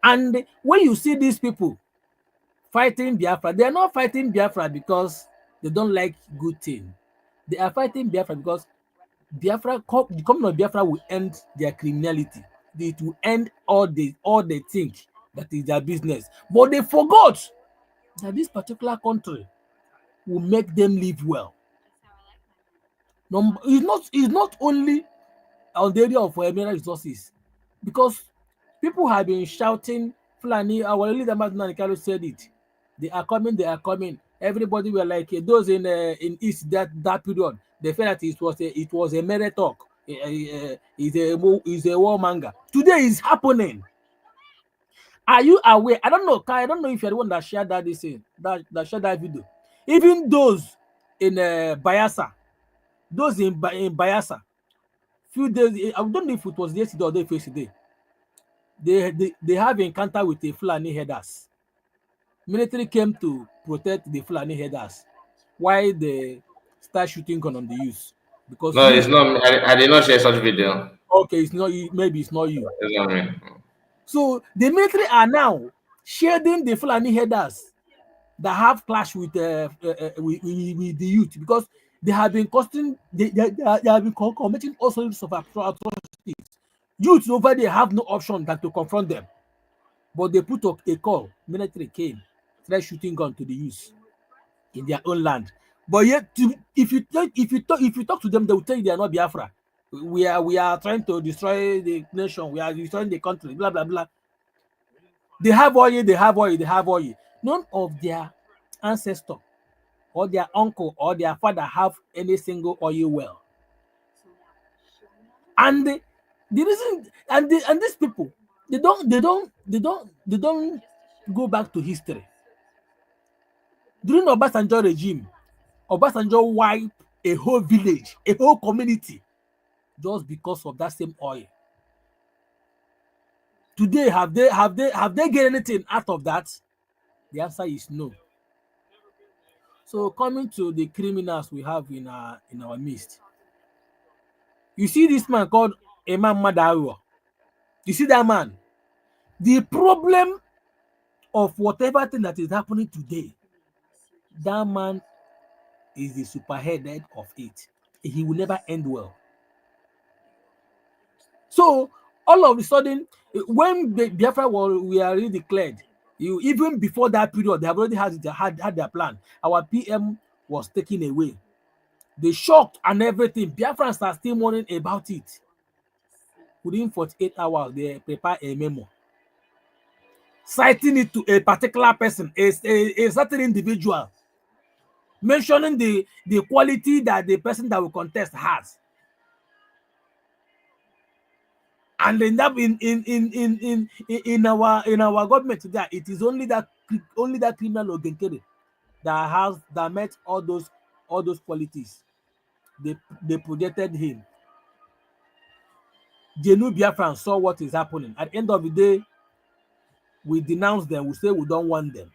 And when you see these people fighting Biafra, they are not fighting Biafra because they don't like good thing. They are fighting Biafra because the coming of Biafra will end their criminality. It will end all they think that is their business. But they forgot that this particular country will make them live well. It's not only on the area of mineral resources, because people have been shouting Fulani. Our leader Martin said it. They are coming. They are coming. Everybody were like those in East that period. They felt that it was a mere talk. It's a war manga. Today is happening. Are you aware? I don't know. I don't know if you're the one that shared that shared that video. Even those in Bayelsa, those in Bayelsa, few days. I don't know if it was yesterday or the day yesterday. They have encounter with the Fulani headers. Military came to protect the Fulani headers while they start shooting gun on the youth. Because No, it's not me. I did not share such video. okay, it's not you. Maybe it's not you. It's not me. So the military are now shielding the Fulani headers that have clash with the youth, because they have been they have been committing all sorts of atrocities. Youth over there have no option than to confront them, but they put up a call. Military came, started shooting gun to the youth in their own land. But yet, if you talk to them, they will tell you they are not Biafra. We are trying to destroy the nation. We are destroying the country. Blah blah blah. They have oil. They have oil. They have oil. None of their ancestor or their uncle or their father have any single oil well. And the reason and these people, they don't go back to history. During Obasanjo regime, Obasanjo wiped a whole village, a whole community, just because of that same oil. Today, have they get anything out of that? The answer is no. So coming to the criminals we have in our midst, you see this man called Eggman Madawa. You see that man? The problem of whatever thing that is happening today, that man is the superhead of it. He will never end well. So all of a sudden, when the Biafra were already declared, even before that period, they have already had their plan. Our PM was taken away. The shock and everything, Biafrans are still mourning about it. Within 48 hours, they prepare a memo citing it to a particular person, a certain individual, mentioning the quality that the person that will contest has. And in our government today, it is only that criminal Ogenkere that met all those qualities. They projected him. Genu Biafran saw what is happening. At the end of the day, we denounce them. We say we don't want them.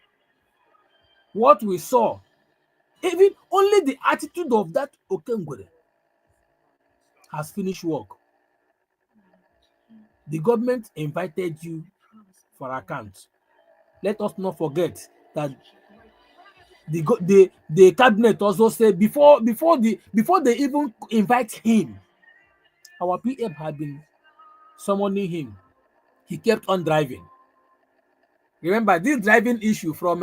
What we saw, even only the attitude of that Okengwere has finished work. The government invited you for account. Let us not forget that the cabinet also said before they even invite him, our PM had been summoning him. He kept on driving. Remember this driving issue from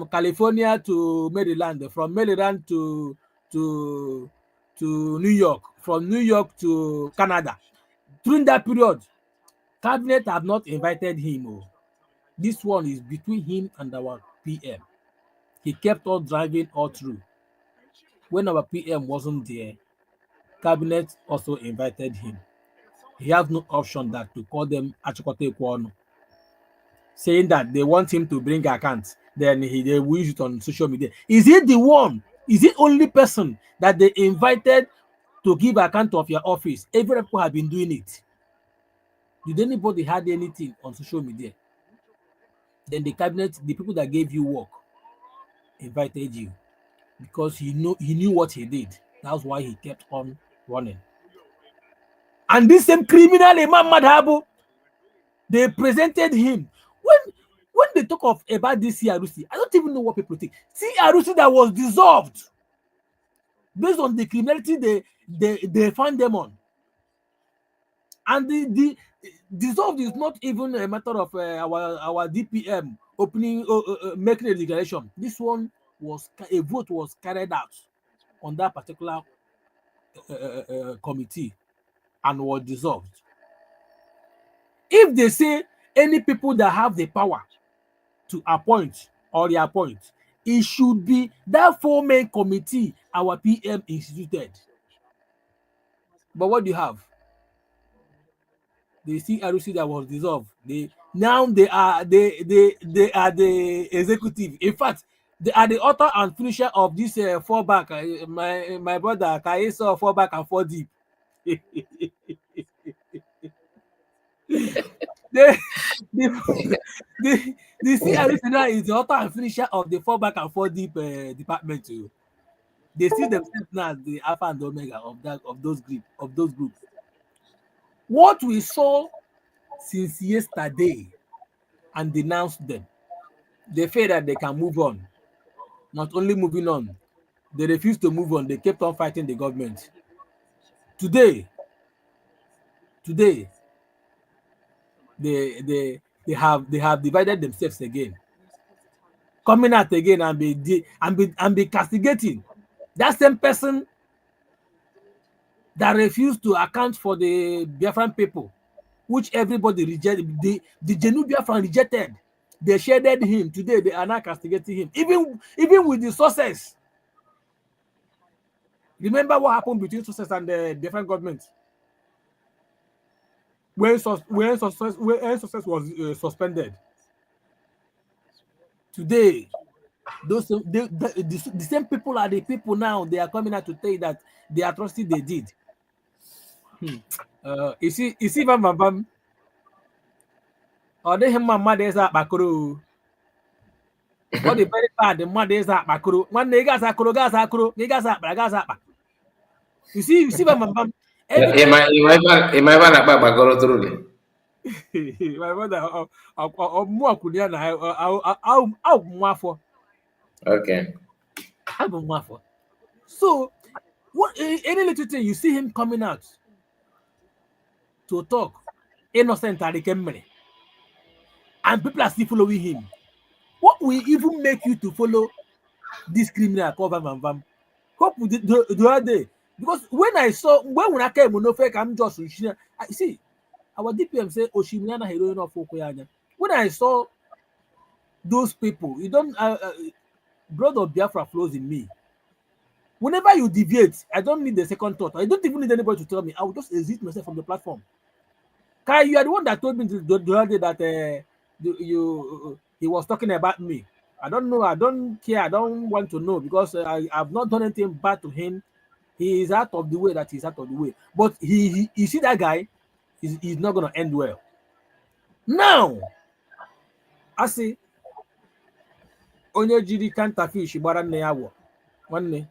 California to Maryland, from Maryland to New York, from New York to Canada. During that period, cabinet have not invited him. Oh. This one is between him and our PM. He kept on driving all through. When our PM wasn't there, cabinet also invited him. He has no option that to call them Achikote Kwonu, saying that they want him to bring account. Then they will use it on social media. Is he the one? Is he only person that they invited to give account of your office? Every people have been doing it. Did anybody had anything on social media? Then the cabinet, the people that gave you work, invited you because he knew what he did. That's why he kept on running. And this same criminal Imam Madhabu, they presented him. When they talk about this CRC, I don't even know what people think. CRC that was dissolved based on the criminality they found them on. And the dissolved is not even a matter of our DPM opening making a declaration. This one was a vote was carried out on that particular committee and was dissolved. If they say any people that have the power to appoint or reappoint, it should be that 4-man committee our PM instituted. But what do you have? The CRC that was dissolved. They are the executive. In fact, they are the author and finisher of this Fallback. My brother Kai saw Fallback and 4 deep. the CRC now is the author and finisher of the Fallback and 4 deep department too. They see themselves now as the alpha and omega of those groups. What we saw since yesterday and denounced them, they feel that they can move on. Not only moving on, they refused to move on. They kept on fighting the government. Today, they have divided themselves again, coming out again and be castigating that same person that refused to account for the Biafran people, which everybody rejected. The Genu Biafran rejected. They shaded him. Today they are now castigating him, even with the sources. Remember what happened between sources and the different governments when sources was suspended. Today, the same people are the people now. They are coming out to tell you that the atrocity they did. You see, Bam. Or they him mother is at Bakuru. What the very bad the mother is at Bakuru. One niggas are niggas up. You see, Bam. Am I back Bagoro truly? My brother, Okay. So, what any little thing you see him coming out to talk, innocent and people are still following him. What will even make you to follow this criminal called Vam Vam? Hope the other day, because when I came no fake, I'm just I see our DPM say Oshimiana heroine of Okoyanya. When I saw those people, you don't blood of Biafra flows in me. Whenever you deviate, I don't need the second thought. I don't even need anybody to tell me. I will just exit myself from the platform. Kai, you are the one that told me the other day that he was talking about me. I don't know. I don't care. I don't want to know because I've not done anything bad to him. He is out of the way. That he's out of the way. But you see that guy, he's not gonna end well. Now, I see. Onye jiri counterfish gbara nne ya awọ nwanne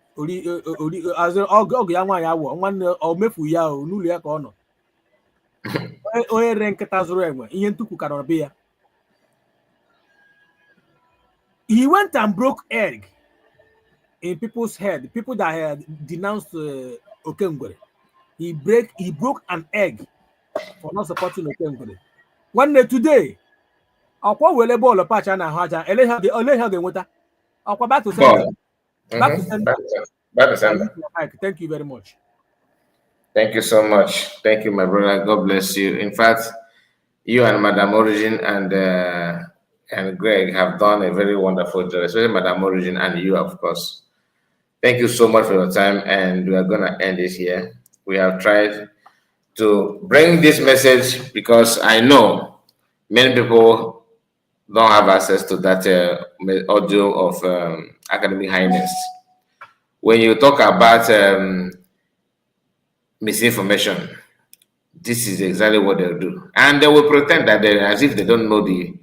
azụ ọgụ ya nwaanyị awọ nwanne o mefu ya o n'ụlọ ya ka ọ nọ onye re nkịta zụrụ enwe ihe ntukwu ka nọrọ be ya. He went and broke egg in people's head, people that had denounced Okengwere. He broke an egg for not supporting Okengwere. One day today, Akwa wele ball patch na haja ele ha ga-enweta. Akwa back to center. Back to center. Back to center. Thank you very much. Thank you so much. Thank you, my brother. God bless you. In fact, you and Madam Origin and Greg have done a very wonderful job, especially Madam Origin and you, of course. Thank you so much for your time, and we are going to end it here. We have tried to bring this message because I know many people don't have access to that audio of Academic Highness. When you talk about misinformation, this is exactly what they'll do, and they will pretend that they, as if they don't know the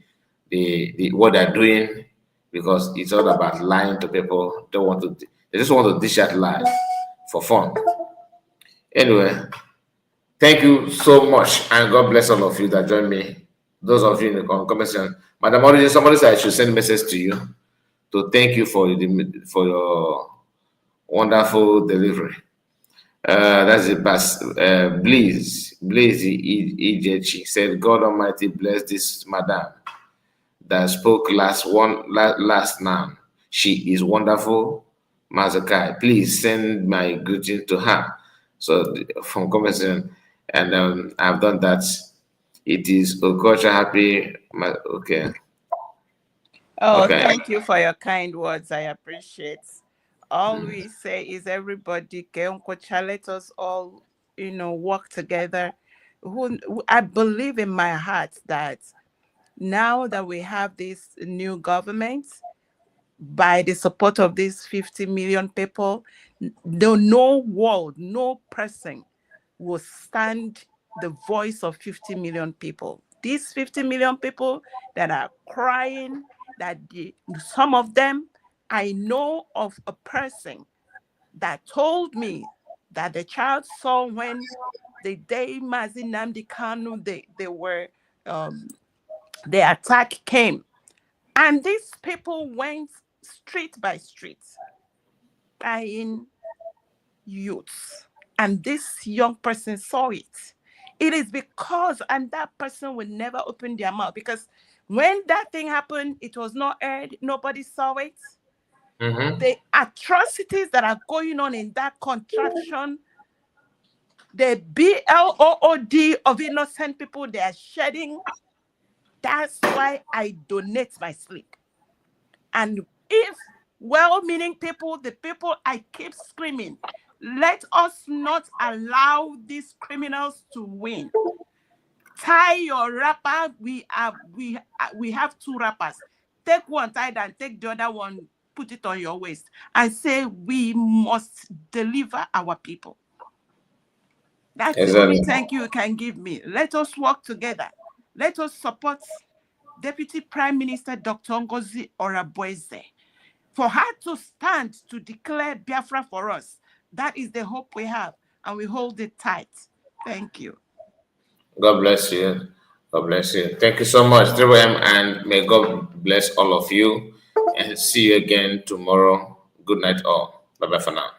what they're doing, because it's all about lying to people. They just want to dish out lies for fun. Anyway, thank you so much, and God bless all of you that joined me. Those of you in the comment section, Madam Origin, somebody said I should send a message to you to thank you for your wonderful delivery. That's the past. Blaze Ejechi said, God Almighty bless this madam that spoke last now. She is wonderful, Mazakai. Please send my greeting to her. So from comments, and I've done that. It is Okocha happy. Okay. Oh, okay. Thank you for your kind words. I appreciate. All we say is everybody, let us all, work together. I believe in my heart that now that we have this new government, by the support of these 50 million people, no person will stand the voice of 50 million people. These 50 million people that are crying, some of them, I know of a person that told me that the child saw when the day Mazi Nnamdi Kanu, the attack came. And these people went street by street, buying youths. And this young person saw it. It is because, and that person will never open their mouth, because when that thing happened, it was not aired, nobody saw it. The atrocities that are going on in that contraption, the BLOOD of innocent people they are shedding, that's why I donate my sleep. And if well-meaning people, the people I keep screaming, let us not allow these criminals to win. Tie your wrapper. We have two wrappers. Take one, tie and take the other one, put it on your waist, and say we must deliver our people. That's the only thank you can give me. Let us work together. Let us support Deputy Prime Minister Dr. Ngozi Oraboeze, for her to stand to declare Biafra for us. That is the hope we have, and we hold it tight. Thank you. God bless you. God bless you. Thank you so much, Triple M, and may God bless all of you. And see you again tomorrow. Good night, all. Bye bye for now.